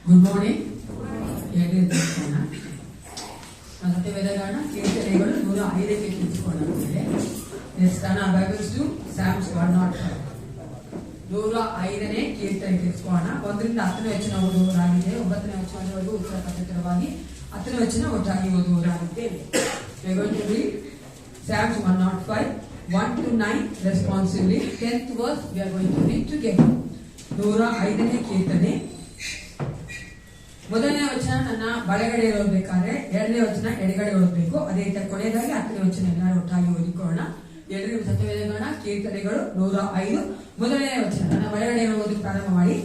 Good morning. ಸತ್ಯವೇದಗಾನ ಕೀರ್ತನೆಗಳು 105ಕ್ಕೆ ಕಿಂಚಿಕೊಳ್ಳುತ್ತದೆ. Bibles to psalms 105. 105ನೇ ಕೀರ್ತನೆ ಕಿಂಚಿಕೊಳ್ಳೋಣ. 1ರಿಂದ 10ನೇ ವಚನ ಓದುವವರಾಗಿದೆ. 9ನೇ ವಚನವರೆಗೂ ಉತ್ತರ ಪದ್ಧತಿರವಾಗಿ 10ನೇ ವಚನ ಒಟ್ಟಾಗಿ ಓದುವವರಾಗಿದ್ದೇವೆ. Psalms 105, 1 to 9 responsively. 10th verse we are going to read together. 105ನೇ ಕೀರ್ತನೆ. ಮೊದಲನೇ ವಚನ ನನ್ನ ಬಲಗಡೆ ಓದಬೇಕಾದ್ರೆ 2ನೇ ವಚನ ಎಡಗಡೆ ಓದಬೇಕು. ಅದೇ ರೀತಿ ಕೊನೆಯದಾಗಿ 10ನೇ ವಚನ ಎಲ್ಲರೂ ಒಟ್ಟಾಗಿ ಓದಿಕೊಳ್ಳೋಣ. ಎಲ್ಲರಿಗೂ ಸತ್ಯವೇದಗಾನ ಕೀರ್ತನೆಗಳು 105. ಮೊದಲನೇ ವಚನ ನನ್ನ ಬಲಗಡೆ ಓದಿ ಪ್ರಾರಂಭ ಮಾಡಿ.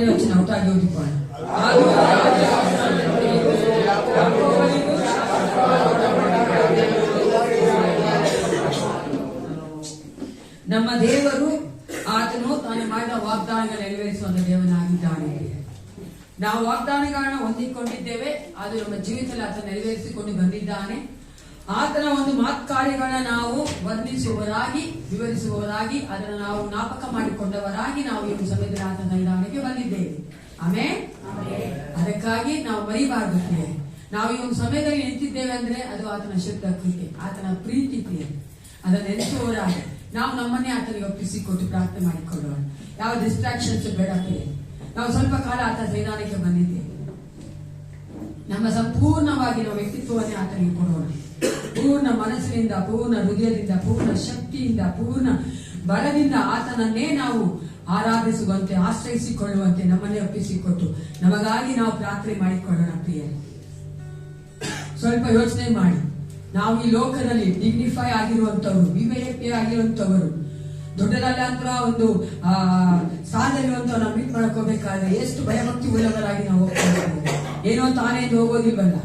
ವಚನ ಒಟ್ಟಾಗಿ ಓದಿಕೊಳ್ಳೋಣ. ನಮ್ಮ ದೇವರು ಆತನು ತಾನು ಮಾಡಿದ ವಾಗ್ದಾನಗಳನ್ನು ನೆರವೇರಿಸುವ ದೇವನಾಗಿದ್ದಾನೆ. ನಾವು ವಾಗ್ದಾನಗಳನ್ನ ಹೊಂದಿಕೊಂಡಿದ್ದೇವೆ. ಅದು ನಮ್ಮ ಜೀವಿತದಲ್ಲಿ ಆತ ನೆರವೇರಿಸಿಕೊಂಡು ಬಂದಿದ್ದಾನೆ. ಆತನ ಒಂದು ಕಾರ್ಯಗಳನ್ನ ನಾವು ವರ್ಣಿಸುವವರಾಗಿ, ವಿವರಿಸುವವರಾಗಿ, ಅದನ್ನು ನಾವು ಜ್ಞಾಪಕ ಮಾಡಿಕೊಂಡವರಾಗಿ ನಾವು ಈ ಸಮಯದಲ್ಲಿ ಆತನ ಸನ್ನಿಧಾನಕ್ಕೆ ಬಂದಿದ್ದೇವೆ. ಆಮೇಲೆ ಅದಕ್ಕಾಗಿ ನಾವು ಮರಿಬಾರದು. ನಾವು ಈ ಒಂದು ಸಮಯದಲ್ಲಿ ನಿಂತಿದ್ದೇವೆ ಅಂದ್ರೆ ಅದು ಆತನ ಶುದ್ಧ ಕೃಪೆ, ಆತನ ಪ್ರೀತಿ ಕ್ರಿಯೆ. ಅದನ್ನು ನೆನೆಸುವವರಾಗಿ ನಾವು ನಮ್ಮನ್ನೇ ಆತನಿಗೆ ಒಪ್ಪಿಸಿಕೊಟ್ಟು ಪ್ರಾರ್ಥನೆ ಮಾಡಿಕೊಳ್ಳೋಣ. ಯಾವ ಡಿಸ್ಟ್ರಾಕ್ಷನ್ಸ್ ಬೇಡ. ನಾವು ಸ್ವಲ್ಪ ಕಾಲ ಆತನ ಸನ್ನಿಧಾನಕ್ಕೆ ಬಂದಿದ್ದೇವೆ. ನಮ್ಮ ಸಂಪೂರ್ಣವಾಗಿ ನಾವು ವ್ಯಕ್ತಿತ್ವವನ್ನೇ ಆತನಿಗೆ ಕೊಡೋಣ. ಪೂರ್ಣ ಮನಸ್ಸಿನಿಂದ, ಪೂರ್ಣ ಹೃದಯದಿಂದ, ಪೂರ್ಣ ಶಕ್ತಿಯಿಂದ, ಪೂರ್ಣ ಬಲದಿಂದ ಆತನನ್ನೇ ನಾವು ಆರಾಧಿಸುವಂತೆ, ಆಶ್ರಯಿಸಿಕೊಳ್ಳುವಂತೆ ನಮ್ಮನ್ನೇ ಒಪ್ಪಿಸಿಕೊಟ್ಟು ನಮಗಾಗಿ ನಾವು ಪ್ರಾರ್ಥನೆ ಮಾಡಿಕೊಳ್ಳೋಣ. ಪ್ರಿಯ, ಸ್ವಲ್ಪ ಯೋಚನೆ ಮಾಡಿ. ನಾವು ಈ ಲೋಕದಲ್ಲಿ ಡಿಗ್ನಿಫೈ ಆಗಿರುವಂತವರು, ವಿವೇಕ ಆಗಿರುವಂತವರು, ದೊಡ್ಡದಲ್ಲ ಒಂದು ಸ್ಥಾನದಲ್ಲಿರುವಂತವ್ರು ನಾವು ಮೀಟ್ ಮಾಡ್ಕೋಬೇಕಾದ್ರೆ ಎಷ್ಟು ಭಯಭಕ್ತಿ ಉಳ್ಳವರಾಗಿ ನಾವು ಹೋಗ್ತೇವೆ. ಏನೋ ತಾನೇ ಹೋಗೋದಿಲ್ವಲ್ಲ.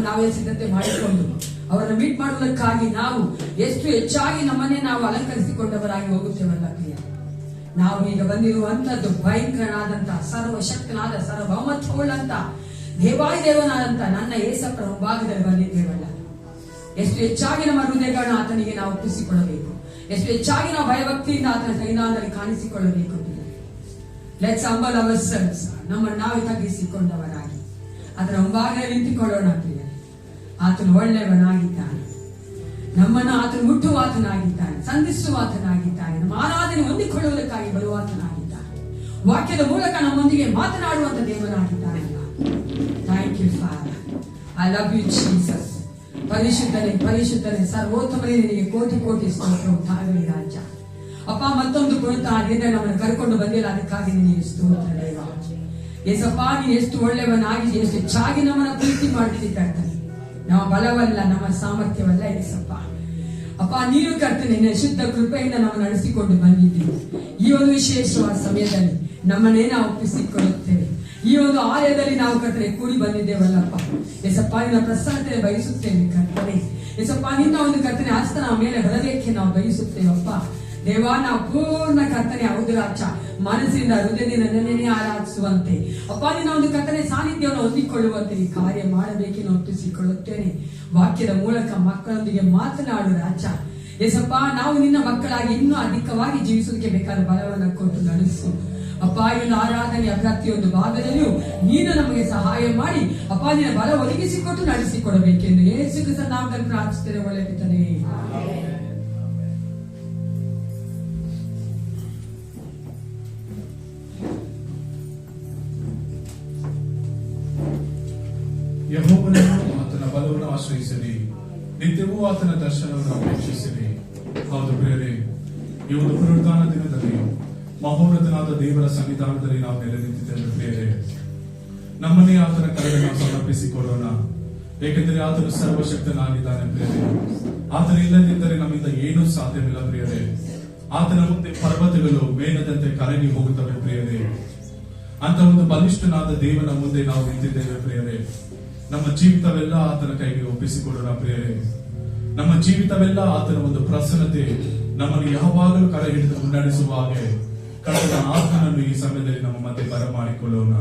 ನಾವೇ ಸಿದ್ಧತೆ ಮಾಡಿಕೊಂಡು ಅವರನ್ನು ಮೀಟ್ ಮಾಡುವುದಕ್ಕಾಗಿ ನಾವು ಎಷ್ಟು ಹೆಚ್ಚಾಗಿ ನಮ್ಮನ್ನೇ ನಾವು ಅಲಂಕರಿಸಿಕೊಂಡವರಾಗಿ ಹೋಗುತ್ತೇವಲ್ಲ ಪ್ರಿಯ. ನಾವು ಈಗ ಬಂದಿರುವಂತದ್ದು ಭಯಂಕರನಾದಂತಹ, ಸರ್ವಶಕ್ತನಾದ, ಸರ್ವಭೌಮತ್ವವುಳ್ಳಂತ, ದೇವಾದಿದೇವನಾದಂತ ನನ್ನ ಏಸಪ್ಪನ ಮುಂಭಾಗದಲ್ಲಿ ಬಂದಿದ್ದೇವಲ್ಲ. ಎಷ್ಟು ಹೆಚ್ಚಾಗಿ ನಮ್ಮ ಹೃದಯಗಳನ್ನ ಆತನಿಗೆ ನಾವು ಒಪ್ಪಿಸಿಕೊಳ್ಳಬೇಕು. ಎಷ್ಟು ಹೆಚ್ಚಾಗಿ ನಾವು ಭಯಭಕ್ತಿಯಿಂದ ಆತನ ಸನ್ನಿಧಾನದಲ್ಲಿ ಕಾಣಿಸಿಕೊಳ್ಳಬೇಕು. Let's humble ಅವರ್ಸೆಲ್ವ್ಸ್. ನಮ್ಮನ್ನು ನಾವೇ ತಗ್ಗಿಸಿಕೊಂಡವರಾಗಿ ಅದರ ಮುಂಭಾಗ ನಿಂತುಕೊಳ್ಳೋಣ ಪ್ರಿಯ. ಆತನು ಒಳ್ಳೆಯವನಾಗಿದ್ದಾನೆ. ನಮ್ಮನ್ನು ಆತನು ಮುಟ್ಟುವಾತನಾಗಿದ್ದಾನೆ, ಸಂಧಿಸುವಾತನಾಗಿದ್ದಾನೆ, ನಮ್ಮ ಆರಾಧನೆ ಹೊಂದಿಕೊಳ್ಳುವುದಕ್ಕಾಗಿ ಬರುವಾತನಾಗಿದ್ದಾನೆ. ವಾಕ್ಯದ ಮೂಲಕ ನಮ್ಮೊಂದಿಗೆ ಮಾತನಾಡುವಂತ ದೇವನಾಗಿದ್ದಾನೆ. Thank you father. I love you Jesus. ಪರಿಶುದ್ಧನೇ, ಪರಿಶುದ್ಧನೇ, ಸರ್ವೋತ್ತಮನೇ, ನಿನಗೆ ಕೋಟಿ ಕೋಟಿ ಸ್ತೋತ್ರ. ತಾಗಲಿ ರಾಜ ಅಪ್ಪ, ಮತ್ತೊಂದು ಕುರಿತ ನಮ್ಮನ್ನು ಕರ್ಕೊಂಡು ಬಂದಿಲ್ಲ, ಅದಕ್ಕಾಗಿ ನಿನಗೆ ಸ್ತೋತ್ರ ದೇವ. ಏಸಪ್ಪ, ನೀನು ಎಷ್ಟು ಒಳ್ಳೆಯವನಾಗಿ, ಎಷ್ಟು ಹೆಚ್ಚಾಗಿ ನಮ್ಮನ್ನ ಪ್ರೀತಿ ಮಾಡ್ತಿದ್ದಾನೆ. ನಮ್ಮ ಬಲವಲ್ಲ, ನಮ್ಮ ಸಾಮರ್ಥ್ಯವಲ್ಲ ಏಸಪ್ಪ. ಅಪ್ಪ, ನೀನು ಕರ್ತನೆ ನಿನ್ನ ಶುದ್ಧ ಕೃಪೆಯಿಂದ ನಾವು ನಡೆಸಿಕೊಂಡು ಬಂದಿದ್ದೀವಿ. ಈ ಒಂದು ವಿಶೇಷವಾದ ಸಮಯದಲ್ಲಿ ನಮ್ಮನ್ನೇ ನಾವು ಒಪ್ಪಿಸಿಕೊಳ್ಳುತ್ತೇವೆ. ಈ ಒಂದು ಆಲಯದಲ್ಲಿ ನಾವು ಕರ್ತನೆ ಕೂಡಿ ಬಂದಿದ್ದೇವಲ್ಲಪ್ಪ. ಏಸಪ್ಪ, ನಿನ್ನ ಪ್ರಸನ್ನತೆ ಬಯಸುತ್ತೇವೆ ಕರ್ತನೆ. ಏಸಪ್ಪ, ನಿನ್ನ ಒಂದು ಕರ್ತನೆ ಹಸ್ತ ನಮ್ಮ ಮೇಲೆ ಬರಬೇಕೆ ನಾವು ಬಯಸುತ್ತೇವಪ್ಪ. ದೇವಾ, ನಾವು ಪೂರ್ಣ ಕರ್ತನೆ ಹೌದು ರಾಜ, ಮನಸ್ಸಿನಿಂದ, ಹೃದಯದಿಂದ ನನ್ನೇ ಆರಾಧಿಸುವಂತೆ ಅಪ್ಪ, ನಿನ್ನ ಒಂದು ಕರ್ತನೆ ಸಾನ್ನಿಧ್ಯವನ್ನು ಹೊಂದಿಕೊಳ್ಳುವಂತೆ ಈ ಕಾರ್ಯ ಮಾಡಬೇಕೆಂದು ಒಪ್ಪಿಸಿಕೊಳ್ಳುತ್ತೇನೆ. ವಾಕ್ಯದ ಮೂಲಕ ಮಕ್ಕಳೊಂದಿಗೆ ಮಾತನಾಡು ರಾಜ. ಏಸಪ್ಪ, ನಾವು ನಿನ್ನ ಮಕ್ಕಳಾಗಿ ಇನ್ನೂ ಅಧಿಕವಾಗಿ ಜೀವಿಸೋದಕ್ಕೆ ಬೇಕಾದ ಬಲವನ್ನು ಕೊಟ್ಟು ನಡೆಸು ಅಪ್ಪ. ಈ ಆರಾಧನೆಯ ಪ್ರತಿಯೊಂದು ಭಾಗದಲ್ಲಿಯೂ ನೀನು ನಮಗೆ ಸಹಾಯ ಮಾಡಿ ಅಪ್ಪ, ನಿನ್ನ ಬಲ ಒದಗಿಸಿಕೊಟ್ಟು ನಡೆಸಿಕೊಡಬೇಕೆಂದು ಯೇಸು ಕ್ರಿಸ್ತನ ನಾಮದಲ್ಲಿ ಪ್ರಾರ್ಥಿಸುತ್ತೇನೆ. ಒಳ್ಳೆ ಪಿತನೇ. ಯೆಹೋವನನ್ನು ಆತನ ಬಲವನ್ನು ಆಶ್ರಯಿಸಿರಿ, ನಿತ್ಯವೂ ಆತನ ದರ್ಶನವನ್ನು ಅಪೇಕ್ಷಿಸಿರಿ. ಹೌದು ಪ್ರಿಯರೇ, ಈ ಒಂದು ಪುನರುತ್ಥಾನ ದಿನದಲ್ಲಿ ಮಹೋನ್ನತನಾದ ದೇವರ ಸನ್ನಿಧಾನದಲ್ಲಿ ನಾವು ನೆಲೆ ನಿಂತಿದ್ದೇವೆ. ಪ್ರಿಯರೇ, ನಮ್ಮನ್ನೇ ಆತನ ಕರೆಗೆ ನಾವು ಸಮರ್ಪಿಸಿಕೊಳ್ಳೋಣ, ಏಕೆಂದರೆ ಆತನು ಸರ್ವಶಕ್ತನಾಗಿದ್ದಾನೆ. ಪ್ರಿಯರೇ, ಆತನ ಇಲ್ಲದಿದ್ದರೆ ನಮ್ಮಿಂದ ಏನೂ ಸಾಧ್ಯವಿಲ್ಲ. ಪ್ರಿಯರೇ, ಆತನ ಮುಂದೆ ಪರ್ವತಗಳು ಮೇಣದಂತೆ ಕರಗಿ ಹೋಗುತ್ತವೆ. ಪ್ರಿಯರೇ, ಅಂತ ಒಂದು ಬಲಿಷ್ಠನಾದ ದೇವನ ಮುಂದೆ ನಾವು ನಿಂತಿದ್ದೇವೆ. ಪ್ರಿಯರೇ, ನಮ್ಮ ಜೀವಿತವೆಲ್ಲ ಆತನ ಕೈಗೆ ಒಪ್ಪಿಸಿಕೊಡೋಣ. ಪ್ರಿಯರೇ, ನಮ್ಮ ಜೀವಿತವೆಲ್ಲ ಆತನ ಒಂದು ಪ್ರಸನ್ನತೆ ನಮ್ಮನ್ನು ಯಾವಾಗಲೂ ಕರೆ ಹಿಡಿದು ಮುನ್ನಡೆಸುವ ಹಾಗೆ ಕಳೆದ ಆತ್ಮನನ್ನು ಈ ಸಮಯದಲ್ಲಿ ನಮ್ಮ ಮಧ್ಯೆ ಬರಮಾಡಿಕೊಳ್ಳೋಣ.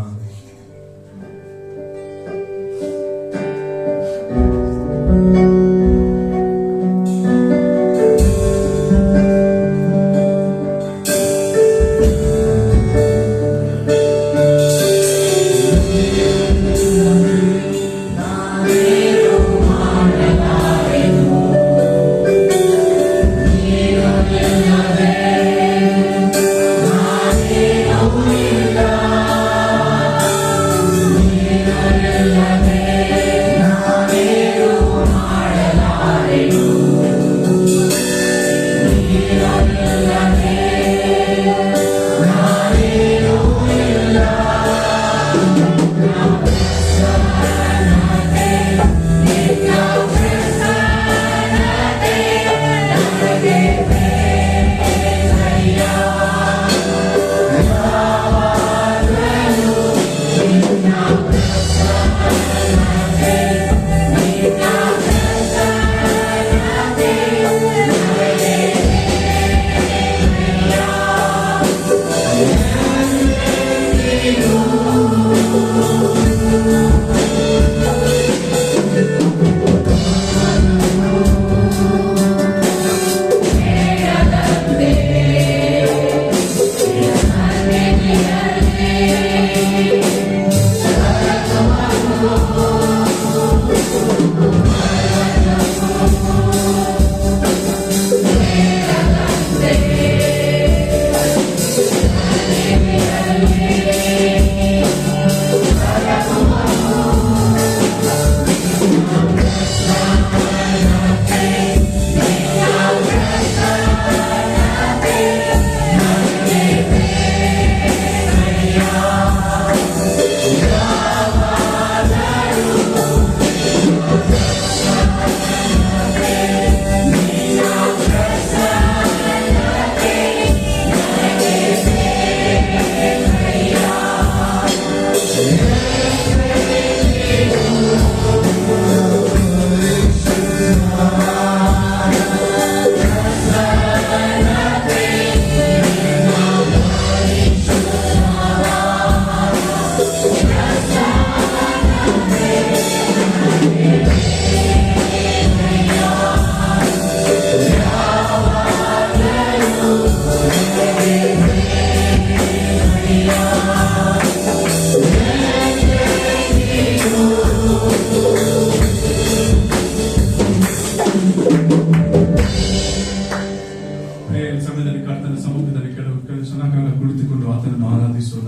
ಕುಳಿತುಕೊಂಡು ಆತನನ್ನು ಆರಾಧಿಸೋಣ.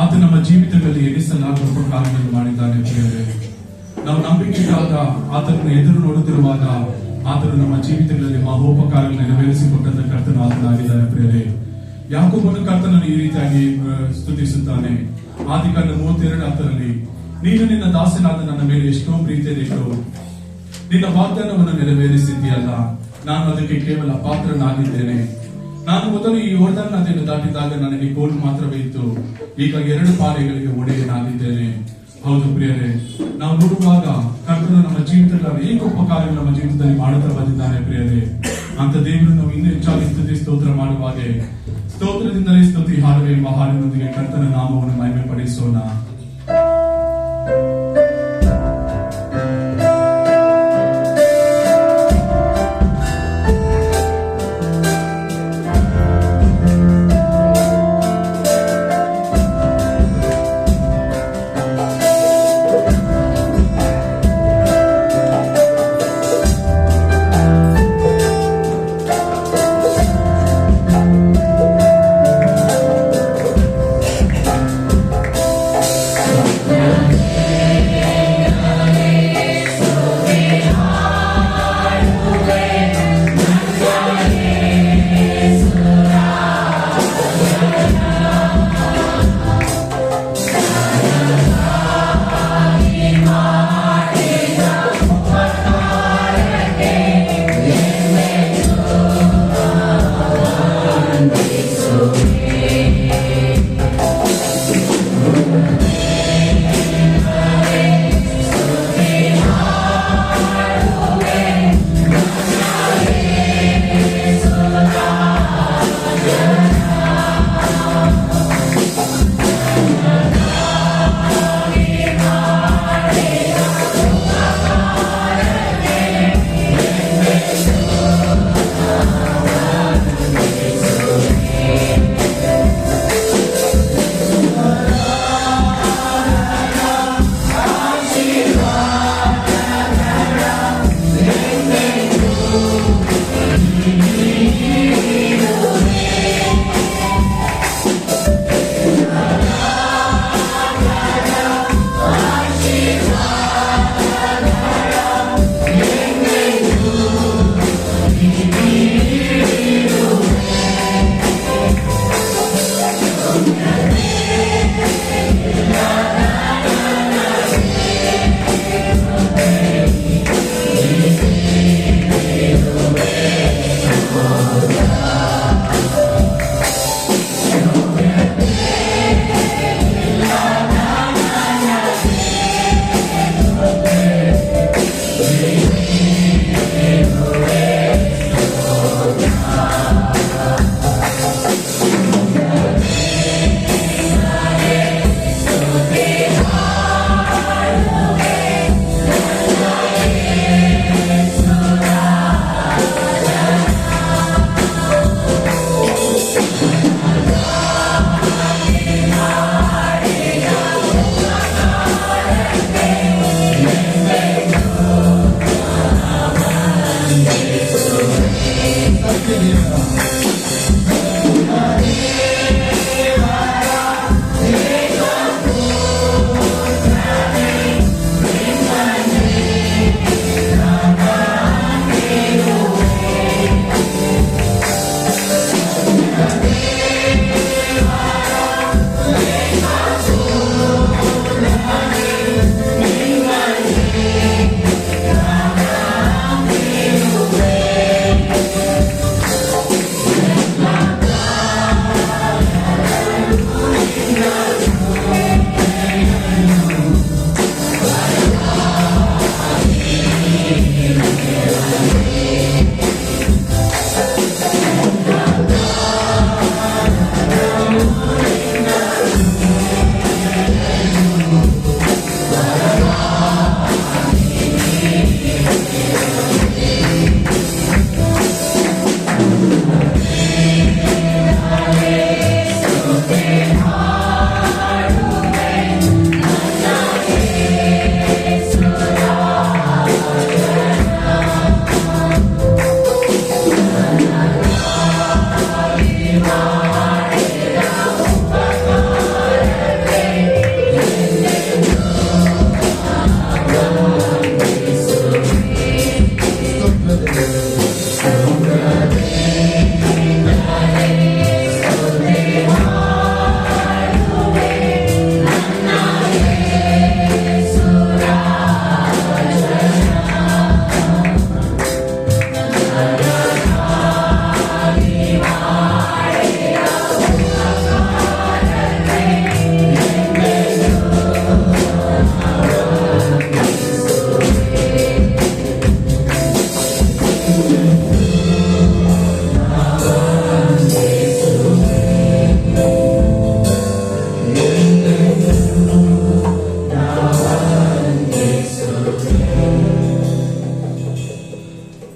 ಆತ ನಮ್ಮ ಜೀವಿತದಲ್ಲಿ ಎನಿಸಲಾಗುವ ಉಪಕಾರಗಳನ್ನು ಮಾಡಿದ್ದಾನೆ. ಪ್ರಿಯರೇ, ನಾವು ನಂಬಿಕೆಯಾದ ಆತನನ್ನು ಎದುರು ನೋಡುತ್ತಿರುವಾಗ ಆತನು ನಮ್ಮ ಜೀವಿತಗಳಲ್ಲಿ ಮಹೋಪಕಾರಗಳನ್ನು ನೆರವೇರಿಸಿಕೊಟ್ಟಂತ ಕರ್ತನು ಆತನಾಗಿದ್ದಾನೆ. ಪ್ರಿಯರೇ, ಯಾಕೋಬನು ಕರ್ತನನ್ನು ಈ ರೀತಿಯಾಗಿ ಸ್ತುತಿಸುತ್ತಾನೆ. ಆದಿಕಾಂಡ 32:10 ನೀನು ನಿನ್ನ ದಾಸನಾದ ನನ್ನ ಮೇಲೆ ಎಷ್ಟೋ ಪ್ರೀತಿಯಿಟ್ಟು ನಿನ್ನ ವಾಗ್ದಾನವನ್ನು ನೆರವೇರಿಸಿದ್ದೀಯಲ್ಲ, ನಾನು ಅದಕ್ಕೆ ಕೇವಲ ಪಾತ್ರನಾಗಿದ್ದೇನೆ. ನಾನು ಮೊದಲು ಈ ಯೋರ್ದಾನ್ ನದಿಯನ್ನು ದಾಟಿದಾಗ ನನಗೆ ಕೋಲು ಮಾತ್ರವೇ ಇತ್ತು, ಈಗ 2 ಪಾರೆಗಳಿಗೆ ಒಡೆಯನಾಗಿದ್ದೇನೆ. ಹೌದು ಪ್ರಿಯರೇ, ನಾವು ನೋಡುವಾಗ ಕರ್ತನು ನಮ್ಮ ಜೀವಿತಗಳ ಅನೇಕ ಉಪಕಾರಗಳು ನಮ್ಮ ಜೀವಿತದಲ್ಲಿ ಮಾಡುತ್ತಾ ಬಂದಿದ್ದಾನೆ. ಪ್ರಿಯರೇ, ಅಂತ ದೇವರು ನಾವು ಇನ್ನೂ ಹೆಚ್ಚಾಗಿ ಸ್ತುತಿ ಸ್ತೋತ್ರ ಮಾಡುವಾಗ ಸ್ತೋತ್ರದಿಂದಲೇ ಸ್ತುತಿ ಹಾಡುವೆ ಎಂಬ ಹಾಡಿನೊಂದಿಗೆ ಕರ್ತನ ನಾಮವನ್ನು ಮಹಿಮೆ ಪಡಿಸೋಣ.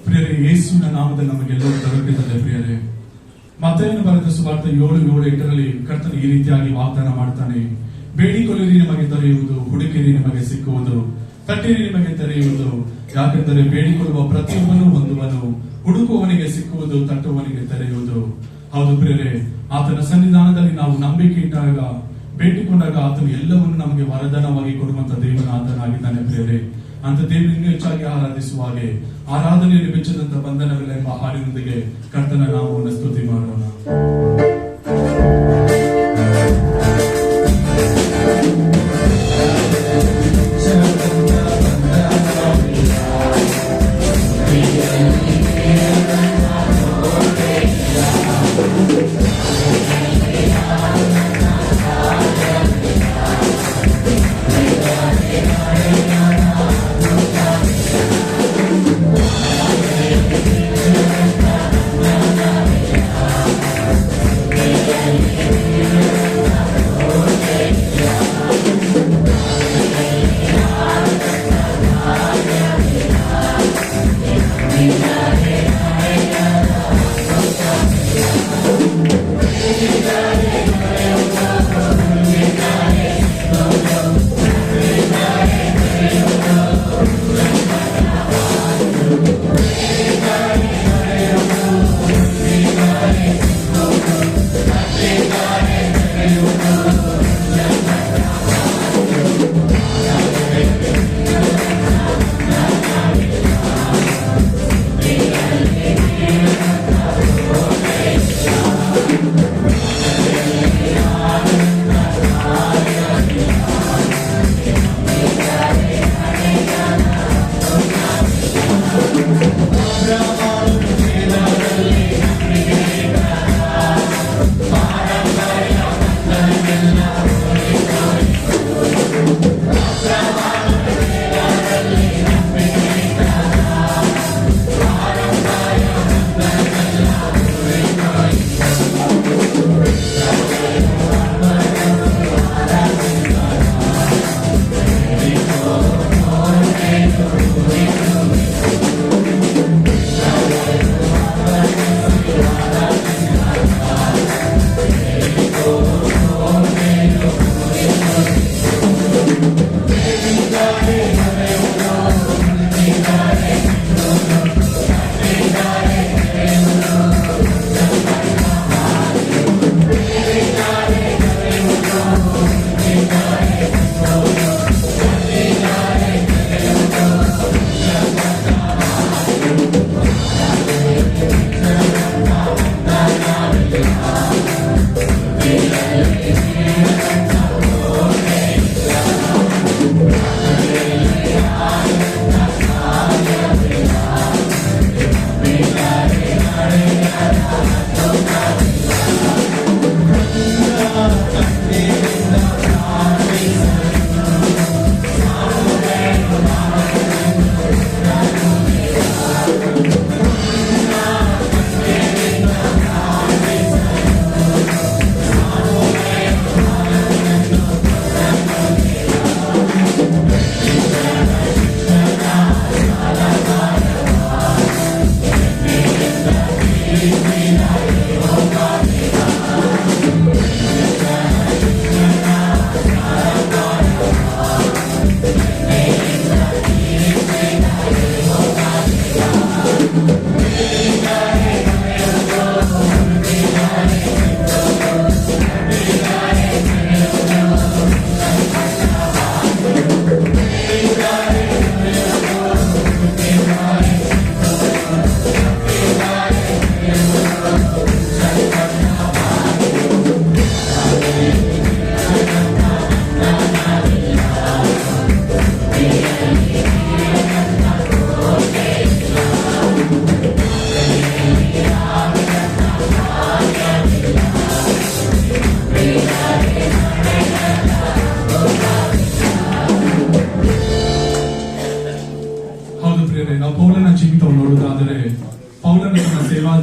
ಪ್ರಿಯರೇ, ಯೇಸುವಿನ ನಾಮದಲ್ಲಿ ನಮಗೆಲ್ಲವೂ ದೊರಕಿದ್ದಾರೆ. ಪ್ರಿಯರೇ, ಮತ್ತಾಯನ ಬರೆದ ಸುವಾರ್ತೆ 7:7-8 ಕರ್ತನು ಈ ರೀತಿಯಾಗಿ ವಾಗ್ದಾನ ಮಾಡ್ತಾನೆ. ಬೇಡಿಕೊಳ್ಳಿರಿ, ನಿಮಗೆ ದೊರೆಯುವುದು; ಹುಡುಕಿರಿ, ನಿಮಗೆ ಸಿಕ್ಕುವುದು; ತಟ್ಟಿರಿ, ನಿಮಗೆ ತೆರೆಯುವುದು. ಯಾಕೆಂದರೆ ಬೇಡಿಕೊಳ್ಳುವ ಪ್ರತಿಯೊಬ್ಬನು ಹೊಂದುವನು, ಹುಡುಕುವವನಿಗೆ ಸಿಕ್ಕುವುದು, ತಟ್ಟುವವನಿಗೆ ತೆರೆಯುವುದು. ಹೌದು ಪ್ರಿಯರೇ, ಆತನ ಸನ್ನಿಧಾನದಲ್ಲಿ ನಾವು ನಂಬಿಕೆ ಇಟ್ಟಾಗ, ಬೇಡಿಕೊಂಡಾಗ ಆತನು ಎಲ್ಲವನ್ನು ನಮಗೆ ವರದಾನವಾಗಿ ಕೊಡುವಂತ ದೇವನಾಗಿದ್ದಾನೆ. ಪ್ರಿಯರೇ, ಅಂತ ದೇವರನ್ನು ಹೆಚ್ಚಾಗಿ ಆರಾಧಿಸುವ ಹಾಗೆ ಆರಾಧನೆಯಲ್ಲಿ ಬೆಚ್ಚದಂತ ಬಂಧನವಿಲ್ಲ ಎಂಬ ಹಾಡಿನೊಂದಿಗೆ ಕರ್ತನ ನಾಮವನ್ನು ಸ್ತುತಿ ಮಾಡೋಣ.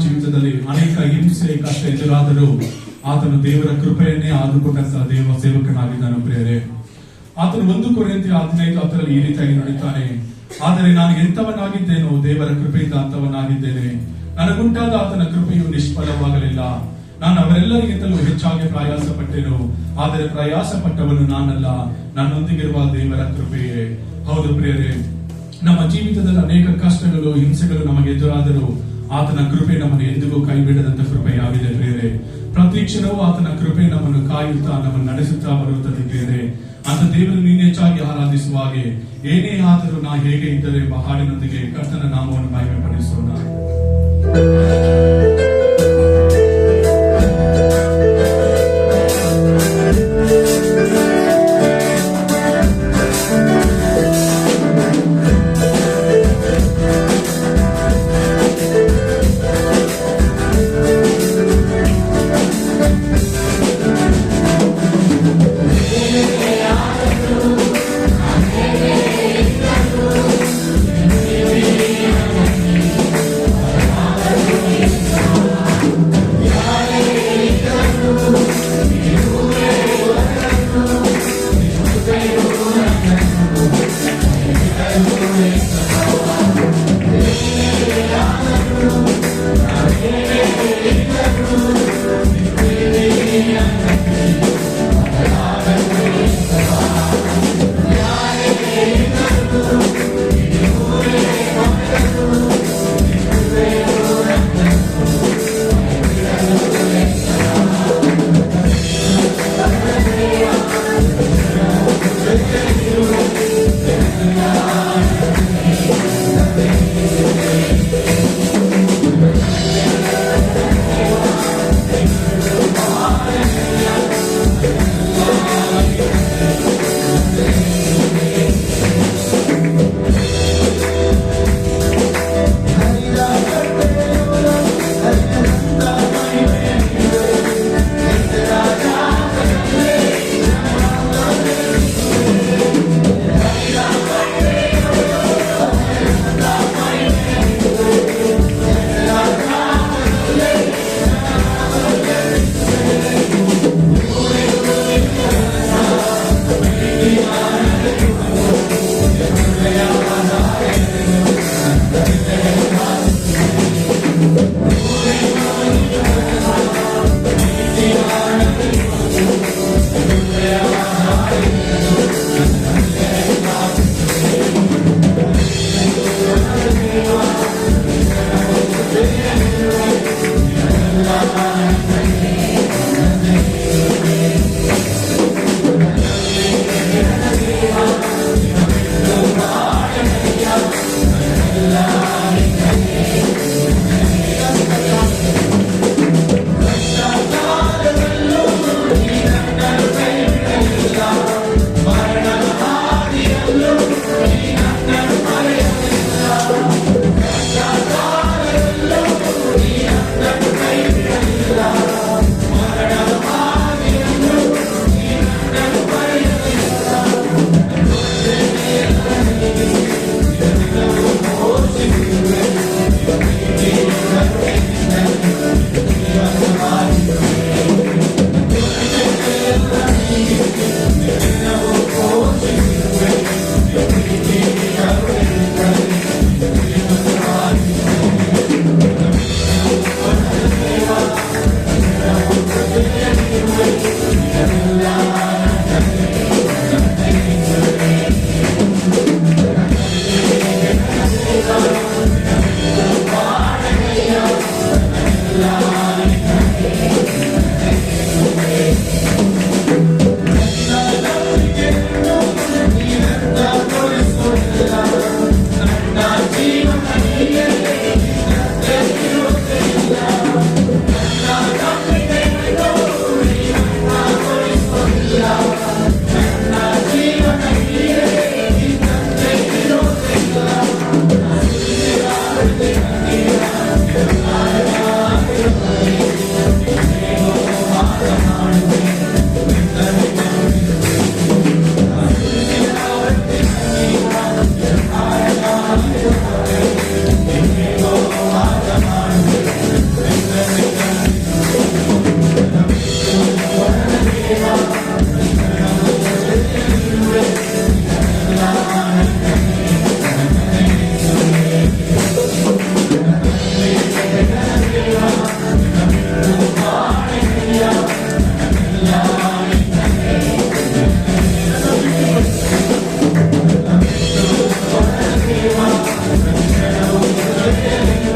ಜೀವಿತದಲ್ಲಿ ಅನೇಕ ಹಿಂಸೆ ಕಷ್ಟ ಎದುರಾದರೂ ಆತನು ದೇವರ ಕೃಪೆಯನ್ನೇ ಆದುಕೊಂಡಂತಹ ದೇವ ಸೇವಕನಾಗಿದ್ದಾನೆ ಪ್ರಿಯರೇ. ಆತನು 1 ಕೊರಿಂಥಿ 15:10 ಈ ರೀತಿಯಾಗಿ ನುಡಿತಾನೆ, ಆದರೆ ನಾನು ಎಂಥವನಾಗಿದ್ದೇನೋ ದೇವರ ಕೃಪೆಯಿಂದ ಅಂಥವನಾಗಿದ್ದೇನೆ. ನನಗುಂಟಾದ ಆತನ ಕೃಪೆಯು ನಿಷ್ಫಲವಾಗಲಿಲ್ಲ. ನಾನು ಅವರೆಲ್ಲರಿಗಿಂತಲೂ ಹೆಚ್ಚಾಗಿ ಪ್ರಯಾಸ ಪಟ್ಟೆನು, ಆದರೆ ಪ್ರಯಾಸ ಪಟ್ಟವನು ನಾನಲ್ಲ, ನನ್ನೊಂದಿಗಿರುವ ದೇವರ ಕೃಪೆಯೇ. ಹೌದು ಪ್ರಿಯರೇ, ನಮ್ಮ ಜೀವಿತದಲ್ಲಿ ಅನೇಕ ಕಷ್ಟಗಳು, ಹಿಂಸೆಗಳು ನಮಗೆ ಎದುರಾದರೂ ಆತನ ಕೃಪೆ ನಮ್ಮನ್ನು ಎಂದಿಗೂ ಕೈ ಬಿಡದಂತ ಕೃಪೆಯಾಗಿದೆ ಪ್ರಿಯರೇ. ಪ್ರತಿ ಕ್ಷಣವೂ ಆತನ ಕೃಪೆ ನಮ್ಮನ್ನು ಕಾಯುತ್ತಾ ನಮ್ಮನ್ನು ನಡೆಸುತ್ತಾ ಬರುತ್ತದೆ ಪ್ರಿಯರೇ. ಅಂತ ದೇವರು ನೀನು ಹೆಚ್ಚಾಗಿ ಆರಾಧಿಸುವ ಹಾಗೆ, ಏನೇ ಆದರೂ ನಾ ಹೇಗೆ ಇದ್ದರೆ ಎಂಬ ಹಾಡಿನೊಂದಿಗೆ ಕರ್ತನ ನಾಮವನ್ನು ಮಹಿಮೆ ಪಡಿಸೋಣ.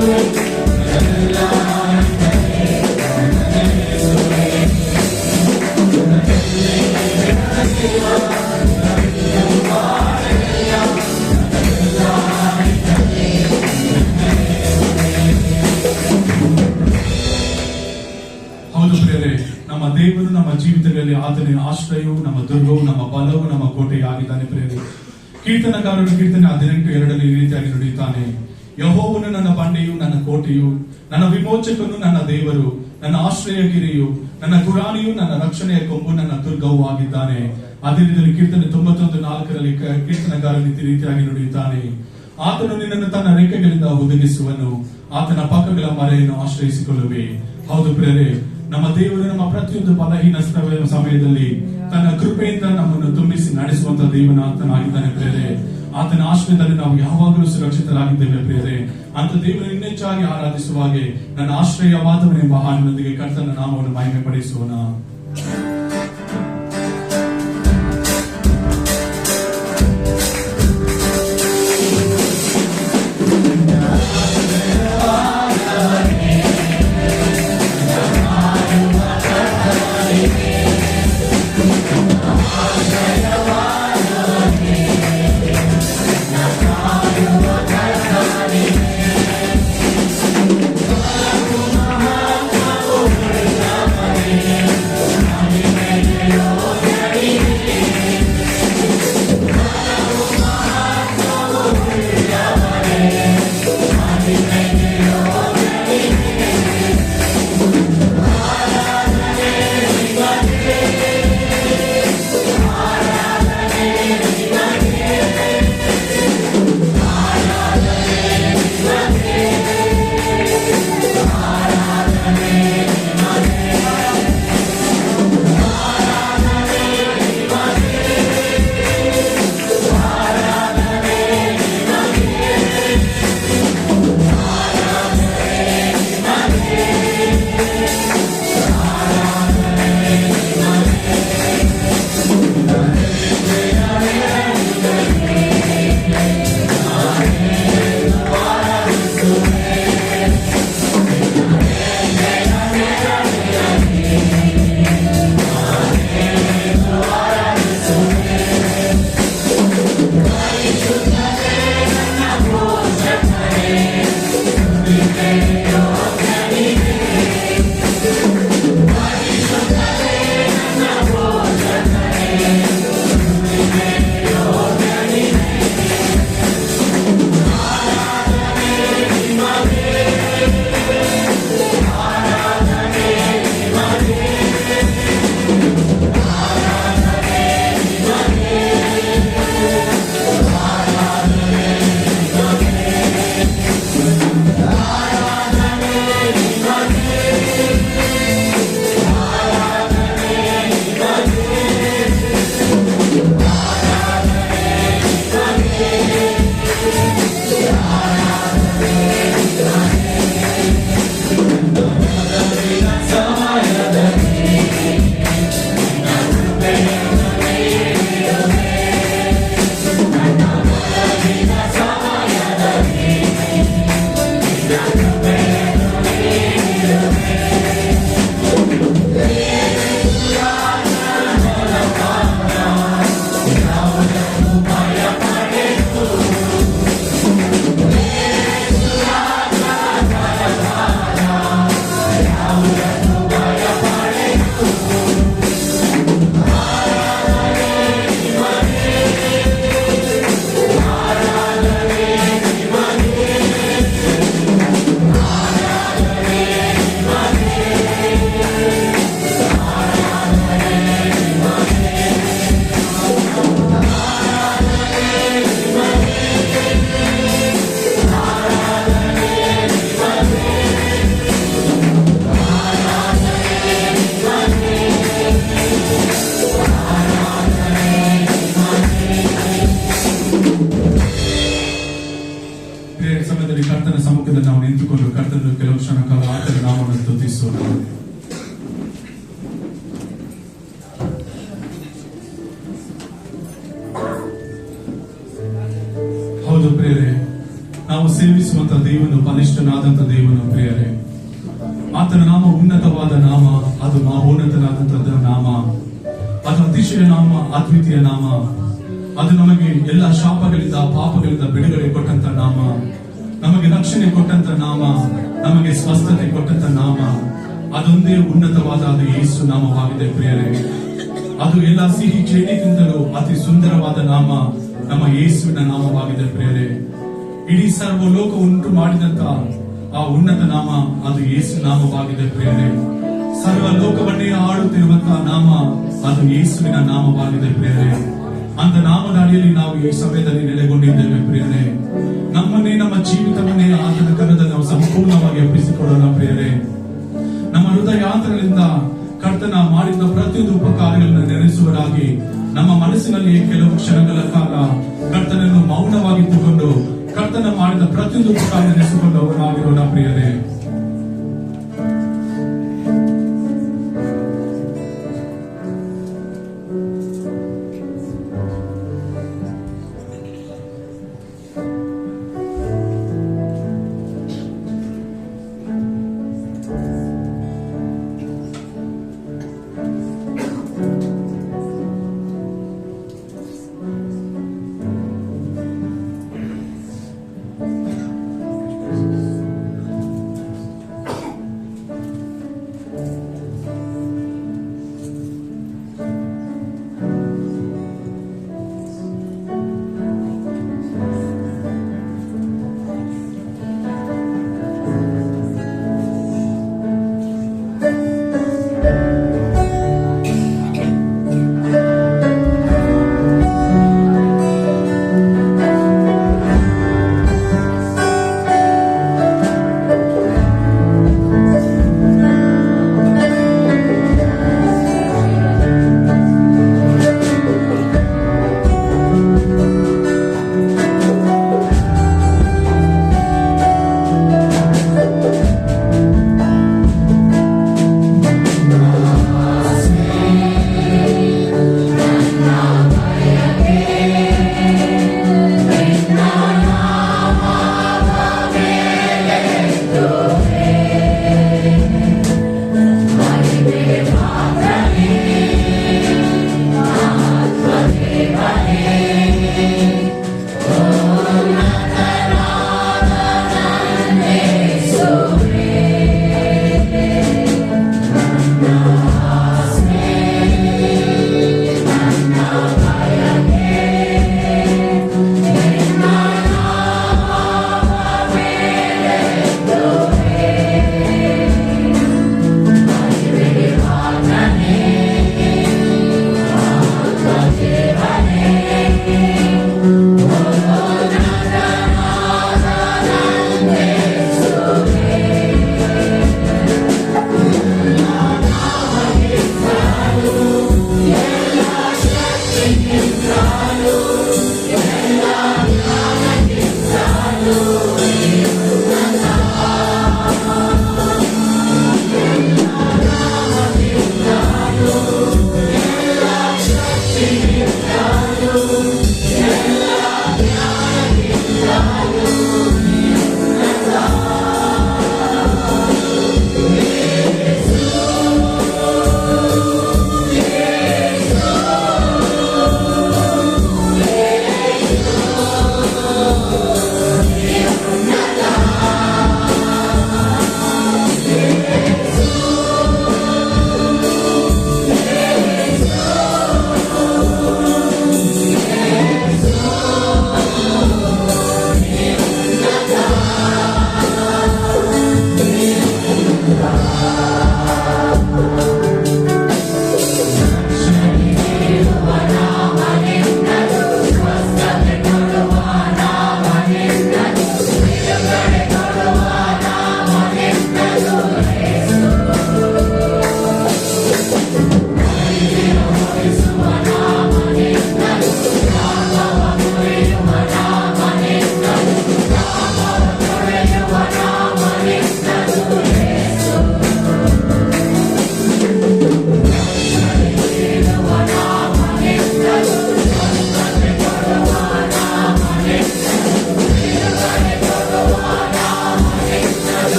ಹೌದು ಪ್ರಿಯರೇ, ನಮ್ಮ ದೇವರು ನಮ್ಮ ಜೀವಿತಗಳಲ್ಲಿ ಆತನೇ ಆಶ್ರಯವು, ನಮ್ಮ ದುರ್ಗವು, ನಮ್ಮ ಬಲವು, ನಮ್ಮ ಕೋಟೆಯಾಗಿದ್ದಾನೆ. ಪ್ರಿಯರೇ, ಕೀರ್ತನಕಾರರು ಕೀರ್ತನೆ 18:2 ಈ ರೀತಿಯಾಗಿ ನುಡಿಯುತ್ತಾನೆ: ಯೆಹೋವನು ನನ್ನ ಬಂಡೆಯು, ನನ್ನ ಕೋಟೆಯು, ನನ್ನ ವಿಮೋಚಕನು, ನನ್ನ ದೇವರು, ನನ್ನ ಆಶ್ರಯಗಿರಿಯು, ನನ್ನ ಗುರಾಣಿಯು, ನನ್ನ ರಕ್ಷಣೆಯ ಕೊಂಬು, ನನ್ನ ದುರ್ಗವೂ ಆಗಿದ್ದಾನೆ. ಅದೇ ರೀತಿಯಲ್ಲಿ ಕೀರ್ತನೆ 91:4 ಕೀರ್ತನಕಾರರು ಈ ರೀತಿಯಾಗಿ ನುಡಿಯುತ್ತಾನೆ: ಆತನು ನಿನ್ನನ್ನು ತನ್ನ ರೆಕ್ಕೆಗಳಿಂದ ಒದಗಿಸುವನು, ಆತನ ಪಕ್ಕಗಳ ಮರೆಯನ್ನು ಆಶ್ರಯಿಸಿಕೊಳ್ಳುವೆ. ಹೌದು ಪ್ರಿಯರೇ, ನಮ್ಮ ದೇವರು ನಮ್ಮ ಪ್ರತಿಯೊಂದು ಬಲಹೀನ ಸಮಯದಲ್ಲಿ ತನ್ನ ಕೃಪೆಯಿಂದ ನಮ್ಮನ್ನು ತುಂಬಿಸಿ ನಡೆಸುವಂತ ದೇವನಾಗಿದ್ದಾನೆ. ಪ್ರಿಯರೇ, ಆತನ ಆಶ್ರಯದಲ್ಲಿ ನಾವು ಯಾವಾಗಲೂ ಸುರಕ್ಷಿತರಾಗಿದ್ದೇವೆ. ಪ್ರಿಯರೇ, ಅಂತ ದೇವರು ಇನ್ನೆಚ್ಚಾಗಿ ಆರಾಧಿಸುವಾಗೆ ನನ್ನ ಆಶ್ರಯವಾದವನೆಂಬ ಹಾಡಿನೊಂದಿಗೆ ಕರ್ತನ ನಾಮವನ್ನು ಮಹಿಮೆ ಪಡಿಸೋಣ. ಹೌದು ಪ್ರಿಯರೇ, ನಾವು ಸೇವಿಸುವಂತ ದೇವನು ಬಲಿಷ್ಠನಾದಂತ ದೇವನು ಪ್ರಿಯರೇ. ಆತನ ನಾಮ ಉನ್ನತವಾದ ನಾಮ, ಅದು ಮಹೋನ್ನತನಾದಂತಹ ನಾಮ, ಅದು ಅತಿಶಯ ನಾಮ, ಅದ್ವಿತೀಯ ನಾಮ. ಅದು ನಮಗೆ ಎಲ್ಲ ಶಾಪಗಳಿಂದ ಪಾಪಗಳಿಂದ ಬಿಡುಗಡೆ ಕೊಟ್ಟಂತ ನಾಮ, ನಮಗೆ ರಕ್ಷಣೆ ಕೊಟ್ಟಂತ ನಾಮ, ನಮಗೆ ಸ್ವಸ್ಥತೆ ಕೊಟ್ಟಂತ ನಾಮ. ಅದೊಂದೇ ಉನ್ನತವಾದ ಅದು ಯೇಸು ನಾಮವಾಗಿದೆ ಪ್ರಿಯರೇ. ಅದು ಎಲ್ಲ ಸಿಹಿ ಚೇಣಿಗಿಂತಲೂ ಅತಿ ಸುಂದರವಾದ ನಾಮ ನಮ್ಮ ಯೇಸುವಿನ ನಾಮವಾಗಿದೆ ಪ್ರಿಯರೇ. ಇಡೀ ಸರ್ವ ಲೋಕ ಉಂಟು ಮಾಡಿದಂತ ಆ ಉನ್ನತ ನಾಮ ಅದು ಯೇಸು ನಾಮವಾಗಿದೆ ಪ್ರಿಯರೇ. ಸರ್ವ ಲೋಕವನ್ನೇ ಆಳುತ್ತಿರುವಂತಹ ನಾಮ ಅದು ಯೇಸುವಿನ ನಾಮವಾಗಿದೆ ಪ್ರಿಯರೇ. ಅಂತ ನಾಮದ ಅಡಿಯಲ್ಲಿ ನಾವು ಈ ಸಮಯದಲ್ಲಿ ನೆಲೆಗೊಂಡಿದ್ದೇವೆ ಪ್ರಿಯರೇ. ನಮ್ಮನ್ನೇ, ನಮ್ಮ ಜೀವಿತವನ್ನೇ ಆತನ ಕರದಲ್ಲಿ ನಾವು ಸಂಪೂರ್ಣವಾಗಿ ಅರ್ಪಿಸಿಕೊಳ್ಳೋಣ ಪ್ರಿಯರೇ. ನಮ್ಮ ಹೃದಯಾಂತರಗಳಿಂದ ಕರ್ತನ ಮಾಡಿದ ಪ್ರತಿಯೊಂದು ಉಪಕಾರಗಳನ್ನು ನೆನೆಸುವರಾಗಿ ನಮ್ಮ ಮನಸ್ಸಿನಲ್ಲಿ ಕೆಲವು ಕ್ಷಣಗಳ ಕಾಲ ಕರ್ತನನ್ನು ಮೌನವಾಗಿಟ್ಟುಕೊಂಡು ಕರ್ತನ ಮಾಡಿದ ಪ್ರತಿಯೊಂದು ಉಪಕಾರ ನೆನೆಸಿಕೊಂಡವರಾಗಿರೋಣ ಪ್ರಿಯರೇ.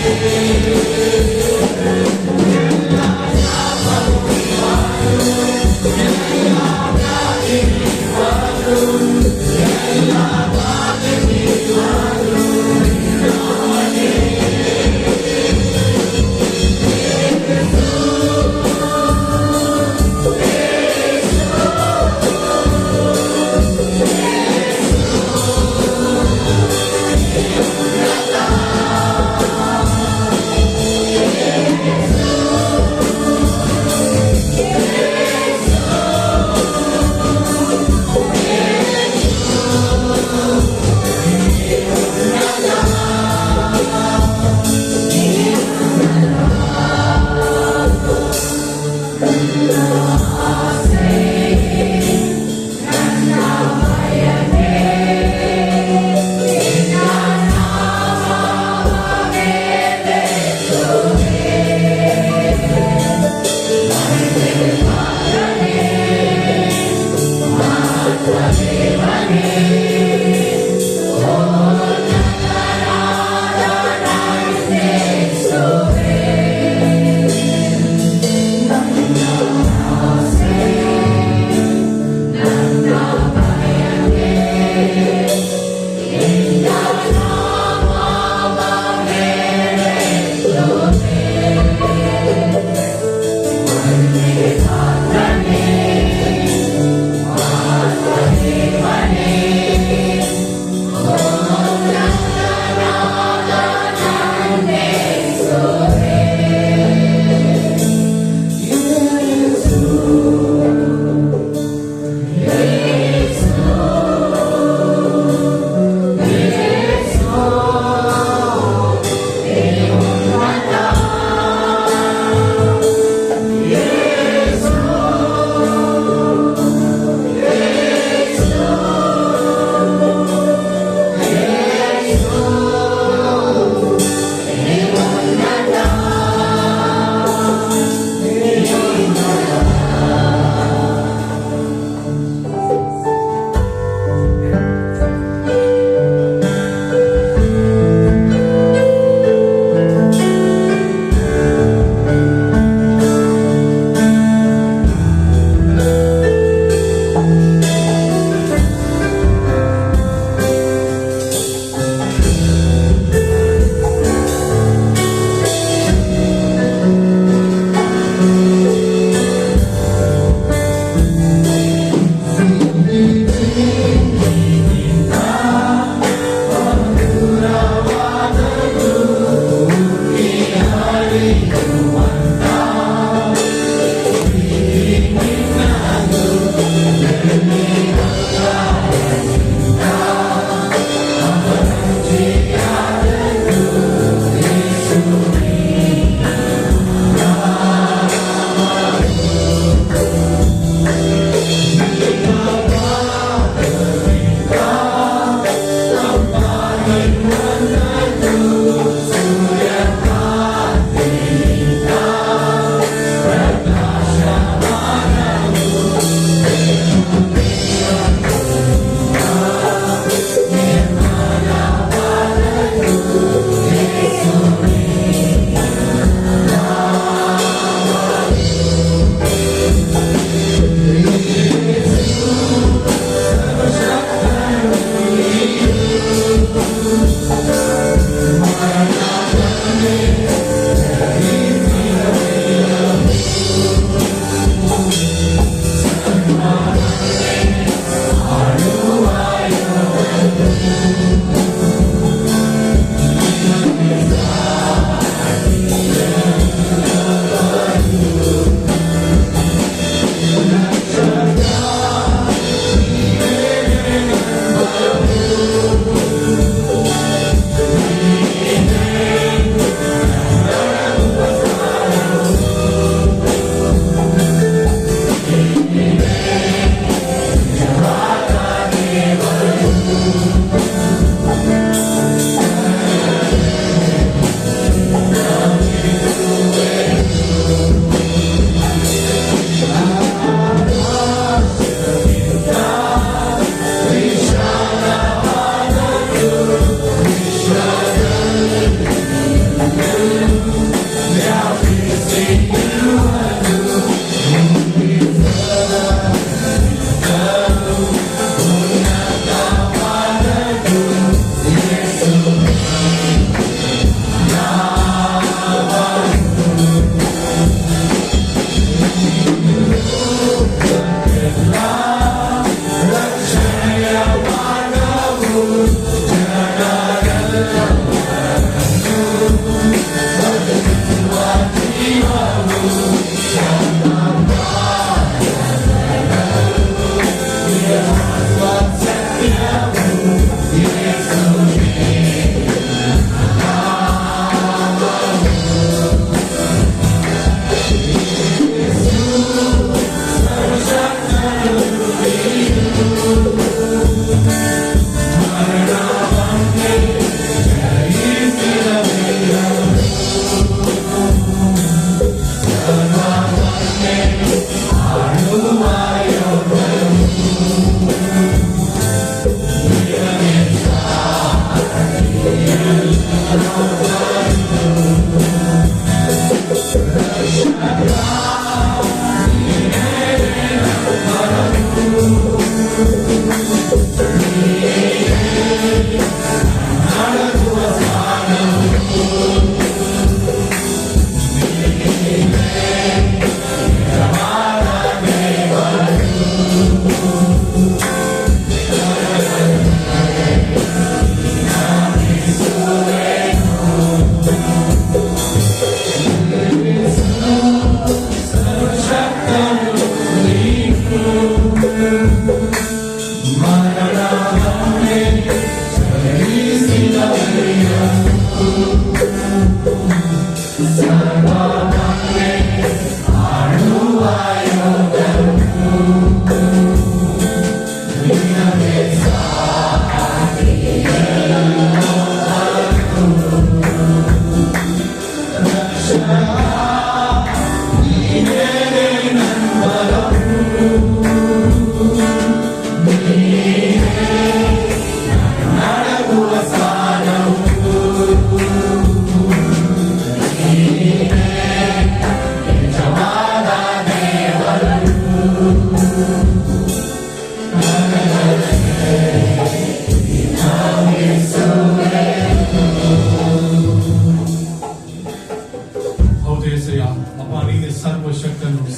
Yes.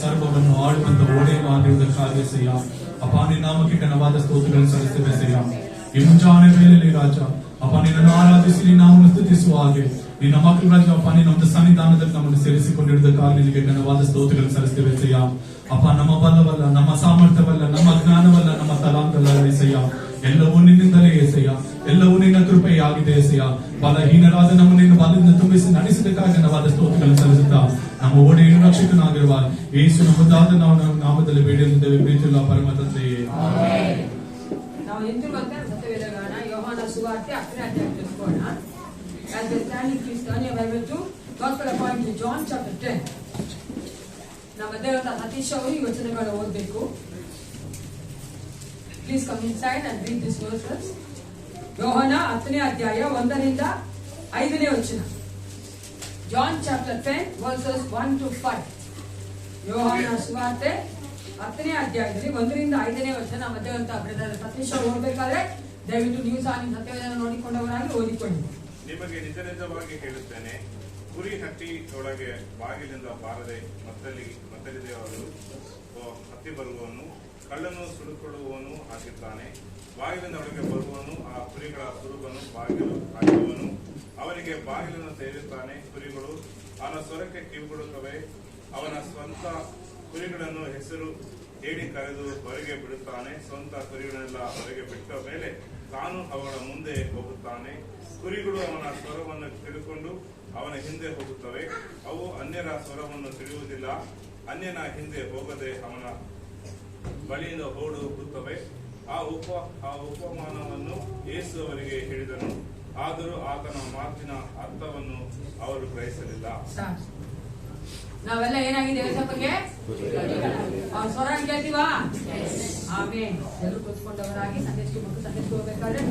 ಸರ್ವವನ್ನು ಆಳುವಂತ ಓಡೆಯನ್ನು ಆಗಿರುವುದಕ್ಕಾಗಿ ಸಯ್ಯ ಅಪ್ಪ ನಿನ್ನ ನಾಮಕ್ಕೆ ಘನವಾದ ಸ್ತೋತ್ರಗಳನ್ನು ಸಲ್ಲಿಸುತ್ತೇವೆ ಸಯ್ಯ. ಈ ಮುಂಜಾನೆ ವೇಳೆಯಲ್ಲಿ ರಾಜ ಅಪ್ಪ ನಿನ್ನನ್ನು ಆರಾಧಿಸಿ ನಿನ್ನ ನಾಮವನ್ನು ಸ್ತುತಿಸುವ ಹಾಗೆ ನಿನ್ನ ಮಕ್ಕಳು ರಾಜ ಅಪ್ಪ ನಿನ್ನ ಒಂದು ಸನ್ನಿಧಾನದಲ್ಲಿ ನಮ್ಮನ್ನು ಸೇರಿಸಿಕೊಂಡಿರುವುದಕ್ಕಾಗಿ ನಿನಗೆ ಘನವಾದ ಸ್ತೋತ್ರಗಳನ್ನು ಸಲ್ಲಿಸುತ್ತೇವೆ ಸಯ್ಯ. ಅಪ್ಪ ನಮ್ಮ ಬಲವಲ್ಲ, ನಮ್ಮ ಸಾಮರ್ಥ್ಯವಲ್ಲ, ನಮ್ಮ ಜ್ಞಾನವಲ್ಲ, ನಮ್ಮ ತಲಾಂತಲ್ಲ ಸಯ್ಯ, ಎಲ್ಲವೂ ನಿನ್ನಿಂದಲೇ ಏಸಯ್ಯ, ಎಲ್ಲವೂ ನಿನ್ನ ಕೃಪೆಯಾಗಿದೆ ಏಸಯ್ಯ. ಬಲಹೀನರಾದ ನಮ್ಮ ನಿನ್ನ ಬಲದಿಂದ ತುಂಬಿಸಿ ನಡೆಸಿದಕ್ಕಾಗಿ ಘನವಾದ ಸ್ತೋತ್ರಗಳನ್ನು ಸಲ್ಲಿಸುತ್ತಾ ನಮ್ಮ ಒಡೆಯನು ರಕ್ಷಕನಾಗಿರುವ ಯೇಸು ನಮ್ಮದಾದ ನಾವು ನಾಮದಲ್ಲಿ ಬೇಡಿರುತ್ತೇವೆ ಪ್ರೀತಿಯುಳ್ಳ ಪರಮ ತಂದೆಯೇ. ನಾವು ಹಿಂದಿರುವಂತೆ ಸತ್ಯವೇದಗಾನ ಯೋಹಾನ ಸುವಾರ್ತೆ 10ನೇ ಅಧ್ಯಾಯ ತಿಳ್ಕೊಳ್ಳೋಣ. As you're standing, please turn your Bible to Gospel according to John chapter 10. ನಮ್ಮ ದೇವರ ಸತೀಶ್ ಅವರು ಈ ವಚನಗಳು ಓದಬೇಕು. Please come inside and read these verses. ಯೋಹಾನ 10ನೇ ಅಧ್ಯಾಯ 1ರಿಂದ 5ನೇ ವಚನ. John chapter 10 verses 1 to 5. ಯೋಹಾನ ಸುವಾರ್ತೆ 10ನೇ ಅಧ್ಯಾಯದಲ್ಲಿ 1ರಿಂದ 5ನೇ ವಚನ ನಮ್ಮ ದೇವರ ಬ್ರದರ್ ಸತೀಶ್ ಅವರು ಓದಬೇಕಾದ್ರೆ ದಯವಿಟ್ಟು ನೀವು ಸಹ ನಿಮ್ಮ ಸತ್ಯವೇದನ ನೋಡಿಕೊಂಡವರಾಗಿ ಓದಿಕೊಳ್ಳಿ. ನಿಮಗೆ ನಿಜ ನಿಜವಾಗಿ ಹೇಳುತ್ತೇನೆ, ಕುರಿ ಹಟ್ಟಿಯೊಳಗೆ ಬಾಗಿಲಿಂದ ಬಾರದೆ ಮತ್ತಲಿದೆಯವರು ಹತ್ತಿ ಬರುವವನು ಕಳ್ಳನು ಸುಡುಕೊಳ್ಳುವವನು ಆಗಿದ್ದಾನೆ. ಬಾಗಿಲಿಂದ ಒಳಗೆ ಬರುವವನು ಆ ಕುರಿಗಳ ಕುರುಬನು ಬಾಗಿಲು ಹಾಕುವವನು ಅವನಿಗೆ ಬಾಗಿಲನ್ನು ತೆರೆಯುತ್ತಾನೆ. ಕುರಿಗಳು ಅವನ ಸ್ವರಕ್ಕೆ ಕಿವಿಗೊಡುತ್ತವೆ. ಅವನ ಸ್ವಂತ ಕುರಿಗಳನ್ನು ಹೆಸರು ಹೇಳಿ ಕರೆದು ಹೊರಗೆ ಬಿಡುತ್ತಾನೆ. ಸ್ವಂತ ಕುರಿಗಳನ್ನೆಲ್ಲ ಹೊರಗೆ ಬಿಟ್ಟ ಮೇಲೆ ತಾನು ಅವಳ ಮುಂದೆ ಹೋಗುತ್ತಾನೆ. ಕುರಿಗಳು ಅವನ ಸ್ವರವನ್ನು ತಿಳಿದುಕೊಂಡು ಅವನ ಹಿಂದೆ ಹೋಗುತ್ತವೆ. ಅವು ಅನ್ಯರ ಸ್ವರವನ್ನು ತಿಳಿಯುವುದಿಲ್ಲ. ಅನ್ಯನ ಹಿಂದೆ ಹೋಗದೆ ಅವನ ಬಳಿಯಿಂದ ಓಡಿ ಹೋಗುತ್ತವೆ. ಆ ಉಪಮಾನವನ್ನು ಯೇಸು ಅವರಿಗೆ ಹೇಳಿದನು. ಆದರೂ ಆತನ ಮಾತಿನ ಅರ್ಥವನ್ನು ಅವರು ಗ್ರಹಿಸಲಿಲ್ಲ. ನಾವೆಲ್ಲ ಏನಾಗಿದೆ ಸ್ವಲ್ಪಗೆ ಅವ್ರ ಸ್ವರ ಕೇಳ್ತೀವಾ? ಆಮೇಲೆ ಎಲ್ಲರೂ ಕೂತ್ಕೊಂಡವರಾಗಿ ಸಂದೇಶಕ್ಕೆ ಮಕ್ಕಳು ಸಂದೇಶಕ್ಕೆ ಹೋಗ್ಬೇಕಾದ್ರೆ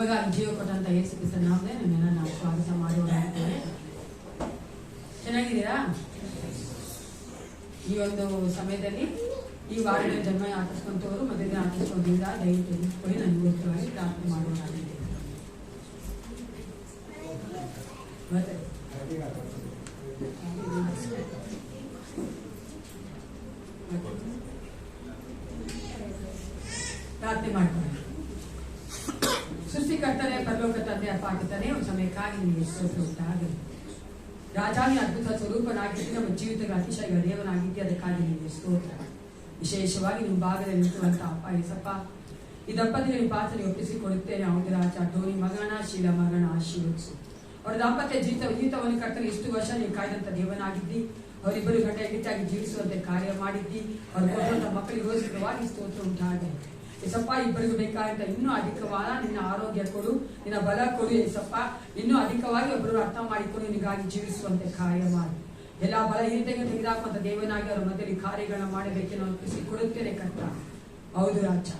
ನಮಗಾಗಿ ಜೀವ ಕೊಟ್ಟಂತ ಯೇಸು ಕ್ರಿಸ್ತನ ನಾಮದಲ್ಲಿ ನಿಮ್ಮೆಲ್ಲ ನಾವು ಸ್ವಾಗತ ಮಾಡುವುದಾಗಿದ್ದೇವೆ. ಚೆನ್ನಾಗಿದ್ದೀರಾ? ಈ ಒಂದು ಸಮಯದಲ್ಲಿ ಈ ವಾರದ ಜನ್ಮ ಆಚರಿಸ್ಕೊಂತವರು ಮದುವೆ ಆಚರಿಸ್ಕೊಂಡಿದ್ದ ದಯವಿಟ್ಟು ತೆಗೆದುಕೊಳ್ಳಿ ನನಗೆ ಗೊತ್ತವಾಗಿ ಪ್ರಾರ್ಥನೆ ಮಾಡುವುದಾಗಿದ್ದೇವೆ. ಪ್ರಾರ್ಥನೆ ಮಾಡ್ತಾರೆ. ಸೃಷ್ಟಿಕರ್ತನೆ, ಪರಲೋಕ ತಂದೆ, ಅಪ್ಪಾಗಿದ್ದಾನೆ ಒಂದು ಸಮಯಕ್ಕಾಗಿ ನಿಮಗೆ ಸ್ತೋತ್ರ ಉಂಟಾಗಲಿ. ರಾಜಾನಿ ಅದ್ಭುತ ಸ್ವರೂಪನಾಗಿದ್ದು ನಮ್ಮ ಜೀವಿತಗಳ ಅತಿಶಯ ದೇವನಾಗಿದ್ದೆ, ಅದಕ್ಕಾಗಿ ನಿಮಗೆ ಸ್ತೋತ್ರ. ವಿಶೇಷವಾಗಿ ನಿಮ್ಮ ಭಾಗದಲ್ಲಿ ನಿಂತುವಂತ ಅಪ್ಪ ಏಸಪ್ಪ, ಈ ದಂಪತಿಗೆ ನಿಮ್ಮ ಪಾತ್ರೆ ಒಪ್ಪಿಸಿಕೊಡುತ್ತೇನೆ. ಹೌದು ರಾಜ, ಟೋನಿ ಮಗನ, ಶೀಲಾ ಮಗನ ಆಶೀರ್ವದಿಸು. ಅವರ ದಾಂಪತ್ಯ ಜೀವಿತವನ್ನು ಕರ್ತನೆ ಇಷ್ಟು ವರ್ಷ ನೀವು ಕಾಯ್ದಂತ ದೇವನಾಗಿದ್ದಿ. ಅವರಿಬ್ಬರು ಗಂಡ ಹೆಂಡತಿಯಾಗಿ ಜೀವಿಸುವಂತೆ ಕಾರ್ಯ ಮಾಡಿದ್ದಿ. ಅವರು ಕೊಟ್ಟಂತ ಮಕ್ಕಳಿಗೋಸ್ಕರವಾಗಿ ಸ್ತೋತ್ರ ಉಂಟಾಗಲಿ. ಏಸಪ್ಪ, ಇಬ್ಬರಿಗೂ ಬೇಕಾದಂತ ಇನ್ನೂ ಅಧಿಕವಾದ ನಿನ್ನ ಆರೋಗ್ಯ ಕೊಡು, ನಿನ್ನ ಬಲ ಕೊಡು ಏಸಪ್ಪ. ಇನ್ನೂ ಅಧಿಕವಾಗಿ ಒಬ್ಬರು ಅರ್ಥ ಮಾಡಿಕೊಂಡು ನಿನಗಾಗಿ ಜೀವಿಸುವಂತೆ ಕಾರ್ಯ ಮಾಡಿ. ಎಲ್ಲಾ ಬಲಹೀನತೆಗೆ ತೆಗೆದುಹಾಕುವಂತ ದೇವನಾಗಿ ಅವರ ಮಧ್ಯದಲ್ಲಿ ಕಾರ್ಯಗಳನ್ನ ಮಾಡಬೇಕೆಂದು ಅರ್ಪಿಸಿ ಕೊಡುತ್ತೇನೆ ಕರ್ತ. ಹೌದು ರಾಜ,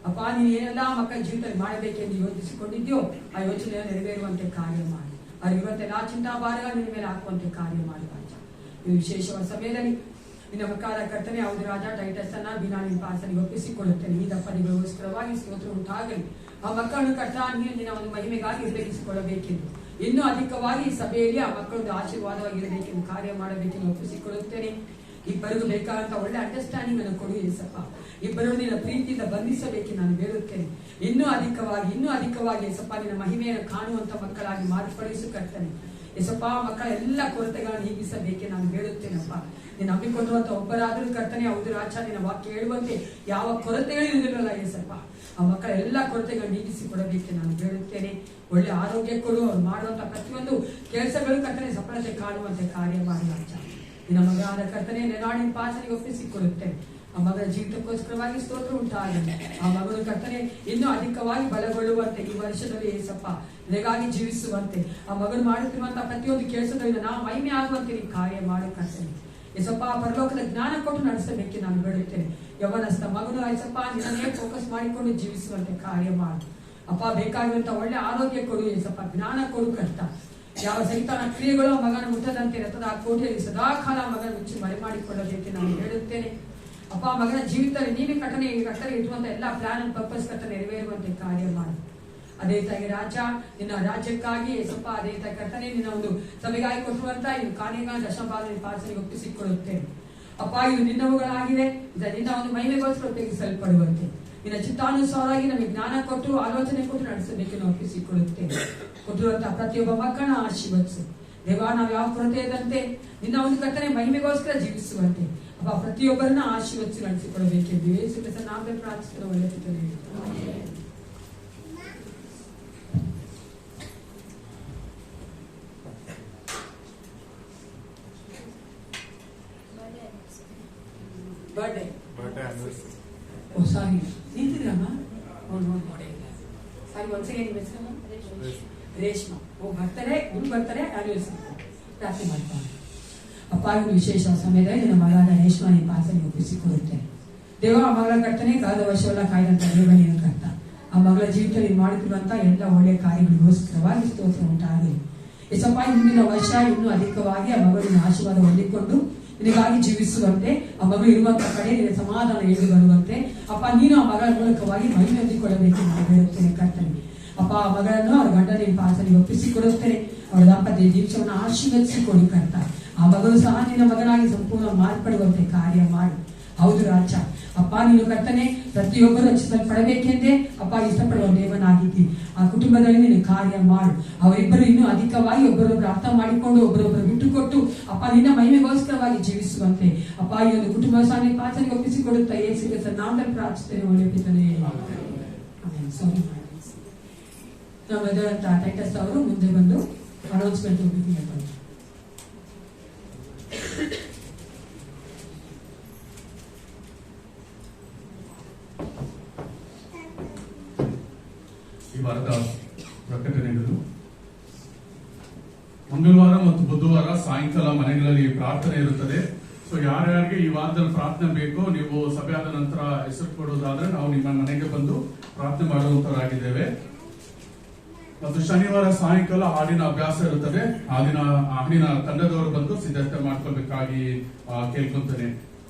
ಅಪ್ಪ, ನೀನು ಏನೆಲ್ಲ ಮಕ್ಕಳ ಜೀವಿತದಲ್ಲಿ ಮಾಡಬೇಕೆಂದು ಯೋಚಿಸಿಕೊಂಡಿದ್ಯೋ ಆ ಯೋಚನೆಯನ್ನು ನೆರವೇರುವಂತೆ ಕಾರ್ಯ ಮಾಡಿ. ಅವರಿರುವಂತೆಲ್ಲ ಚಿಂತಾಭಾರಗಳ ನಿನ್ನ ಮೇಲೆ ಹಾಕುವಂತೆ ಕಾರ್ಯ ಮಾಡಿ ರಾಜ. ಈ ವಿಶೇಷವಾದ ಸಮಯದಲ್ಲಿ ನಿನ್ನ ಮಕ್ಕಳ ಕರ್ತನೆ ಹೌದು ರಾಜ, ಟೈಟಸ್ ಅನ್ನ ಬಿನಾ ನಿನ್ನ ಪಾಸನಿಗೆ ಒಪ್ಪಿಸಿಕೊಳ್ಳುತ್ತೇನೆ. ಈ ದಂಪತಿಗಳಿಗೋಸ್ಕರವಾಗಿ ಸ್ತೋತ್ರ ಉಂಟಾಗಲಿ. ಆ ಮಕ್ಕಳನ್ನು ಕರ್ತ ನೀನು ನಿನ್ನ ಒಂದು ಮಹಿಮೆಗಾಗಿ ಉಪಯೋಗಿಸಿಕೊಳ್ಳಬೇಕೆಂದು, ಇನ್ನೂ ಅಧಿಕವಾಗಿ ಈ ಸಭೆಯಲ್ಲಿ ಆ ಮಕ್ಕಳೊಂದು ಆಶೀರ್ವಾದವಾಗಿರಬೇಕೆಂದು ಕಾರ್ಯ ಮಾಡಬೇಕೆಂದು ಒಪ್ಪಿಸಿಕೊಳ್ಳುತ್ತೇನೆ. ಇಬ್ಬರಿಗೂ ಬೇಕಾದಂತ ಒಳ್ಳೆ ಅಂಡರ್ಸ್ಟ್ಯಾಂಡಿಂಗ್ ಅನ್ನು ಕೊಡು ಏಸಪ್ಪ. ಇಬ್ಬರು ನಿನ್ನ ಪ್ರೀತಿಯಿಂದ ಬಂಧಿಸಬೇಕೆಂದು ನಾನು ಬೇಡುತ್ತೇನೆ. ಇನ್ನೂ ಅಧಿಕವಾಗಿ ಏಸಪ್ಪ ನಿನ್ನ ಮಹಿಮೆಯನ್ನು ಕಾಣುವಂತ ಮಕ್ಕಳಾಗಿ ಮಾರ್ಪಡಿಸು ಕರ್ತನೆ. ಏಸಪ್ಪ, ಮಕ್ಕಳ ಎಲ್ಲ ಕೊರತೆಗಳನ್ನು ನೀಗಿಸಬೇಕೆ ನಾನು ಬೇಡುತ್ತೇನಪ್ಪ. ನೀನು ನಂಬಿಕೊಂಡಿರುವಂತ ಒಬ್ಬರಾದರೂ ಕರ್ತನೆ ಹೌದು ರಾಜ, ನಿನ್ನ ವಾಕ್ಯ ಹೇಳುವಂತೆ ಯಾವ ಕೊರತೆಗಳಿರಲಿಲ್ಲ ಏಸಪ್ಪ. ಆ ಮಕ್ಕಳ ಎಲ್ಲ ಕೊರತೆಗಳು ನೀಗಿಸಿ ಕೊಡಬೇಕೆ ನಾನು ಬೇಡುತ್ತೇನೆ. ಒಳ್ಳೆ ಆರೋಗ್ಯ ಕೊಡು. ಅವ್ರು ಮಾಡುವಂತ ಪ್ರತಿಯೊಂದು ಕೆಲಸಗಳು ಕರ್ತನೆ ಸಫಲತೆ ಕಾಣುವಂತೆ ಕಾರ್ಯ ಮಾಡಿ ರಾಜ. ನಿನ್ನ ಮಗನಾದ ಕರ್ತನೆ ನೆನಾಡಿನ ಪಾಸನಿಗೆ ಒಪ್ಪಿಸಿಕೊಡುತ್ತೇನೆ. ಆ ಮಗಳ ಜೀವಿತಕ್ಕೋಸ್ಕರವಾಗಿ ಸ್ತೋತ್ರ ಉಂಟಾಗಲಿ. ಆ ಮಗಳು ಕರ್ತನೆ ಇನ್ನೂ ಅಧಿಕವಾಗಿ ಬಲಗೊಳ್ಳುವಂತೆ ಈ ವರ್ಷದಲ್ಲಿ ಏಸಪ್ಪ ನಿನಗಾಗಿ ಜೀವಿಸುವಂತೆ, ಆ ಮಗಳು ಮಾಡುತ್ತಿರುವಂತಹ ಪ್ರತಿಯೊಂದು ಕೆಲಸಗಳಿಂದ ನಾವು ಮಹಿಮೆ ಆಗುವಂತೆ ನೀವು ಕಾರ್ಯ ಮಾಡು ಕರ್ತನೆ. ಏಸಪ್ಪ, ಪರಲೋಕದ ಜ್ಞಾನ ಕೊಟ್ಟು ನಡೆಸಬೇಕೆ ನಾನು ಬೇಡುತ್ತೇನೆ. ಯವನಸ್ಥ ಮಗನು ಏಸಪ್ಪ ನಿನ್ನೇ ಫೋಕಸ್ ಮಾಡಿಕೊಂಡು ಜೀವಿಸುವಂತೆ ಕಾರ್ಯ ಮಾಡು ಅಪ್ಪ. ಬೇಕಾಗಿರುವಂತ ಒಳ್ಳೆ ಆರೋಗ್ಯ ಕೊಡು ಏಸಪ್ಪ, ಜ್ಞಾನ ಕೊಡು ಕರ್ತ. ಯಾವ ಸೈತಾನ ಕ್ರಿಯೆಗಳು ಮಗನ ಮುಟ್ಟದಂತೆ ರಥದ ಕೋಟೆಯಲ್ಲಿ ಸದಾಕಾಲ ಮಗನ ಮುಚ್ಚಿ ಮರೆ ಮಾಡಿಕೊಳ್ಳಬೇಕೆ ನಾನು ಹೇಳುತ್ತೇನೆ. ಅಪ್ಪ, ಮಗನ ಜೀವಿತದಲ್ಲಿ ನೀವೇ ಕಟ್ಟನೆ ಇರುವಂತ ಎಲ್ಲ ಪ್ಲಾನ್ ಅಂಡ್ ಪರ್ಪಸ್ ಕಟ್ಟನೆ ನೆರವೇರುವಂತೆ ಕಾರ್ಯ ಮಾಡಿ. ಅದೇ ತಾಯಿ ರಾಜ, ನಿನ್ನ ರಾಜ್ಯಕ್ಕಾಗಿ ಏಸಪ್ಪ, ಅದೇ ತಾಯಿ ಕರ್ತನೆ ನಿನ್ನ ಒಂದು ಸಭೆಗಾಗಿ ಕೊಟ್ಟಿರುವಂತ ಇದು ಕಾಣಿಗ ದಶಭಾಗದ ಪಾಸನಿಗೆ ಒಪ್ಪಿಸಿಕೊಳ್ಳುತ್ತೇನೆ ಅಪ್ಪ. ಇದು ನಿನ್ನವುಗಳಾಗಿದೆ, ನಿನ್ನ ಒಂದು ಮಹಿಮೆಗೋಸ್ಕರ ಉಪಯೋಗಿಸಲ್ಪಡುವಂತೆ ನಿನ್ನ ಚಿತ್ತಾನುಸಾರವಾಗಿ ನಮಗೆ ಜ್ಞಾನ ಕೊಟ್ಟು ಆಲೋಚನೆ ಕೊಟ್ಟು ನಡೆಸಬೇಕೆಂದು ಒಪ್ಪಿಸಿಕೊಳ್ಳುತ್ತೇನೆ. ಕೊಟ್ಟಿರುವಂತಹ ಪ್ರತಿಯೊಬ್ಬ ಮಕ್ಕಳನ್ನ ಆಶೀರ್ವದಿಸು ದೇವ. ನಾವು ಯಾವ ಕೊರತೆ ಇದ್ದಂತೆ ನಿನ್ನ ಒಂದು ಕರ್ತನೆ ಮಹಿಮೆಗೋಸ್ಕರ ಜೀವಿಸುವಂತೆ ಅಪ್ಪ ಪ್ರತಿಯೊಬ್ಬರನ್ನ ಆಶೀರ್ವದಿಸಿ ನಡೆಸಿಕೊಡಬೇಕೆಂದು ಯೇಸು ಕ್ರಿಸ್ತನ ನಾಮದಲ್ಲಿ ಪ್ರಾರ್ಥಿಸುತ್ತೇನೆ. ಒಳ್ಳೆ ಪಿತನೇ, ಬರ್ಡೇ ಸಾರಿ ನಿಂತಿದ್ರಮ್ಮ. ನೋಡಿ ಸಾರಿ, ಒಂದ್ಸಲ ನಿಮ್ಮ ಹೆಸರು ರೇಷ್ಮಾ. ಬರ್ತಾರೆ, ಗುರು ಬರ್ತಾರೆ, ಆನಿವರ್ಸರಿ ಪ್ರಾರ್ಥನೆ ಮಾಡ್ತಾರೆ. ಅಪ್ಪ, ಒಂದು ವಿಶೇಷ ಸಮಯದಲ್ಲಿ ನನ್ನ ಮಗಳಾದ ರೇಷ್ಮಾ ನಿಮ್ಮ ಪಾಸನಿಗೆ ಒಪ್ಪಿಸಿಕೊಡುತ್ತೇನೆ ದೇವ. ಆ ಮಗಳ ಕರ್ತನೆ ಕಳೆದ ವರ್ಷವೆಲ್ಲ ಕಾಯ್ದಂತ ದೇವನಿಯನ್ನು ಕರ್ತ. ಆ ಮಗಳ ಜೀವಿತದಲ್ಲಿ ಮಾಡುತ್ತಿರುವಂತ ಎಲ್ಲ ಒಳ್ಳೆಯ ಕಾರ್ಯಗಳಿಗೋಸ್ಕರವಾಗಿ ಸ್ತೋತ್ರ ಉಂಟಾಗಲಿ ಏಸಪ್ಪ. ಹಿಂದಿನ ವರ್ಷ ಇನ್ನೂ ಅಧಿಕವಾಗಿ ಆ ಮಗಳಿನ ಆಶೀರ್ವಾದ ಹೊಂದಿಕೊಂಡು ನಿನಗಾಗಿ ಜೀವಿಸುವಂತೆ, ಆ ಮಗಳು ಇರುವಂತ ಕಡೆ ನಿನ್ನ ಸಮಾಧಾನ ಎದ್ದು ಬರುವಂತೆ ಅಪ್ಪ ನೀನು ಆ ಮಗಳ ಮೂಲಕವಾಗಿ ಮಹಿಮೆ ಹೊಂದಿಕೊಳ್ಳಬೇಕು ನಾನು ಹೇಳುತ್ತೇನೆ ಕರ್ತನೆ. ಅಪ್ಪ, ಆ ಮಗಳನ್ನು ಅವ್ರ ಗಂಡನ ನಿಮ್ಮ ಪಾಸನಿಗೆ ಒಪ್ಪಿಸಿಕೊಡುತ್ತೇನೆ. ಅವರ ದಾಂಪತ್ಯ ಜೀವಿತವನ್ನು ಆಶೀರ್ವದಿಸಿಕೊಡು ಕರ್ತ. ಆ ಮಗಳು ಸಹ ನಿನ್ನ ಮಗನಾಗಿ ಸಂಪೂರ್ಣ ಮಾರ್ಪಡುವಂತೆ ಕಾರ್ಯ ಮಾಡು. ಹೌದು ರಾಜ, ಅಪ್ಪ ನೀನು ಕರ್ತನೆ ಪ್ರತಿಯೊಬ್ಬರು ರಚಿಸಲ್ಪಡಬೇಕೆಂದೇ ಅಪ್ಪ ಇಷ್ಟಪಡುವ ದೇವನಾಗಿದ್ದಿ. ಆ ಕುಟುಂಬದಲ್ಲಿ ನೀನು ಕಾರ್ಯ ಮಾಡು. ಅವರಿಬ್ಬರು ಇನ್ನೂ ಅಧಿಕವಾಗಿ ಒಬ್ಬರೊಬ್ಬರು ಅರ್ಥ ಮಾಡಿಕೊಂಡು ಒಬ್ಬರೊಬ್ಬರು ಬಿಟ್ಟುಕೊಟ್ಟು ಅಪ್ಪ ನಿನ್ನ ಮಹಿಮೆಗೋಸ್ಕರವಾಗಿ ಜೀವಿಸುವಂತೆ ಅಪ್ಪ ಈ ಒಂದು ಕುಟುಂಬ ಸಹ ನಿನ್ನ ಪಾಸನಿಗೆ ಒಪ್ಪಿಸಿಕೊಡುತ್ತಾ ಯೇಸು ಕ್ರಿಸ್ತನ ನಾಮದಲ್ಲಿ ಪ್ರಾರ್ಥಿಸುತ್ತೇನೆ. ಒಳ್ಳೆ ಪಿತನೇ, ಸಾರಿ. ನಮ್ಮ ಟೈಟಸ್ ಅವರು ಮುಂದೆ ಬಂದು ಅನೌನ್ಸ್ಮೆಂಟ್ ಹೇಳ್ತಾರೆ. ಈ ವಾರದ ಪ್ರಕಟಣೆಗಳು ಮಂಗಳವಾರ ಮತ್ತು ಬುಧವಾರ ಸಾಯಂಕಾಲ ಮನೆಗಳಲ್ಲಿ ಪ್ರಾರ್ಥನೆ ಇರುತ್ತದೆ. ಸೊ ಯಾರ್ಯಾರಿಗೆ ಈ ವಾರದಲ್ಲಿ ಪ್ರಾರ್ಥನೆ ಬೇಕೋ ನೀವು ಸಭೆ ಆದ ನಂತರ ಹೆಸರು ಕೊಡೋದಾದ್ರೆ ನಾವು ನಿಮ್ಮ ಮನೆಗೆ ಬಂದು ಪ್ರಾರ್ಥನೆ ಮಾಡುವಂತರಾಗಿದ್ದೇವೆ. ಮತ್ತು ಶನಿವಾರ ಸಾಯಂಕಾಲ ಹಾಡಿನ ಅಭ್ಯಾಸ ಇರುತ್ತದೆ. ಹಾಡಿನ ತಂಡದವರು ಬಂದು ಸಿದ್ಧತೆ ಮಾಡ್ಕೊಳ್ಬೇಕಾಗಿ ಕೇಳ್ಕೊಂತೇನೆ.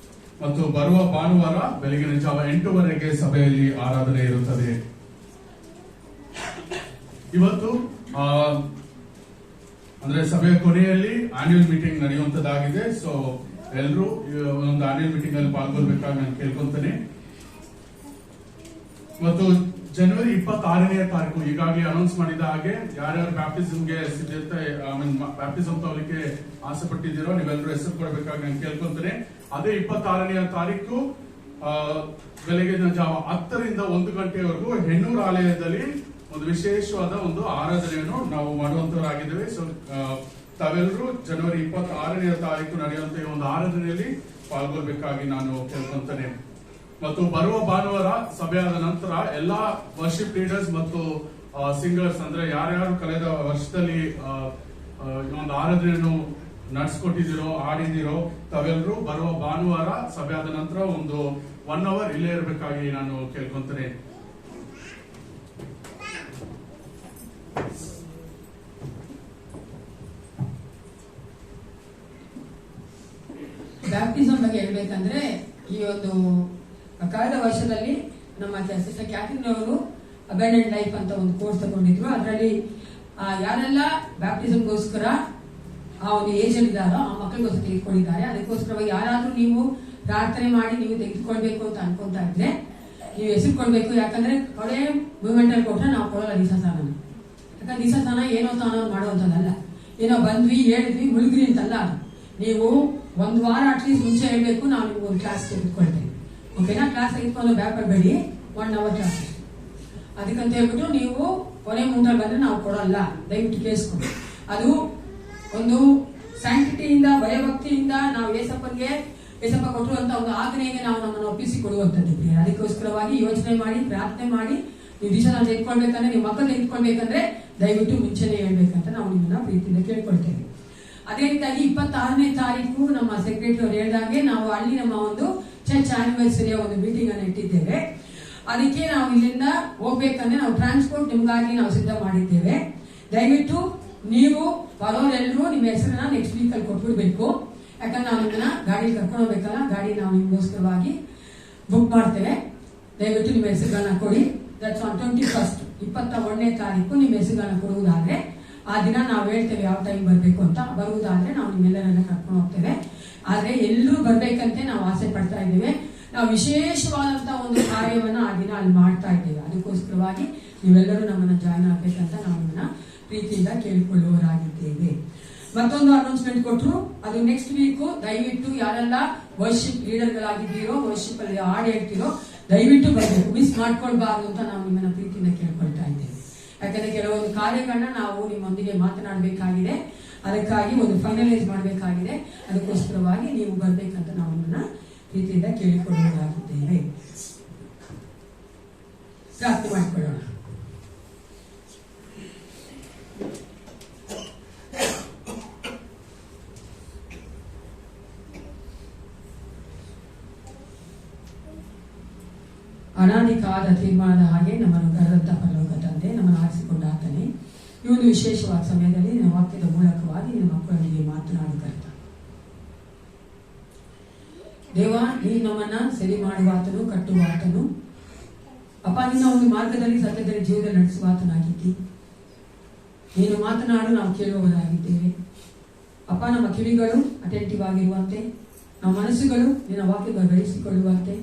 ಮತ್ತು ಬರುವ ಭಾನುವಾರ ಬೆಳಗಿನ ಜಾವ 8:30ಗೆ ಸಭೆಯಲ್ಲಿ ಆರಾಧನೆ ಇರುತ್ತದೆ. ಇವತ್ತು ಅಂದ್ರೆ ಸಭೆಯ ಕೊನೆಯಲ್ಲಿ ಆನ್ಯುವಲ್ ಮೀಟಿಂಗ್ ನಡೆಯುವಂತದ್ದಾಗಿದೆ. ಸೊ ಎಲ್ಲರೂ ಒಂದು ಆನ್ಯುವಲ್ ಮೀಟಿಂಗ್ ಅಲ್ಲಿ ಪಾಲ್ಗೊಳ್ಬೇಕಾಗಿ ನಾನು ಕೇಳ್ಕೊಂತೇನೆ. ಮತ್ತು ಜನವರಿ 26ನೇ ತಾರೀಕು ಈಗಾಗಲೇ ಅನೌನ್ಸ್ ಮಾಡಿದ ಹಾಗೆ ಯಾರ್ಯಾರು ಬ್ಯಾಪ್ಟಿಸಮ್ಗೆ ಸಿದ್ಧತೆ ಬ್ಯಾಪ್ಟಿಸಮ್ ತಗೊಳ್ಳಿಕ್ಕೆ ಆಸೆ ಪಟ್ಟಿದ್ದೀರೋ ನೀವೆಲ್ಲರೂ ಹೆಸರು ಕೊಡಬೇಕಾಗಿ ನಾನು ಕೇಳ್ಕೊಂತೇನೆ. ಅದೇ 26ನೇ ತಾರೀಕು ಬೆಳಗಿನ ಜಾವ 10ರಿಂದ 1 ಗಂಟೆವರೆಗೂ ಹೆಣ್ಣೂರು ಆಲಯದಲ್ಲಿ ಒಂದು ವಿಶೇಷವಾದ ಒಂದು ಆರಾಧನೆಯನ್ನು ನಾವು ಮಾಡುವಂತವರಾಗಿದ್ದೇವೆ. ಸೊ ತಾವೆಲ್ಲರೂ ಜನವರಿ 26ನೇ ತಾರೀಕು ನಡೆಯುವಂತಹ ಒಂದು ಆರಾಧನೆಯಲ್ಲಿ ಪಾಲ್ಗೊಳ್ಬೇಕಾಗಿ ನಾನು ಕೇಳ್ಕೊಂತೇನೆ. ಮತ್ತು ಬರುವ ಭಾನುವಾರ ಸಭೆಯಾದ ನಂತರ ಎಲ್ಲಾ ವರ್ಷಿಪ್ ಲೀಡರ್ಸ್ ಮತ್ತು ಸಿಂಗರ್ಸ್ ಅಂದ್ರೆ ಯಾರ್ಯಾರು ಕಳೆದ ವರ್ಷದಲ್ಲಿ ಒಂದು ಆರಾಧನೆಯನ್ನು ನಡೆಸ್ಕೊಟ್ಟಿದ್ದೀರೋ ಆಡಿದಿರೋ ತಾವೆಲ್ಲರೂ ಬರುವ ಭಾನುವಾರ ಸಭೆಯಾದ ನಂತರ ಒಂದು 1 hour ಇಲ್ಲೇ ಇರಬೇಕಾಗಿ ನಾನು ಕೇಳ್ಕೊಂತೇನೆ. ಬ್ಯಾಪ್ಟಿಸಮ್ ಬಗ್ಗೆ ಹೇಳ್ಬೇಕಂದ್ರೆ ಈ ಒಂದು ಕಳೆದ ವರ್ಷದಲ್ಲಿ ನಮ್ಮ ಸಿಸ್ಟರ್ ಕ್ಯಾಥರಿನ್ ಅವರು ಅಬೆಂಡೆಂಟ್ ಲೈಫ್ ಅಂತ ಒಂದು ಕೋರ್ಸ್ ತಗೊಂಡಿದ್ರು. ಅದರಲ್ಲಿ ಯಾರೆಲ್ಲ ಬ್ಯಾಪ್ಟಿಸಮ್ಗೋಸ್ಕರ ಆ ಒಂದು ಏಜ್ ಇದ್ದಾರೋ ಆ ಮಕ್ಕಳಿಗೋಸ್ಕರ ತೆಗೆದುಕೊಂಡಿದ್ದಾರೆ. ಅದಕ್ಕೋಸ್ಕರವಾಗಿ ಯಾರಾದ್ರೂ ನೀವು ಪ್ರಾರ್ಥನೆ ಮಾಡಿ ನೀವು ತೆಗೆದುಕೊಳ್ಬೇಕು ಅಂತ ಅನ್ಕೊಂತಾ ಇದ್ರೆ ನೀವು ಹೆಸರು ಕೊಡ್ಬೇಕು. ಯಾಕಂದ್ರೆ ಕೊಳೆ ಮೂವ್ಮೆಂಟ್ ಅಲ್ಲಿ ಕೊಟ್ರೆ ನಾವು ಕೊಡೋಲ್ಲ ದಿವಸಾನ. ಯಾಕಂದ್ರೆ ದಿವಸಾನ ಏನೋ ತಾನೋ ಮಾಡುವಂತದ್ದಲ್ಲ. ಏನೋ ಬಂದ್ವಿ ಹೇಳಿದ್ವಿ ಮುಳುಗ್ರಿ ಅಂತಲ್ಲ. ನೀವು 1 ವಾರ ಅಟ್ಲೀಸ್ಟ್ ಮುಂಚೆ ಹೇಳ್ಬೇಕು, ನಾವು ನಿಮ್ಗೆ ಒಂದು ಕ್ಲಾಸ್ ತೆಗೆದುಕೊಳ್ತೇವೆ. ಓಕೆನಾ? ಕ್ಲಾಸ್ ತೆಗೆದುಕೊಂಡು ಬೇಡಿ 1 hour ಕ್ಲಾಸ್. ಅದಕ್ಕಂತ ಹೇಳ್ಬಿಟ್ಟು ನೀವು ಕೊನೆ ಮೂಟಲ್ಲಿ ಬಂದ್ರೆ ನಾವು ಕೊಡಲ್ಲ, ದಯವಿಟ್ಟು ಕೇಳಿಸ್ಕೊಂಡು. ಅದು ಒಂದು ಸ್ಯಾಂಕ್ಟಿಟಿಯಿಂದ ಭಯಭಕ್ತಿಯಿಂದ ನಾವು ಏಸಪ್ಪ ಕೊಟ್ಟಿರುವಂತ ಒಂದು ಆಜ್ಞೆಗೆ ನಾವು ನಮ್ಮನ್ನು ಒಪ್ಪಿಸಿ ಕೊಡುವಂತದ್ದು. ಅದಕ್ಕೋಸ್ಕರವಾಗಿ ಯೋಚನೆ ಮಾಡಿ ಪ್ರಾರ್ಥನೆ ಮಾಡಿ ನೀವು ದಿವಸ ತೆಗೆದುಕೊಳ್ಬೇಕಂದ್ರೆ ನೀವು ಮಕ್ಕಳು ತೆಗೆದುಕೊಳ್ಬೇಕಂದ್ರೆ ದಯವಿಟ್ಟು ಮುಂಚೆನೆ ಹೇಳ್ಬೇಕಂತ ನಾವು ನಿಮ್ಮನ್ನ ಪ್ರೀತಿಯಿಂದ ಕೇಳ್ಕೊಳ್ತೇವೆ. ಅದೇ ರೀತಿಯಾಗಿ 26ನೇ ತಾರೀಕು ನಮ್ಮ ಸೆಕ್ರೆಟರಿ ಅವರು ಹೇಳಿದಾಗೆ ನಾವು ಅಲ್ಲಿ ನಮ್ಮ ಒಂದು ಚರ್ಚ್ ಆನಿವರ್ಸರಿಯ ಒಂದು ಮೀಟಿಂಗ್ ಅನ್ನು ಇಟ್ಟಿದ್ದೇವೆ. ಅದಕ್ಕೆ ನಾವು ಇಲ್ಲಿಂದ ಹೋಗ್ಬೇಕಂದ್ರೆ ನಾವು ಟ್ರಾನ್ಸ್ಪೋರ್ಟ್ ನಿಮ್ಗಾಗಿ ನಾವು ಸಿದ್ಧ ಮಾಡಿದ್ದೇವೆ. ದಯವಿಟ್ಟು ನೀವು ಬರೋರೆಲ್ಲರೂ ನಿಮ್ಮ ಹೆಸರನ್ನ ನೆಕ್ಸ್ಟ್ ವೀಕ್ ಅಲ್ಲಿ ಕೊಟ್ಬಿಡ್ಬೇಕು. ಯಾಕಂದ್ರೆ ನಾವು ನಿಮ್ಮನ್ನ ಗಾಡಿ ಕರ್ಕೊಂಡು ಹೋಗ್ಬೇಕಲ್ಲ, ಗಾಡಿ ನಾವು ನಿಮ್ಗೋಸ್ಕರವಾಗಿ ಬುಕ್ ಮಾಡ್ತೇವೆ. ದಯವಿಟ್ಟು ನಿಮ್ಮ ಹೆಸರುಗಳನ್ನ ಕೊಡಿ. ದಟ್ಸ್ ಆನ್ 21st 21ನೇ ತಾರೀಕು ನಿಮ್ಮ ಹೆಸರುಗಳನ್ನ ಕೊಡುವುದಾದ್ರೆ ಆ ದಿನ ನಾವು ಹೇಳ್ತೇವೆ ಯಾವ ಟೈಮ್ ಬರಬೇಕು ಅಂತ. ಬರುವುದಾದ್ರೆ ನಾವು ನಿಮ್ಮೆಲ್ಲರನ್ನ ಕರ್ಕೊಂಡು ಹೋಗ್ತೇವೆ. ಆದ್ರೆ ಎಲ್ಲರೂ ಬರ್ಬೇಕಂತೆ ನಾವು ಆಸೆ ಪಡ್ತಾ ಇದ್ದೇವೆ. ನಾವು ವಿಶೇಷವಾದಂತಹ ಒಂದು ಕಾರ್ಯವನ್ನ ಆ ದಿನ ಅಲ್ಲಿ ಮಾಡ್ತಾ ಇದ್ದೇವೆ. ಅದಕ್ಕೋಸ್ಕರವಾಗಿ ನೀವೆಲ್ಲರೂ ನಮ್ಮನ್ನ ಜಾಯ್ನ್ ಆಗ್ಬೇಕಂತ ನಾವು ನಿಮ್ಮನ್ನ ಪ್ರೀತಿಯಿಂದ ಕೇಳಿಕೊಳ್ಳುವವರಾಗಿದ್ದೇವೆ. ಮತ್ತೊಂದು ಅನೌನ್ಸ್ಮೆಂಟ್ ಕೊಟ್ಟರು, ಅದು ನೆಕ್ಸ್ಟ್ ವೀಕ್. ದಯವಿಟ್ಟು ಯಾರೆಲ್ಲ ವರ್ಷಿಪ್ ಲೀಡರ್ಗಳಾಗಿದ್ದೀರೋ, ವರ್ಷಿಪ್ ಅಲ್ಲಿ ಹಾಡು ಹೇಳ್ತೀರೋ ದಯವಿಟ್ಟು ಬರಬೇಕು, ಮಿಸ್ ಮಾಡ್ಕೊಳ್ಬಾರ್ದು ಅಂತ ನಾವು ನಿಮ್ಮನ್ನ ಪ್ರೀತಿಯಿಂದ ಕೇಳ್ಕೊಳ್ತಾ ಇದ್ದೇವೆ. ಯಾಕಂದ್ರೆ ಕೆಲವೊಂದು ಕಾರ್ಯಗಳನ್ನ ನಾವು ನಿಮ್ಮೊಂದಿಗೆ ಮಾತನಾಡಬೇಕಾಗಿದೆ, ಅದಕ್ಕಾಗಿ ಒಂದು ಫೈನಲೈಸ್ ಮಾಡಬೇಕಾಗಿದೆ. ಅದಕ್ಕೋಸ್ಕರವಾಗಿ ನೀವು ಬರ್ಬೇಕಂತ ನಾವು ನಿಮ್ಮನ್ನ ಪ್ರೀತಿಯಿಂದ ಕೇಳಿಕೊಳ್ಳುವುದಾಗಿದ್ದೇವೆ. ಪ್ರಾರ್ಥನೆ ಮಾಡಿಕೊಳ್ಳೋಣ. ಅನಾದಿಕಾದ ತೀರ್ಮಾನದ ಹಾಗೆ ನಮ್ಮನ್ನು ಕರೆದಂತ ಪರಲೋಕ ತಂದೆ, ನಮ್ಮನ್ನು ಆರಿಸಿಕೊಂಡ ಆತನೇ, ಈ ಒಂದು ವಿಶೇಷವಾದ ಸಮಯದಲ್ಲಿ ನಮ್ಮ ವಾಕ್ಯದ ಮೂಲಕವಾಗಿ ನಿಮ್ಮ ಮಕ್ಕಳೊಂದಿಗೆ ಮಾತನಾಡಿ ಕರ್ತ ದೇವ, ನೀನು ನಮ್ಮನ್ನ ಸರಿ ಮಾಡುವ ಆತನು, ಕಟ್ಟುವ ಆತನು ಅಪ್ಪ. ನಿನ್ನ ಒಂದು ಮಾರ್ಗದಲ್ಲಿ ಸತ್ಯದಲ್ಲಿ ಜೀವನದಲ್ಲಿ ನಡೆಸುವ ಆತನಾಗಿದ್ದಿ. ನೀನು ಮಾತನಾಡು, ನಾವು ಕೇಳುವವರಾಗಿದ್ದೇವೆ ಅಪ್ಪ. ನಮ್ಮ ಕಿವಿಗಳು ಅಟೆಂಟಿವ್ ಆಗಿರುವಂತೆ, ನಮ್ಮ ಮನಸ್ಸುಗಳು ನಿನ್ನ ವಾಕ್ಯಗಳು ಬೆಳೆಸಿಕೊಳ್ಳುವಂತೆ,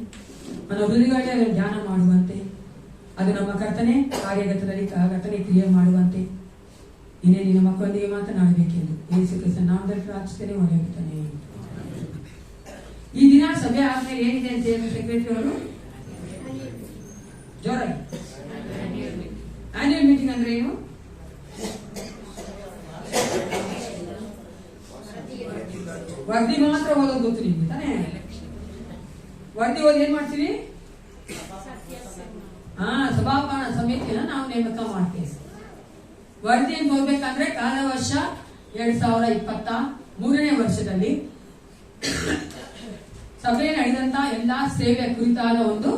ನನ್ನ ಹೃದಯಗಳಲ್ಲಿ ಅದನ್ನು ಧ್ಯಾನ ಮಾಡುವಂತೆ, ಅದು ನಮ್ಮ ಕರ್ತನೆ ಕಾರ್ಯಗತದಲ್ಲಿ ಕರ್ತನೆ ಕ್ರಿಯೆ ಮಾಡುವಂತೆ ನೀನೇ ನಿನ್ನ ಮಕ್ಕಳೊಂದಿಗೆ ಮಾತನಾಡಬೇಕೆಂದು ಯೇಸು ಕ್ರಿಸ್ತನ ನಾಮದಲ್ಲಿ ಪ್ರಾರ್ಥಿಸುತ್ತೇನೆ, ಒಳ್ಳೆಯುತ್ತಾನೆ. ಈ ದಿನ ಸಭೆ ಆದ್ಮೇಲೆ ಏನಿದೆ ಅಂತ ಹೇಳಿ ಸೆಕ್ರೆಟರಿ ಅವರು ಜೋರಾಗಿ ಆನ್ಯುವಲ್ ಮೀಟಿಂಗ್ ಅಂದ್ರೆ ಏನು? ವರದಿ ಮಾತ್ರ ಓದೋದು ಗೊತ್ತು ನಿಮ್ಗೆ ತಾನೇ? ವರದಿ ಓದಿ ಏನ್ ಮಾಡ್ತೀವಿ? ಸಭಾಪಾನ ಸಮಿತಿಯನ್ನ ನಾವು ನೇಮಕ ಮಾಡ್ತೇವೆ. ವರದಿ ಅಂತ ಹೋಗ್ಬೇಕಂದ್ರೆ ಕಳೆದ ವರ್ಷ 2023ನೇ ವರ್ಷದಲ್ಲಿ ಸಭೆ ನಡೆದಂತ ಎಲ್ಲಾ ಸೇವೆಯ ಕುರಿತಾದ ಒಂದು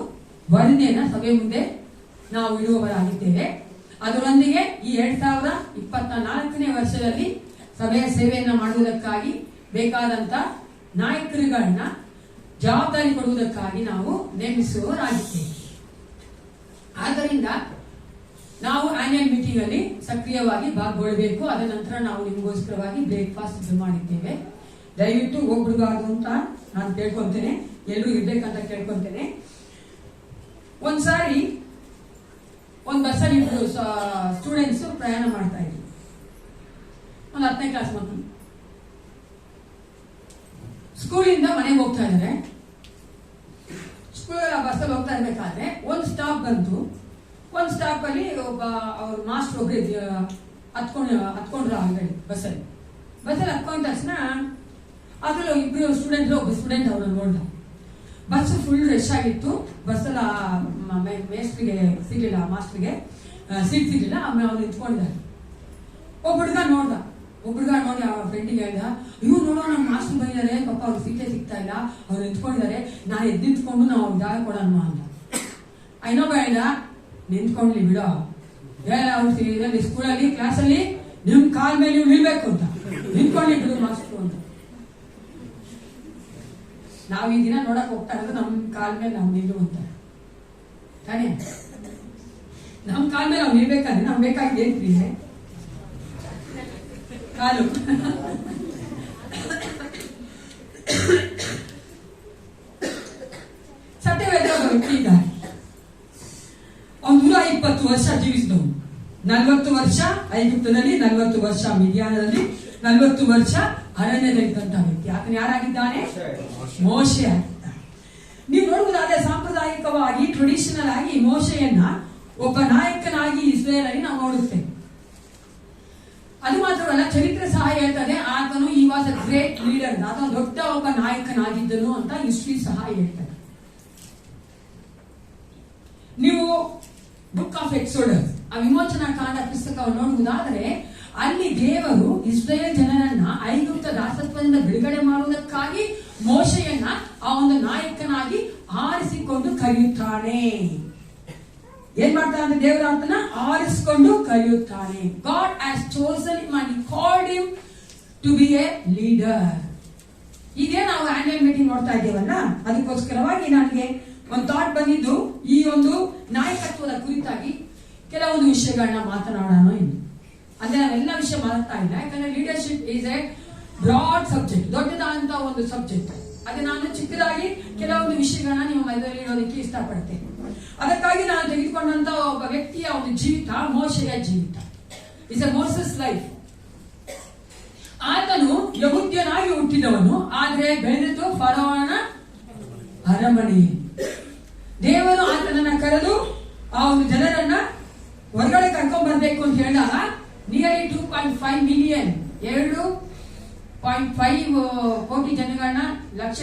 ವರದಿಯನ್ನ ಸಭೆ ಮುಂದೆ ನಾವು ಇಡುವವರಾಗಿದ್ದೇವೆ. ಅದರೊಂದಿಗೆ ಈ 2024ನೇ ವರ್ಷದಲ್ಲಿ ಸಭೆಯ ಸೇವೆಯನ್ನ ಮಾಡುವುದಕ್ಕಾಗಿ ಬೇಕಾದಂತ ನಾಯಕರುಗಳನ್ನ ಜವಾಬ್ದಾರಿ ಕೊಡುವುದಕ್ಕಾಗಿ ನಾವು ನೇಮಿಸುವವರಾಗಿದ್ದೇವೆ. ಆದ್ದರಿಂದ ನಾವು ಆನ್ಯುವಲ್ ಮೀಟಿಂಗ್ ಅಲ್ಲಿ ಸಕ್ರಿಯವಾಗಿ ಭಾಗಗೊಳ್ಳಬೇಕು. ಅದ ನಂತರ ನಾವು ನಿಮಗೋಸ್ಕರವಾಗಿ ಬ್ರೇಕ್ಫಾಸ್ಟ್ ಇದು ಮಾಡಿದ್ದೇವೆ. ದಯವಿಟ್ಟು ಹೋಗ್ಬಿಡಬಾರ್ದು ಅಂತ ನಾನು ಕೇಳ್ಕೊಂತೇನೆ, ಎಲ್ಲರೂ ಇರ್ಬೇಕಂತ ಕೇಳ್ಕೊಂತೇನೆ. ಒಂದ್ಸಾರಿ ಒಂದ್ ಬಸ್ಸಲ್ಲಿ ಇಬ್ರು ಸ್ಟೂಡೆಂಟ್ಸ್ ಪ್ರಯಾಣ ಮಾಡ್ತಾ ಇದ್ರು. ಒಂದು 10ನೇ ಕ್ಲಾಸ್ ಮಕ್ಕಳು ಸ್ಕೂಲಿಂದ ಮನೆಗೆ ಹೋಗ್ತಾ ಇದ್ದಾರೆ. ಸ್ಕೂಲ್ ಬಸ್ಸಲ್ಲಿ ಹೋಗ್ತಾ ಇರ್ಬೇಕಾದ್ರೆ ಒಂದು ಸ್ಟಾಪ್ ಬಂತು. ಒಂದು ಸ್ಟಾಪ್ ಅಲ್ಲಿ ಒಬ್ಬ ಅವ್ರ ಮಾಸ್ಟರ್ ಒಬ್ಬರು ಹತ್ಕೊಂಡ್ರು ಆಲ್ರೆಡಿ ಬಸ್ಸಲ್ಲಿ ಹತ್ಕೊಂಡ ತಕ್ಷಣ ಅದ್ರಲ್ಲಿ ಇಬ್ರು ಸ್ಟೂಡೆಂಟ್ ಒಬ್ಬ ಸ್ಟೂಡೆಂಟ್ ಅವ್ರನ್ನ ನೋಡ್ದ. ಬಸ್ ಫುಲ್ ರಶ್ ಆಗಿತ್ತು. ಬಸ್ಸಲ್ಲಿ ಮೇಸ್ಟ್ರಿಗೆ ಸಿಗ್ಲಿಲ್ಲ, ಮಾಸ್ಟರ್ಗೆ ಸೀಟ್ ಸಿಗ್ಲಿಲ್ಲ. ಆಮೇಲೆ ಅವ್ರು ನಿಂತ್ಕೊಂಡಿದ್ದಾರೆ. ಒಬ್ಬ ಹುಡುಗ ನೋಡಿ ಅವ್ರ ಫ್ರೆಂಡಿಗೆ ಹೇಳ್ದ, ಇವ್ರು ನೋಡೋ ನಮ್ಮ ಮಾಸ್ಟರ್ ಬಂದಿದ್ದಾರೆ, ಪಾಪ ಅವ್ರು ಸೀಟೇ ಸಿಗ್ತಾ ಇಲ್ಲ, ಅವ್ರು ನಿಂತ್ಕೊಂಡಿದ್ದಾರೆ, ನಾನು ಎದ್ದು ನಿಂತ್ಕೊಂಡು ನಾವು ಅವ್ರಿಗೆ ಜಾಗ ಕೊಡೋಣ ಅಂತ. ಇನ್ನೊಬ್ಬ ಹೇಳ್ದ, ನಿಂತ್ಕೊಂಡ್ಲಿ ಬಿಡೋ, ಅವ್ರು ಸ್ಕೂಲಲ್ಲಿ ಕ್ಲಾಸಲ್ಲಿ ನಿಮ್ ಕಾಲ್ ಮೇಲೆ ನೀವು ನಿಲ್ಬೇಕು ಅಂತ, ನಿಂತ್ಕೊಂಡ್ಲಿ ಬಿಡು ಮಾಸ್ಟರ್ ಅಂತ. ನಾವ್ ಈ ದಿನ ನೋಡಕ್ ಹೋಗ್ತಾ ಇರೋದು ನಮ್ ಕಾಲ್ ಮೇಲೆ ನಾವು ನಿಲ್ಲುವಂತ ತಾನೇ. ನಮ್ ಕಾಲ್ ಮೇಲೆ ನಾವು ನಿಲ್ಬೇಕಾದ್ರೆ ನಮ್ ಬೇಕಾಗಿ ಏನ್ ಪ್ರೀತಿ ಕಾಲು. ಸತ್ಯವೇದ ವ್ಯಕ್ತಿ ಇದ್ದಾರೆ. ಅವ್ನು 120 ವರ್ಷ ಜೀವಿಸಿದವನು. 40 ವರ್ಷ ಐಗುಪ್ತದಲ್ಲಿ, 40 ವರ್ಷ ಮಿದ್ಯಾನದಲ್ಲಿ, 40 ವರ್ಷ ಅರಣ್ಯದಲ್ಲಿದ್ದಂತಹ ವ್ಯಕ್ತಿ. ಆತನು ಯಾರಾಗಿದ್ದಾನೆ? ಮೋಶೆ ಆಗಿದ್ದಾನೆ. ನೀವು ನೋಡುವುದಾದ್ರೆ ಸಾಂಪ್ರದಾಯಿಕವಾಗಿ ಟ್ರೆಡಿಷನಲ್ ಆಗಿ ಮೋಶೆಯನ್ನ ಒಬ್ಬ ನಾಯಕನಾಗಿ ಇಸ್ರೇಲ್ ಅಲ್ಲಿ ನಾವು ನೋಡುತ್ತೇವೆ. ಅದು ಮಾತ್ರವಲ್ಲ, ಚರಿತ್ರೆ ಸಹ ಹೇಳ್ತದೆ ಆತನು ಈ ವಾಸ್ ಅ ಗ್ರೇಟ್ ಲೀಡರ್, ಆತನು ದೊಡ್ಡ ಒಬ್ಬ ನಾಯಕನಾಗಿದ್ದನು ಅಂತ ಹಿಸ್ಟ್ರಿ ಸಹ ಹೇಳ್ತದೆ. ನೀವು ಬುಕ್ ಆಫ್ ಎಕ್ಸೋಡಸ್, ಆ ವಿಮೋಚನಾ ಕಾಂಡ ಪುಸ್ತಕವನ್ನು ನೋಡುವುದಾದರೆ ಅಲ್ಲಿ ದೇವರು ಇಸ್ರೇಲ್ ಜನರನ್ನ ಐಗುಪ್ತ ದಾಸತ್ವದಿಂದ ಬಿಡುಗಡೆ ಮಾಡುವುದಕ್ಕಾಗಿ ಮೋಶೆಯನ್ನ ಆ ಒಂದು ನಾಯಕನಾಗಿ ಆರಿಸಿಕೊಂಡು ಕರೆಯುತ್ತಾನೆ. ಏನ್ ಮಾಡ್ತಾನೆ? ದೇವರ ಆತನ ಆರಿಸಿಕೊಂಡು ಕರೆಯುತ್ತಾನೆ. God has chosen him and he called him to be a leader. ಇದೇ ನಾವು ಆನ್ಯುವಲ್ ಮೀಟಿಂಗ್ ನೋಡ್ತಾ ಇದ್ದೇವಲ್ಲ, ಅದಕ್ಕೋಸ್ಕರವಾಗಿ ನನಗೆ ಒಂದು ಥಾಟ್ ಬಂದಿದ್ದು, ಈ ಒಂದು ನಾಯಕತ್ವದ ಕುರಿತಾಗಿ ಕೆಲವೊಂದು ವಿಷಯಗಳನ್ನ ಮಾತನಾಡೋಣ ಎಂದು. ಅಂದ್ರೆ ನಾವೆಲ್ಲ ವಿಷಯ ಮಾತಾಡ್ತಾ ಇಲ್ಲ, ಯಾಕಂದ್ರೆ leadership is a broad subject, ದೊಡ್ಡದಾದಂತ ಒಂದು ಸಬ್ಜೆಕ್ಟ್. ಅದೇ ನಾನು ಚಿಕ್ಕದಾಗಿ ಕೆಲವೊಂದು ವಿಷಯಗಳನ್ನ ನಿಮ್ಮ ಮಧ್ಯದಲ್ಲಿ ಇಡೋದಕ್ಕೆ ಇಷ್ಟಪಡ್ತೇನೆ. ಅದಕ್ಕಾಗಿ ನಾನು ತೆಗೆದುಕೊಂಡಂತ ಒಬ್ಬ ವ್ಯಕ್ತಿಯ ಒಂದು ಜೀವಿತ ಮೋಶೆಯ ಜೀವಿತ. Is A Moses life. ಆತನು ಯಹೂದ್ಯನಾಗಿ ಹುಟ್ಟಿದವನು, ಆದ್ರೆ ಬೆಳೆದದ್ದು ಫರೋಹನ ಅರಮನೆಯಲ್ಲಿ. ದೇವರು ಆತನನ್ನ ಕರೆದು ಆ ಒಂದು ಜನರನ್ನ ಹೊರಗಡೆ ಕರ್ಕೊಂಡ್ ಬರ್ಬೇಕು ಅಂತ ಹೇಳಿದಾಗ ನಿಯರ್ಲಿ 2.5 ಮಿಲಿಯನ್ 2.5 ಕೋಟಿ ಜನಗಳನ್ನ ಲಕ್ಷ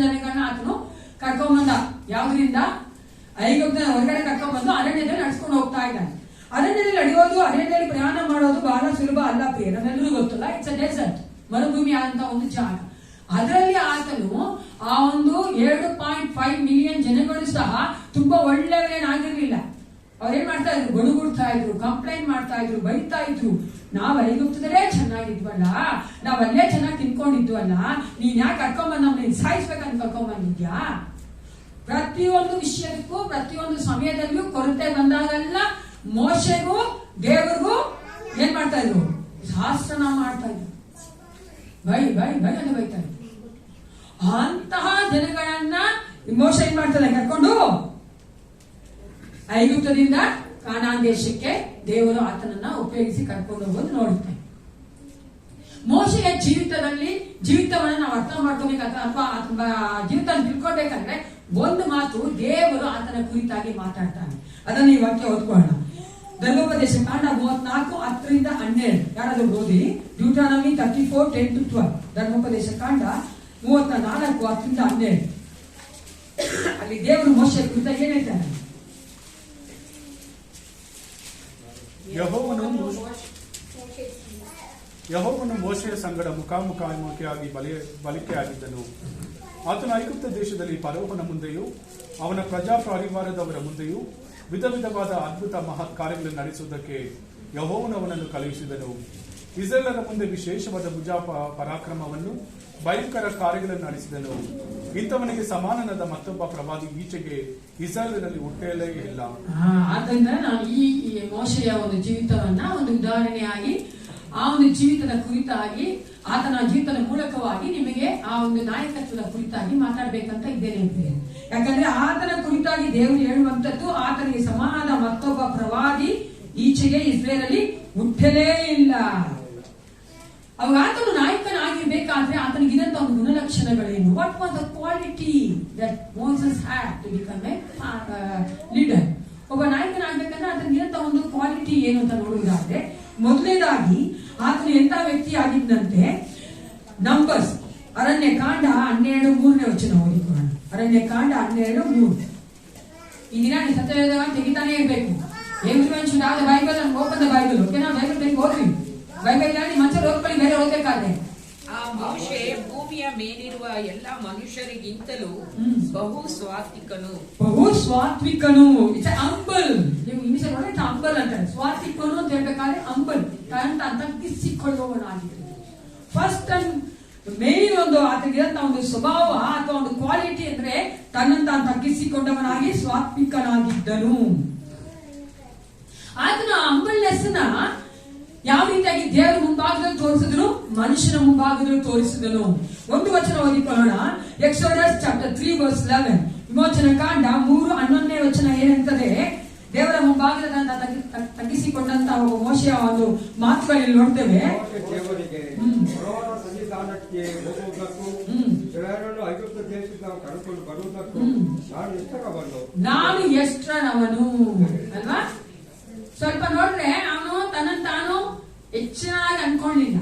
ಜನಗಳನ್ನ ಆತನು ಕರ್ಕೊಂಡ್ ಬಂದ. ಯಾವ್ದ್ರಿಂದ? ಐಗುಪ್ತನ ಹೊರಗಡೆ ಕರ್ಕೊಂಡ್ ಬಂದು ಅರಣ್ಯದಲ್ಲಿ ನಡ್ಸ್ಕೊಂಡು ಹೋಗ್ತಾ ಇದ್ದಾನೆ. ಅರಣ್ಯದಲ್ಲಿ ನಡೆಯೋದು, ಅರಣ್ಯದಲ್ಲಿ ಪ್ರಯಾಣ ಮಾಡೋದು ಬಹಳ ಸುಲಭ ಅಲ್ಲ ಪ್ರಿಯ, ನಮ್ಮೆಲ್ಲರಿಗೂ ಗೊತ್ತಲ್ಲ. ಇಟ್ಸ್ ಅ ಡೆಸರ್ಟ್, ಮರುಭೂಮಿ ಆದಂತ ಒಂದು ಜಾಗ. ಅದರಲ್ಲಿ ಆತನು ಆ ಒಂದು 2.5 ಮಿಲಿಯನ್ ಜನಗಳು ಸಹ ತುಂಬಾ ಒಳ್ಳೆಯವರೇನಾಗಿರ್ಲಿಲ್ಲ. ಅವ್ರೇನ್ ಮಾಡ್ತಾ ಇದ್ರು? ಗೊಡುಗುಡ್ತಾ ಇದ್ರು, ಕಂಪ್ಲೇಂಟ್ ಮಾಡ್ತಾ ಇದ್ರು, ಬೈತಾ ಇದ್ರು. ನಾವ್ ಐಗುಪ್ತದಲ್ಲೇ ಚೆನ್ನಾಗಿದ್ವಲ್ಲ, ನಾವ್ ಅಲ್ಲೇ ಚೆನ್ನಾಗಿ ತಿನ್ಕೊಂಡಿದ್ವಲ್ಲ, ನೀನ್ ಯಾಕೆ ಕರ್ಕೊಂಡ್ಬಂದ್ ನಮ್ನ ಸಾಯಿಸ್ಬೇಕಂತ ಕರ್ಕೊಂಡ್ಬಂದಿದ್ಯಾ? ಪ್ರತಿಯೊಂದು ವಿಷಯಕ್ಕೂ ಪ್ರತಿಯೊಂದು ಸಮಯದಲ್ಲೂ ಕೊರತೆ ಬಂದಾಗೆಲ್ಲ ಮೋಶೆಗೂ ದೇವರಿಗೂ ಏನ್ ಮಾಡ್ತಾ ಇದ್ರು? ಶಾಸ್ತ್ರನ ಮಾಡ್ತಾ ಇದ್ರು. ಬೈ ಅಂತ ಬೈತಾ ಇದ್ರು. ಅಂತಹ ಜನಗಳನ್ನ ಮೋಶೆ ಏನ್ ಮಾಡ್ತಾರೆ? ಕರ್ಕೊಂಡು ಐಗುಪ್ತದಿಂದ ಕಾನಾನ್ ದೇಶಕ್ಕೆ ದೇವರು ಆತನನ್ನ ಉಪಯೋಗಿಸಿ ಕರ್ಕೊಂಡು ಹೋಗೋದು ನೋಡುತ್ತೆ. ಮೋಶೆಯ ಜೀವಿತವನ್ನ ನಾವು ಅರ್ಥ ಮಾಡ್ಕೋಬೇಕಾದ್ರೆ ಅಥವಾ ಜೀವಿತ ತಿಳ್ಕೊಳ್ಬೇಕಂದ್ರೆ ಒಂದು ಮಾತು, ದೇವರು ಆತನ ಕುರಿತಾಗಿ ಮಾತಾಡ್ತಾನೆ. ಅದನ್ನ ಈ ವಾಕ್ಯ ಓದ್ಕೊಳ್ಳೋಣ. ಧರ್ಮೋಪದೇಶ ಕಾಂಡ 34:10-12. ಯಾರಾದ್ರೂ ಓದಿ. ಡ್ಯೂಟ್ರಾನಮಿ 34:10-12. ಧರ್ಮೋಪದೇಶ ಕಾಂಡ 34:10-12. ಅಲ್ಲಿ ದೇವರು ಮೋಶೆಯ ಕುರಿತಾಗಿ ಏನ್ ಹೇಳ್ತಾನೆ? ಯೆಹೋವನು ಮೋಶೆಯ ಸಂಗಡ ಮುಖಾಮುಖಿಯಾಗಿ ಬಲಿಕೆಯಾಗಿದ್ದನು. ಆತನು ಐಗುಪ್ತ ದೇಶದಲ್ಲಿ ಫರೋಹನ ಮುಂದೆಯೂ ಅವನ ಪ್ರಜಾ ಪರಿವಾರದವರ ಮುಂದೆಯೂ ವಿಧ ವಿಧವಾದ ಅದ್ಭುತ ಮಹತ್ ಕಾರ್ಯಗಳನ್ನು ನಡೆಸುವುದಕ್ಕೆ ಯೆಹೋವನು ಅವನನ್ನು ಕಳುಹಿಸಿದನು. ಇಸ್ರಾಯೇಲರ ಮುಂದೆ ವಿಶೇಷವಾದ ಭುಜ ಪರಾಕ್ರಮವನ್ನು ಭಯಂಕರ ಕಾರ್ಯಗಳನ್ನು ನಡೆಸಿದನು. ಇಂಥವನಿಗೆ ಸಮಾನನಾದ ಮತ್ತೊಬ್ಬ ಪ್ರವಾದಿ ಈಚೆಗೆ ಇಸ್ರಾಯೇಲಿನಲ್ಲಿ ಹುಟ್ಟಲೇ ಇಲ್ಲ. ಆದ್ದರಿಂದ ನಾನು ಈ ಮೋಶೆಯ ಒಂದು ಜೀವಿತವನ್ನ ಒಂದು ಉದಾಹರಣೆಯಾಗಿ, ಆ ಒಂದು ಜೀವಿತದ ಕುರಿತಾಗಿ, ಆತನ ಜೀವಿತದ ಮೂಲಕವಾಗಿ ನಿಮಗೆ ಆ ಒಂದು ನಾಯಕತ್ವದ ಕುರಿತಾಗಿ ಮಾತಾಡ್ಬೇಕಂತ ಇದ್ದೇನೆ. ಯಾಕಂದ್ರೆ ಆತನ ಕುರಿತಾಗಿ ದೇವರು ಹೇಳುವಂತದ್ದು, ಆತನಿಗೆ ಸಮಾನದ ಮತ್ತೊಬ್ಬ ಪ್ರವಾದಿ ಈಚೆಗೆ ಇಸ್ರೇಲಲ್ಲಿ ಹುಟ್ಟಲೇ ಇಲ್ಲ. ಅವಾಗ ಆತನು ನಾಯಕನಾಗಿರ್ಬೇಕಾದ್ರೆ ಆತನಿಗೆ ಇದಂತ ಒಂದು ಗುಣಲಕ್ಷಣಗಳೇನು? What was the quality that Moses had to become a leader? ಒಬ್ಬ ನಾಯಕನಾಗಬೇಕಂದ್ರೆ ಆತನಿಗೆ ಇದಂತ ಒಂದು ಕ್ವಾಲಿಟಿ ಏನು ಅಂತ ನೋಡುವುದಾದ್ರೆ, ಮೊದಲನೇದಾಗಿ ಆತನು ಎಂತ ವ್ಯಕ್ತಿ ಆಗಿದ್ದಂತೆ, ನಂಬರ್ಸ್ ಅರಣ್ಯಕಾಂಡ 12:3 ಓದಿಕೊಳ್ಳೋಣ. ಅರಣ್ಯಕಾಂಡ 12:3. ಈ ದಿನ ನೀವು ಸತ್ಯವೇದ ತೆಗಿತಾನೆ ಇರಬೇಕು. Bible open the Bible. ಓಕೆನಾ? ಬೈಬಲ್ ತೆಗಿ ಓದ್ರಿ. ಬೈಬಲ್ ಮನುಷ್ಯರು ಓದ್ಕೊಳ್ಳಿ, ಬೇರೆ ಓದಬೇಕಾದ್ರೆ. ಆ ಮೋಶೆ ಭೂಮಿಯ ಮೇಲಿರುವ ಎಲ್ಲ ಮನುಷ್ಯರಿಗಿಂತಲೂ ಬಹು ಸ್ವಾತ್ವಿಕನು. It's humble. ನೀವು ಇಂಗ್ಲಿಷ್ ನೋಡಿದ್ರೆ ಇಟ್ಸ್ ಅಂಬಲ್ ಅಂತಾರೆ. ಸ್ವಾತ್ವಿಕನು ಅಂತ ಹೇಳ್ಬೇಕಾದ್ರೆ ಅಂಬಲ್, ತಗ್ಗಿಸಿಕೊಳ್ಳುವವನಾಗಿದೆ. ಫಸ್ಟ್ ಅಂಡ್ ಮೇನ್ ಒಂದು ಆತನಿಗಿರಂತ ಒಂದು ಸ್ವಭಾವ ಅಥವಾ ಒಂದು ಕ್ವಾಲಿಟಿ ಅಂದ್ರೆ ತನ್ನಂತ ತಗ್ಗಿಸಿಕೊಂಡವನಾಗಿ ಸ್ವಾತ್ವಿಕನಾಗಿದ್ದನು. ಆತನ ಅಂಬಲ್ನೆಸ್ ನ ಯಾವ ರೀತಿಯಾಗಿ ದೇವರ ಮುಂಭಾಗದಲ್ಲಿ ತೋರಿಸಿದ್ರು, ಮನುಷ್ಯನ ಮುಂಭಾಗದಲ್ಲಿ ತೋರಿಸಿದನು. ಒಂದು ವಚನ ಓದಿಕೊಳ್ಳೋಣ. Exodus chapter 3:11. ವಿಮೋಚನ ಕಾಂಡ 3:11 ಏನಂತದೆ? ದೇವರ ಮುಂಭಾಗದ ತಗ್ಗಿಸಿಕೊಂಡಂತ ಒಬ್ಬ ಮೋಶೆಯ ಒಂದು ಮಾತುಗಳಲ್ಲಿ ನೋಡ್ತೇವೆ. ನಾನು ಎಷ್ಟರವನು ಅಲ್ವಾ? ಸ್ವಲ್ಪ ನೋಡ್ರೆ ಅವನು ತನ್ನನ್ನು ತಾನು ಹೆಚ್ಚಾಗಿ ಅನ್ಕೊಳ್ಳಿಲ್ಲ.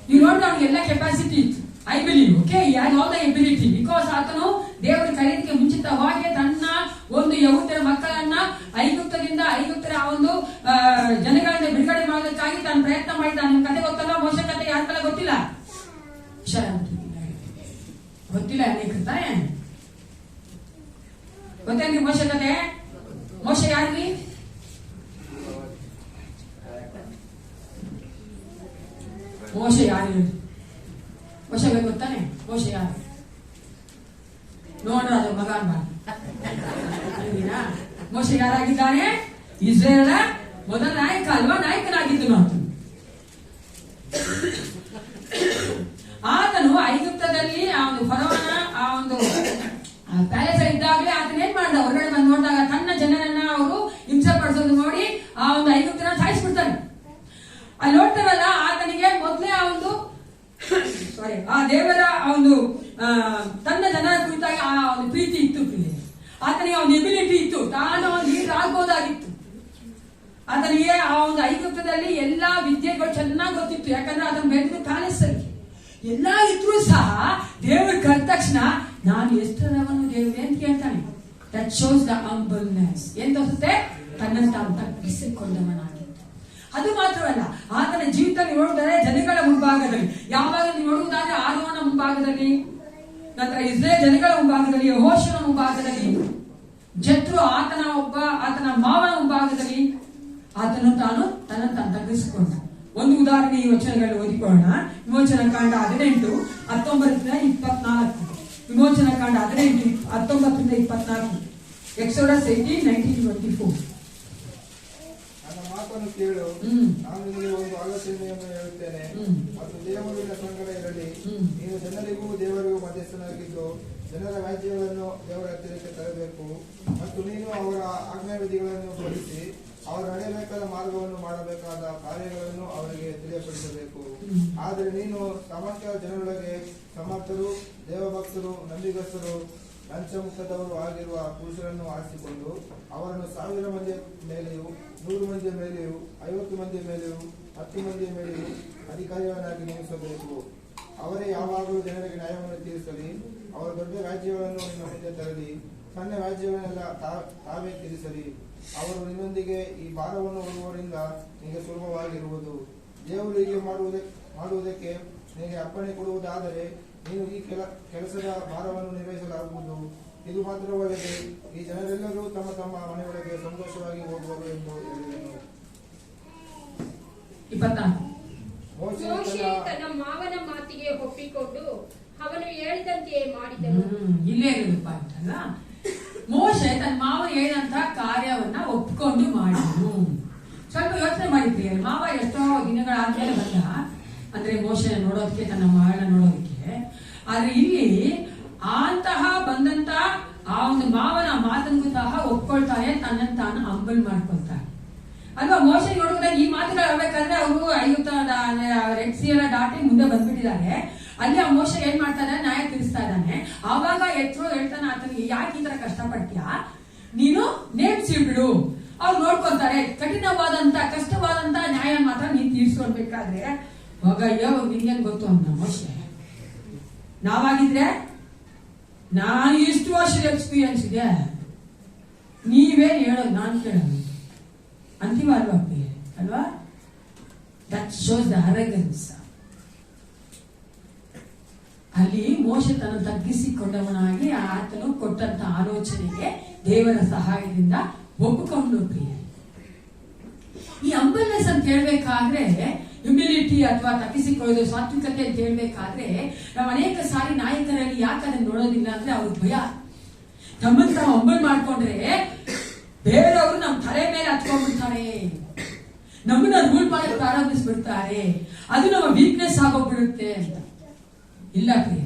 ನೀವು ನೋಡಿದ್ರೆ ಅವನಿಗೆಲ್ಲ ಕೆಪಾಸಿಟಿ ಇತ್ತು. I believe okay all the ability, because ಆತನು ದೇವರ ಕರೆಯೋದಕ್ಕೆ ಮುಂಚಿತವಾಗಿ ತನ್ನ ಒಂದು ಯಹೂದ್ಯರ ಮಕ್ಕಳನ್ನ ಐಗುಪ್ತರ ಆ ಒಂದು ಜನಗಳಿಂದ ಬಿಡುಗಡೆ ಮಾಡೋದಕ್ಕಾಗಿ ತಾನು ಪ್ರಯತ್ನ ಮಾಡಿದ. ನಿಮ್ ಕತೆ ಗೊತ್ತಲ್ಲ, ಮೋಶೆ ಕತೆ ಯಾರ ಕಲೆ ಗೊತ್ತಿಲ್ಲ? ಗೊತ್ತಿಲ್ಲ ಅನೇಕ ತಾನೆ ಗೊತ್ತೇನ್ರಿ ಮೋಶೆ ಕತೆ? ಮೋಶೆ ಯಾರ್ರಿ? ಮೋಶೆ ಯಾರು? ಮೋಶೆ ಗೊತ್ತಾನೆ? ಮೋಶೆ ಯಾರು ನೋಡ್ರ? ಅದು ಮಗ ಮೋಶೆ ಯಾರಾಗಿದ್ದಾನೆ? ಇಸ್ರೇಲ್ ಮೊದಲ ನಾಯಕ ಅಲ್ವಾ? ನಾಯಕನಾಗಿದ್ದು ನಾವು. ಆತನು ಐಗುಪ್ತದಲ್ಲಿ ಆ ಒಂದು ಫರೋವನ ಆ ಒಂದು ಪ್ಯಾಲೇಸ್ ಇದ್ದಾಗಲೇ ಆತನ ಏನ್ ಮಾಡ್ದ? ಹೊರಗಡೆ ಬಂದು ನೋಡಿದಾಗ ತನ್ನ ಜನರನ್ನ ಅವರು ಹಿಂಸೆ ಪಡಿಸೋದು ನೋಡಿ ಆ ಒಂದು ಐಗುಪ್ತನ ಸಾಯಿಸ್ಬಿಡ್ತಾನೆ. ಅಲ್ಲಿ ನೋಡ್ತಾರಲ್ಲ, ಆತನಿಗೆ ಮೊದಲೇ ಆ ಒಂದು ಆ ದೇವರ ಆ ಒಂದು ತನ್ನ ಜನರ ಕುರಿತಾಗಿ ಆ ಒಂದು ಪ್ರೀತಿ ಇತ್ತು. ಆತನಿಗೆ ಒಂದು ಎಬಿಲಿಟಿ ಇತ್ತು, ತಾನು ಲೀಡರ್ ಆಗ್ಬೋದಾಗಿತ್ತು. ಆತನಿಗೆ ಆ ಒಂದು ಐಗುಪ್ತದಲ್ಲಿ ಎಲ್ಲಾ ವಿದ್ಯೆಗಳು ಚೆನ್ನಾಗಿ ಗೊತ್ತಿತ್ತು. ಯಾಕಂದ್ರೆ ಅದನ್ನ ಬೆಳೆದು ಪ್ಯಾಲೇಸ್ ಅಲ್ಲಿ ಎಲ್ಲಾ ಇದ್ರೂ ಸಹ ದೇವರು ಕರೆದ ತಕ್ಷಣ ನಾನು ಎಷ್ಟರವನು ದೇವ್ರೆ ಅಂತ ಕೇಳ್ತಾನೆ. That shows the humbleness. ಏನ್ ತೋರಿಸುತ್ತೆ? ತನ್ನನ್ನು ತಾನು ತಗ್ಗಿಸಿಕೊಂಡವನಾಗಿತ್ತು. ಅದು ಮಾತ್ರವಲ್ಲ, ಆತನ ಜೀವಿತ ನೋಡಿದರೆ ಜನಗಳ ಮುಂಭಾಗದಲ್ಲಿ, ಯಾವಾಗ ನೀವು ನೋಡುವುದಾದ್ರೆ ಆರೋನ ಮುಂಭಾಗದಲ್ಲಿ, ನಂತರ ಇಸ್ರೇಲ್ ಜನಗಳ ಮುಂಭಾಗದಲ್ಲಿ, ಯೆಹೋಶುವನ ಮುಂಭಾಗದಲ್ಲಿ, ಜತ್ರು ಆತನ ಮಾವನ ಮುಂಭಾಗದಲ್ಲಿ ಆತನು ತಾನು ತನ್ನನ್ನು ತಗ್ಗಿಸಿಕೊಂಡ. ಒಂದು ಉದಾಹರಣೆ ಈ ವಚನಗಳಲ್ಲಿ ಓದಿಕೊಳ್ಳೋಣ. ವಿಮೋಚನ ಕಾಂಡ 18:19-24. ವಿಮೋಚನ ಕಾಂಡ 18:19-24. ಎಕ್ಸೋಡಸ್ 18:19-24. ನನ್ನ ಮಾತನ್ನು ಕೇಳು, ನಾನು ನಿನಗೆ ಒಂದು ಆಲೋಚನೆಯನ್ನು ಹೇಳುತ್ತೇನೆ ಮತ್ತು ದೇವರಿನ ಸಂಗಡ ಇರಲಿ. ನೀನು ಜನರಿಗೂ ದೇವರಿಗೂ ಮಧ್ಯಸ್ಥನಾಗಿದ್ದು ಜನರ ವ್ಯಾಜ್ಯಗಳನ್ನು ದೇವರ ಹತ್ತಿರಕ್ಕೆ ತರಬೇಕು. ಮತ್ತು ನೀನು ಅವರ ಆಜ್ಞಾವಿಧಿಗಳನ್ನು ಪಾಲಿಸಿ ಅವರು ನಡೆಯಬೇಕಾದ ಮಾರ್ಗವನ್ನು ಮಾಡಬೇಕಾದ ಕಾರ್ಯಗಳನ್ನು ಅವರಿಗೆ ತಿಳಿಯಪಡಿಸಬೇಕು. ಆದರೆ ನೀನು ಸಮಸ್ತ ಜನರೊಳಗೆ ಸಮರ್ಥರು, ದೇವಭಕ್ತರು, ನಂಬಿಗಸ್ತರು, ಲಂಚಮುಕ್ತದವರು ಆಗಿರುವ ಪುರುಷರನ್ನು ಆರಿಸಿಕೊಂಡು ಅವರನ್ನು 1000 ಮಂದಿಯ ಮೇಲೆಯೂ 100 ಮಂದಿಯ ಮೇಲೆಯೂ 50 ಮಂದಿಯ ಮೇಲೆಯೂ 10 ಮಂದಿಯ ಮೇಲೆಯೂ ಅಧಿಕಾರಿಗಳನ್ನಾಗಿ ನೇಮಿಸಬೇಕು. ಅವರೇ ಯಾವಾಗಲೂ ಜನರಿಗೆ ನ್ಯಾಯವನ್ನು ತೀರಿಸಲಿ. ಅವರ ದೊಡ್ಡ ರಾಜ್ಯಗಳನ್ನು ನಿನ್ನ ಮುಂದೆ ತರಲಿ, ಸಣ್ಣ ರಾಜ್ಯವನ್ನೆಲ್ಲ ತಾವೇ ತೀರಿಸಲಿ. ಅವರು ನಿನ್ನೊಂದಿಗೆ ಈ ಭಾರವನ್ನು ಹೊರುವುದರಿಂದ ನಿನಗೆ ಸುಲಭವಾಗಿರುವುದು. ದೇವರು ಹೀಗೆ ಮಾಡುವುದಕ್ಕೆ ನಿನಗೆ ಅಪ್ಪಣೆ ಕೊಡುವುದಾದರೆ ನೀನು ಈ ಕೆಲಸದ ಭಾರವನ್ನು ನಿರ್ವಹಿಸಲಾಗುವುದು. ಇದು ಮಾತ್ರವಲ್ಲದೆ ಈ ಜನರೆಲ್ಲರೂ ತಮ್ಮ ತಮ್ಮ ಮನೆಯೊಳಗೆ ಸಂತೋಷವಾಗಿ ಹೋಗುವರು ಎಂದು ಹೇಳಿದನು. 24 ಮೋಶೆ ತನ್ನ ಮಾವನ ಮಾತಿಗೆ ಒಪ್ಪಿಕೊಂಡು ಅವನು ಹೇಳಿದಂತೆಯೇ ಮಾಡಿದನು. ಇಲ್ಲೇ ಇರೋದು ಪಾಯಿಂಟ್ ಅಲ್ಲ. ಮೋಶೆ ತನ್ನ ಮಾವ ಹೇಳಿದಂತ ಕಾರ್ಯವನ್ನ ಒಪ್ಕೊಂಡು ಮಾಡಿದನು. ಸ್ವಲ್ಪ ಯೋಚನೆ ಮಾಡಿದ್ರಿ, ಮಾವ ಎಷ್ಟೋ ದಿನಗಳಾದ್ಮೇಲೆ ಬಂದ ಅಂದ್ರೆ ಮೋಶೆ ನೋಡೋದಕ್ಕೆ, ತನ್ನ ಮಗಳನ್ನ ನೋಡೋದಕ್ಕೆ. ಆದ್ರೆ ಇಲ್ಲಿ ಅಂತಹ ಬಂದಂತ ಆ ಒಂದು ಮಾವನ ಮಾತನ್ಗೂ ಸಹ ಒಪ್ಕೊಳ್ತಾನೆ, ತನ್ನನ್ನು ತಾನು ಹಂಬಲ್ ಮಾಡ್ಕೊಳ್ತಾನೆ ಅಲ್ವಾ. ಮೋಶೆ ನೋಡಿದ್ರೆ ಈ ಮಾತುಗಳು ಆಗ್ಬೇಕಾದ್ರೆ ಅವರು ಐಗುಪ್ತ ರೆಡ್ ಸಿ ಎಲ್ಲ ದಾಟಿ ಮುಂದೆ ಬಂದ್ಬಿಟ್ಟಿದ್ದಾರೆ. ಅಲ್ಲಿ ಆ ಮೋಶೆ ಏನ್ ಮಾಡ್ತಾನೆ, ನ್ಯಾಯ ತೀರಿಸ್ತಾ ಇದ್ದಾನೆ. ಆವಾಗ ಎತ್ತರೋ ಹೇಳ್ತಾನೆ ಆತನಿಗೆ, ಯಾಕೆ ಈ ತರ ಕಷ್ಟಪಡ್ತೀಯಾ, ನೀನು ನೇಮಿಸಿ ಬಿಡು, ಅವ್ರು ನೋಡ್ಕೊಂತಾರೆ. ಕಠಿಣವಾದಂತ ಕಷ್ಟವಾದಂತ ನ್ಯಾಯ ಮಾತ್ರ ನೀನ್ ತೀರ್ಸ್ಕೊಳ್ಬೇಕಾದ್ರೆ ಹೋಗಯ್ಯ, ನಿನ್ಗೇನ್ ಗೊತ್ತು ಅಂತ ಮೋಶೆ. ನಾವಾಗಿದ್ರೆ ನಾನು ಇಷ್ಟು ವರ್ಷದ ಎಕ್ಸ್ಪೀರಿಯನ್ಸ್ ಇದೆ, ನೀವೇನ್ ಹೇಳೋದು ನಾನು ಕೇಳೋದು ಅಂತಿಮ ಅಲ್ವಾ ಅಲ್ವಾ. That shows the arrogance. ಅಲ್ಲಿ ಮೋಶೆ ತನ್ನ ತಗ್ಗಿಸಿಕೊಂಡವನಾಗಿ ಆತನು ಕೊಟ್ಟಂತ ಆಲೋಚನೆಗೆ ದೇವರ ಸಹಾಯದಿಂದ ಒಪ್ಪಿಕೊಂಡು ಪ್ರಿಯ. ಈ ಹಂಬಲ್ನೆಸ್ ಅಂತ ಹೇಳ್ಬೇಕಾದ್ರೆ, ಹ್ಯುಮಿಲಿಟಿ ಅಥವಾ ತಗ್ಗಿಸಿಕೊಳ್ಳೋದು, ಸಾತ್ವಿಕತೆ ಅಂತ ಹೇಳ್ಬೇಕಾದ್ರೆ, ನಾವು ಅನೇಕ ಸಾರಿ ನಾಯಕರಲ್ಲಿ ಯಾಕೆ ಅದನ್ನ ನೋಡೋದಿಲ್ಲ ಅಂದ್ರೆ ಅವ್ರಿಗೆ ಭಯ. ನಮ್ಮನ್ನು ನಾವು ಹಂಬಲ್ ಮಾಡ್ಕೊಂಡ್ರೆ ಬೇರೆಯವರು ನಮ್ಮ ತಲೆ ಮೇಲೆ ಹತ್ಕೊಂಡ್ಬಿಡ್ತಾರೆ, ನಮ್ಮನ್ನ ರೂಲ್ ಮಾಡಕ್ಕೆ ಪ್ರಾರಂಭಿಸ್ಬಿಡ್ತಾರೆ, ಅದು ನಮ್ಮ ವೀಕ್ನೆಸ್ ಆಗೋಗ್ಬಿಡುತ್ತೆ ಅಂತ. ಇಲ್ಲ ಪ್ರಿಯ,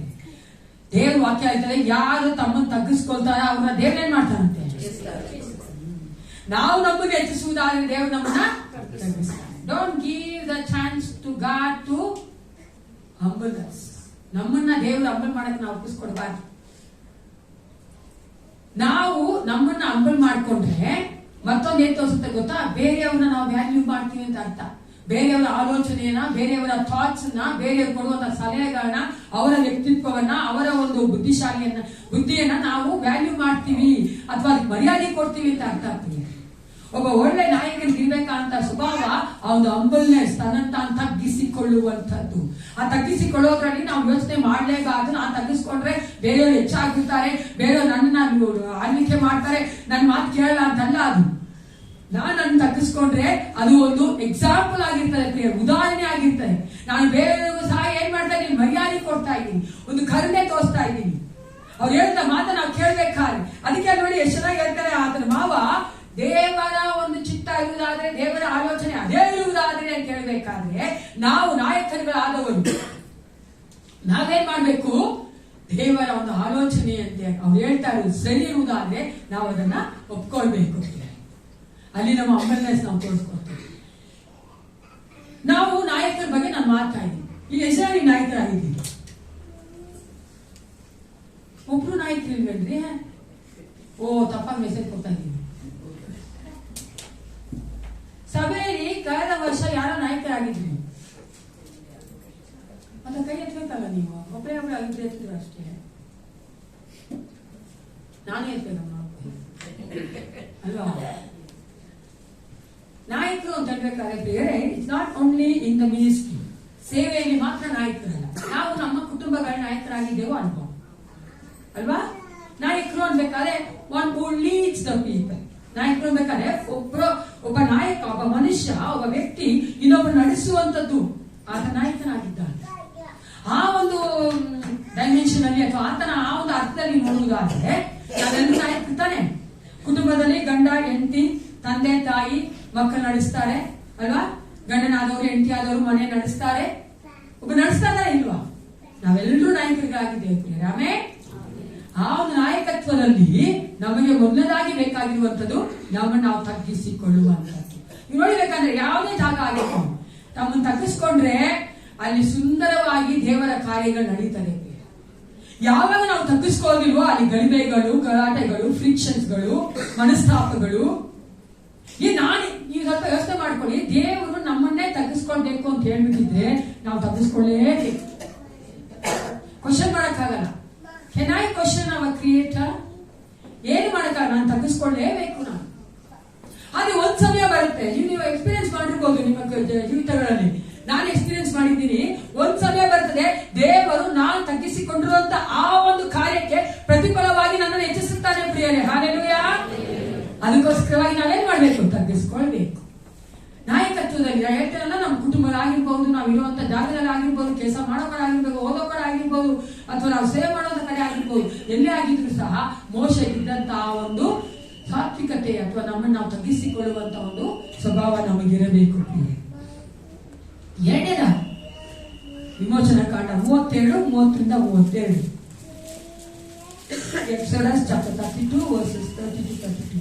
ದೇವ್ರ ವಾಕ್ಯ ಹೇಳ್ತಾರೆ, ಯಾರು ತಮ್ಮನ್ನು ತಗ್ಗಿಸ್ಕೊಳ್ತಾರ ಅವ್ರನ್ನ ದೇವ್ರೇನ್ ಮಾಡ್ತಾರಂತೆ. ನಾವು ನಮ್ಮನ್ನು ಹೆಚ್ಚಿಸುವುದಾದ್ರೆ ದೇವ್ರು ನಮ್ಮನ್ನ ತಗ್ಗಿಸ್ತಾರೆ. Don't give the chance to God to humble us. ನಮ್ಮನ್ನ ದೇವ್ರು ಹಂಬಲ್ ಮಾಡಕ್ಕೆ ನಾವು ಒಪ್ಪಿಸ್ಕೊಡ್ಬಾರ್ದು. ನಾವು ನಮ್ಮನ್ನ ಹಂಬಲ್ ಮಾಡ್ಕೊಂಡ್ರೆ ಮತ್ತೊಂದು ಏನ್ ತೋರಿಸುತ್ತೆ ಗೊತ್ತಾ, ಬೇರೆಯವ್ರನ್ನ ನಾವು ವ್ಯಾಲ್ಯೂ ಮಾಡ್ತೀವಿ ಅಂತ ಅರ್ಥ. ಬೇರೆಯವರ ಆಲೋಚನೆಯನ್ನ, ಬೇರೆಯವರ ಥಾಟ್ಸ್ ನ, ಬೇರೆಯವ್ರು ಕೊಡುವಂತ ಸಲಹೆಗಳನ್ನ, ಅವರ ವ್ಯಕ್ತಿತ್ವವನ್ನ, ಅವರ ಒಂದು ಬುದ್ಧಿಯನ್ನ ನಾವು ವ್ಯಾಲ್ಯೂ ಮಾಡ್ತೀವಿ ಅಥವಾ ಅದಕ್ಕೆ ಮರ್ಯಾದೆ ಕೊಡ್ತೀವಿ ಅಂತ ಅರ್ಥ ಆಗ್ತೀವಿ. ಒಬ್ಬ ಒಳ್ಳೆ ನಾಯಕನಿಗೆ ಇರ್ಬೇಕಂತ ಸ್ವಭಾವ ಆ ಒಂದು ಹಂಬಲ್ನೆಸ್, ತನ್ನಂತ ತಗ್ಗಿಸಿಕೊಳ್ಳುವಂಥದ್ದು. ಆ ತಗ್ಗಿಸಿಕೊಳ್ಳೋದ್ರಲ್ಲಿ ನಾವು ಯೋಚನೆ ಮಾಡ್ಲೇಬಾರ್ದು. ನಾನು ತಗ್ಗಿಸ್ಕೊಂಡ್ರೆ ಬೇರೆಯವರು ಹೆಚ್ಚಾಗಿರ್ತಾರೆ, ಬೇರೆಯವರು ನನ್ನ ಆಳ್ವಿಕೆ ಮಾಡ್ತಾರೆ, ನನ್ನ ಮಾತು ಕೇಳಲ್ಲ ಅಂತಲ್ಲ ಅದು. ನಾನು ತಗ್ಗಿಸ್ಕೊಂಡ್ರೆ ಅದು ಒಂದು ಎಕ್ಸಾಂಪಲ್ ಆಗಿರ್ತದೆ, ಉದಾಹರಣೆ ಆಗಿರ್ತದೆ. ನಾನು ಬೇರೆಯವ್ರಿಗೂ ಸಹ ಏನ್ ಮಾಡ್ತಾ ಇದ್ದೀನಿ, ಮರ್ಯಾದೆ ಕೊಡ್ತಾ ಇದ್ದೀನಿ, ಒಂದು ಕರುಣೆ ತೋರಿಸ್ತಾ ಇದ್ದೀನಿ. ಅವ್ರು ಹೇಳಿದ ಮಾತ ನಾವು ಕೇಳ್ಬೇಕಾದ್ರೆ. ಅದಕ್ಕೆ ನೋಡಿ ಎಷ್ಟು ಚೆನ್ನಾಗಿ ಹೇಳ್ತಾರೆ ಆತನ ಮಾವ, ದೇವರ ಒಂದು ಚಿತ್ತ ಇರುವುದಾದ್ರೆ, ದೇವರ ಆಲೋಚನೆ ಅದೇ ಇರುವುದಾದ್ರೆ ಅಂತ ಹೇಳ್ಬೇಕಾದ್ರೆ, ನಾವು ನಾಯಕರುಗಳಾದವರು ನಾವೇನ್ ಮಾಡ್ಬೇಕು, ದೇವರ ಒಂದು ಆಲೋಚನೆ ಅಂತ ಅವ್ರು ಹೇಳ್ತಾ ಇರೋದು ಸರಿ ಇರುವುದಾದ್ರೆ ನಾವು ಅದನ್ನ ಒಪ್ಕೊಳ್ಬೇಕು. ಅಲ್ಲಿ ನಮ್ಮ ಹಂಬಲ್ನೆಸ್ ನಾವು ತೋರಿಸ್ಕೊಳ್ತೇವೆ. ನಾವು ನಾಯಕರ ಬಗ್ಗೆ ನಾನು ಮಾತಾಡಿದ್ದೀನಿ, ಇಲ್ಲಿ ಹೆಸರಾಗಿ ನಾಯಕರಾಗಿದ್ದೀನಿ. ಒಬ್ರು ನಾಯಕರು ಇಲ್ವೇನ್ರಿ? ಓ, ತಪ್ಪಾಗಿ ಮೆಸೇಜ್ ಕೊಡ್ತಾ ಇದ್ದೀನಿ. ಸಭೆಯಲ್ಲಿ ಕಳೆದ ವರ್ಷ ಯಾರೋ ನಾಯಕರಾಗಿದ್ರಿ, ಮತ್ತೆ ಕೈ ಎತ್ತಬೇಕಲ್ಲ ನೀವು. ಒಬ್ಬರೇ ಆಗಿದ್ರೆ ಎತ್ತಿದ್ರು ಅಷ್ಟೇ, ನಾನೇ ಎತ್ತಬೇಕಮ್ಮ ಅಲ್ವಾ. ನಾಯಕರು ಅಂತ ಹೇಳ್ಬೇಕಾದ್ರೆ it's not only in the ministry, ಸೇವೆಯಲ್ಲಿ ಮಾತ್ರ ನಾಯಕರಲ್ಲ. ನಾವು ನಮ್ಮ ಕುಟುಂಬಗಳ ನಾಯಕರಾಗಿದ್ದೇವೋ ಅನ್ಕೋ ಅಲ್ವಾ. ನಾಯಕರು ಅನ್ಬೇಕಾದ್ರೆ one who leads the people. ನಾಯಕರು ಅನ್ಬೇಕಾದ್ರೆ ಒಬ್ಬ ನಾಯಕ, ಒಬ್ಬ ಮನುಷ್ಯ, ಒಬ್ಬ ವ್ಯಕ್ತಿ ಇನ್ನೊಬ್ಬ ನಡೆಸುವಂತದ್ದು ಆತ ನಾಯಕನಾಗಿದ್ದಾನೆ. ಆ ಒಂದು ಡೈಮೆನ್ಷನ್ ಅಲ್ಲಿ ಅಥವಾ ಆತನ ಆ ಒಂದು ಅರ್ಥದಲ್ಲಿ ನೋಡುವುದಾದ್ರೆ ನಾವೆಲ್ಲರೂ ನಾಯಕರು ತಾನೆ. ಕುಟುಂಬದಲ್ಲಿ ಗಂಡ ಹೆಂಡತಿ, ತಂದೆ ತಾಯಿ, ಮಕ್ಕಳು ನಡೆಸ್ತಾರೆ ಅಲ್ವಾ. ಗಂಡನಾದವರು ಹೆಂಡತಿ ಆದವರು ಮನೆ ನಡೆಸ್ತಾರೆ. ಒಬ್ಬ ನಡೆಸ್ತಾ ಇದ್ದಾರೆ ಇಲ್ವಾ? ನಾವೆಲ್ಲರೂ ನಾಯಕರಿಗಾಗಿದ್ದೇವೆ ರಾಮೇ. ಆ ಒಂದು ನಾಯಕತ್ವದಲ್ಲಿ ನಮಗೆ ಮೊದಲದಾಗಿ ಬೇಕಾಗಿರುವಂತದ್ದು ನಮ್ಮನ್ನು ನಾವು ತಗ್ಗಿಸಿಕೊಳ್ಳುವಂಥದ್ದು. ನೀವು ನೋಡಿಬೇಕಂದ್ರೆ ಯಾವುದೇ ಜಾಗ ಆಗಬೇಕು, ತಮ್ಮನ್ನು ತಗ್ಗಿಸ್ಕೊಂಡ್ರೆ ಅಲ್ಲಿ ಸುಂದರವಾಗಿ ದೇವರ ಕಾರ್ಯಗಳು ನಡೀತದೆ. ಯಾವಾಗ ನಾವು ತಗ್ಗಿಸ್ಕೊಳ್ಳೋದಿಲ್ವೋ ಅಲ್ಲಿ ಗಲಿಬೆಗಳು, ಗಲಾಟೆಗಳು, ಫ್ರಿಕ್ಷನ್ಸ್ಗಳು, ಮನಸ್ತಾಪಗಳು. ನೀವು ಸ್ವಲ್ಪ ಯೋಚನೆ ಮಾಡ್ಕೊಳ್ಳಿ, ದೇವರು ನಮ್ಮನ್ನೇ ತಗ್ಗಿಸ್ಕೊಳ್ಬೇಕು ಅಂತ ಹೇಳ್ಬಿಟ್ಟಿದ್ರೆ ನಾವು ತಗ್ಗಿಸ್ಕೊಳ್ಳೇಬೇಕು. ಕ್ವಶನ್ ಮಾಡಕ್ಕಾಗಲ್ಲ. Can I question our creator? ಏನು ಮಾಡಕ್ಕಾಗಲ್ಲ, ನಾನು ತಗ್ಗಿಸ್ಕೊಳ್ಳೇಬೇಕು. ನಾನು ಅದು ಒಂದ್ ಸಮಯ ಬರುತ್ತೆ. ನೀವು ಎಕ್ಸ್ಪೀರಿಯನ್ಸ್ ಮಾಡಿರ್ಬೋದು ನಿಮ್ಮ ಜೀವಿತಗಳಲ್ಲಿ. ನಾನು ಎಕ್ಸ್ಪೀರಿಯನ್ಸ್ ಮಾಡಿದ್ದೀನಿ. ಒಂದ್ ಸಮಯ ಬರ್ತದೆ, ದೇವರು ನಾನು ತಗ್ಗಿಸಿಕೊಂಡಿರುವಂತ ಆ ಒಂದು ಕಾರ್ಯಕ್ಕೆ ಪ್ರತಿಫಲವಾಗಿ ನನ್ನನ್ನು ಹೆಚ್ಚಿಸ ಲೋಕದಲ್ಲಿ ಹೇಳ್ತೇನಲ್ಲ, ನಮ್ಮ ಕುಟುಂಬಗಳಾಗಿರ್ಬೋದು, ನಾವು ಇರುವಂತ ಜಾಗದಲ್ಲಿ ಆಗಿರ್ಬೋದು, ಕೆಲಸ ಮಾಡೋರಾಗಿರ್ಬೋದು, ಓದೋಕರಾಗಿರ್ಬೋದು, ಅಥವಾ ನಾವು ಸೇವೆ ಮಾಡೋದ ಕಡೆ ಆಗಿರ್ಬೋದು, ಎಲ್ಲೇ ಆಗಿದ್ರು ಸಹ ಮೋಶೆ ಇದ್ದಂತಹ ಒಂದು ಸಾತ್ವಿಕತೆ ಅಥವಾ ನಮ್ಮನ್ನು ನಾವು ತಗ್ಗಿಸಿಕೊಳ್ಳುವಂತ ಒಂದು ಸ್ವಭಾವ ನಮಗಿರಬೇಕು. ಎರಡನೇದ ವಿಮೋಚನಾ ಕಾಂಡ 37:30-32. Exodus chapter 32 verses 30-32.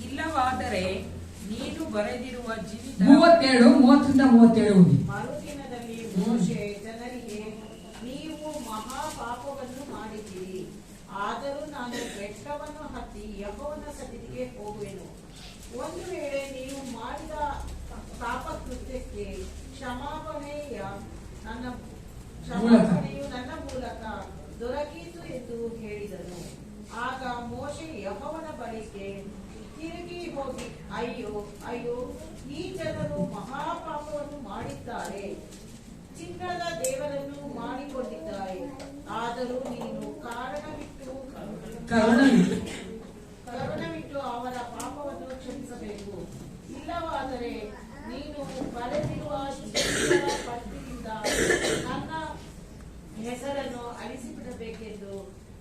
ಇಲ್ಲವಾದರೆ ನೀನು ಬರೆದಿರುವ ಜೀವಿತ 37:30-37 ಓದಿ. ಮರುದಿನದಲ್ಲಿ ಮೋಶೆ ಜನರಿಗೆ, ನೀವು ಮಹಾಪಾಪವನ್ನು ಮಾಡಿದ್ದೀರಿ, ಆದರೂ ನಾನು ಬೆಟ್ಟವನ್ನು ಹತ್ತಿ ಯೆಹೋವನ ಸನ್ನಿಧಿಗೆ ಹೋಗುವೆನು. ಒಂದು ವೇಳೆ ನೀವು ಮಾಡಿದ ಪಾಪಕೃತ್ಯಕ್ಕೆ ಕ್ಷಮಾಪಣೆಯು ನನ್ನ ಮೂಲಕ ದೊರಕೀತು ಎಂದು ಹೇಳಿದನು. ಆಗ ಮೋಶೆ ಯೆಹೋವನ ಬಳಿಗೆ ತಿರುಗಿ ಹೋಗಿ, ಅಯ್ಯೋ ಅಯ್ಯೋ, ಈ ಜನರು ಮಹಾಪಾಪವನ್ನು ಮಾಡಿದ್ದಾರೆ, ಚಿನ್ನದ ದೇವರನ್ನು ಮಾಡಿಕೊಂಡಿದ್ದಾರೆ. ಆದರೂ ನೀನು ಕರುಣವಿಟ್ಟು ಅವರ ಪಾಪವನ್ನು ಕ್ಷಮಿಸಬೇಕು. ಇಲ್ಲವಾದರೆ ನೀನು ಬರೆದಿರುವ ಜೀವಿತರ ಪಟ್ಟಿಯಿಂದ ನನ್ನ ಹೆಸರನ್ನು ಅಳಿಸಿಬಿಡಬೇಕೆಂದು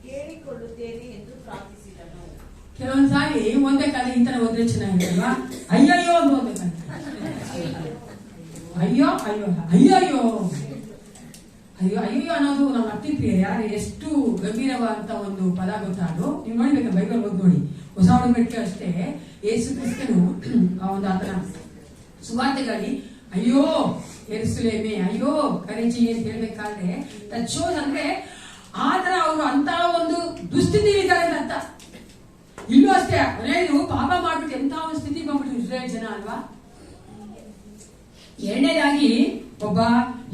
ಕೇಳಿಕೊಳ್ಳುತ್ತೇನೆ ಎಂದು ಪ್ರಾರ್ಥಿಸಿದನು. ಕೆಲವೊಂದ್ಸಾರಿ ಒಂದೇ ಕಾಲ ಇಂತರ ಹೋದ್ರೆ ಚೆನ್ನಾಗಿರಲ್ವಾ? ಅಯ್ಯಯ್ಯೋ ಅಂತ ಓದ್ಬೇಕಂತ. ಅಯ್ಯೋ ಅಯ್ಯೋ ಅಯ್ಯಯ್ಯೋ ಅಯ್ಯೋ ಅಯ್ಯೋ ಅನ್ನೋದು ನಮ್ಮ ಅತಿ ಪ್ರಿಯ. ಯಾರು ಎಷ್ಟು ಗಂಭೀರವಾದಂತ ಒಂದು ಪದ ಗೊತ್ತಾದ್ರು. ನೀವು ನೋಡ್ಬೇಕು, ಬೈಬಲ್ ಓದ್ ನೋಡಿ. ಹೊಸ ಒಡಂಬಡಿಕೆ ಅಷ್ಟೇ, ಯೇಸು ಕ್ರಿಸ್ತನು ಆ ಒಂದು ಆತನ ಸುವಾರ್ತೆಗಾಗಿ ಅಯ್ಯೋ ಯೆರೂಸಲೇಮೇ, ಅಯ್ಯೋ ಕರೆಜಿ ಅಂತ ಹೇಳ್ಬೇಕಾದ್ರೆ ತಚ್ಚೋದ್ ಅಂದ್ರೆ ಆತರ ಅವರು ಅಂತ ಒಂದು ದುಸ್ಥಿತಿ ಇದ್ದಾರೆ ಅಂತ. ಇಲ್ಲೂ ಅಷ್ಟೇ, ನೀವು ಪಾಪ ಮಾಡ್ಬಿಟ್ಟು ಎಂತ ಒಂದು ಸ್ಥಿತಿ ಬಂದ್ಬಿಟ್ಟು ಇಸ್ರಾಯೇಲ್ ಜನ ಅಲ್ವಾ. ಎರಡನೇದಾಗಿ ಒಬ್ಬ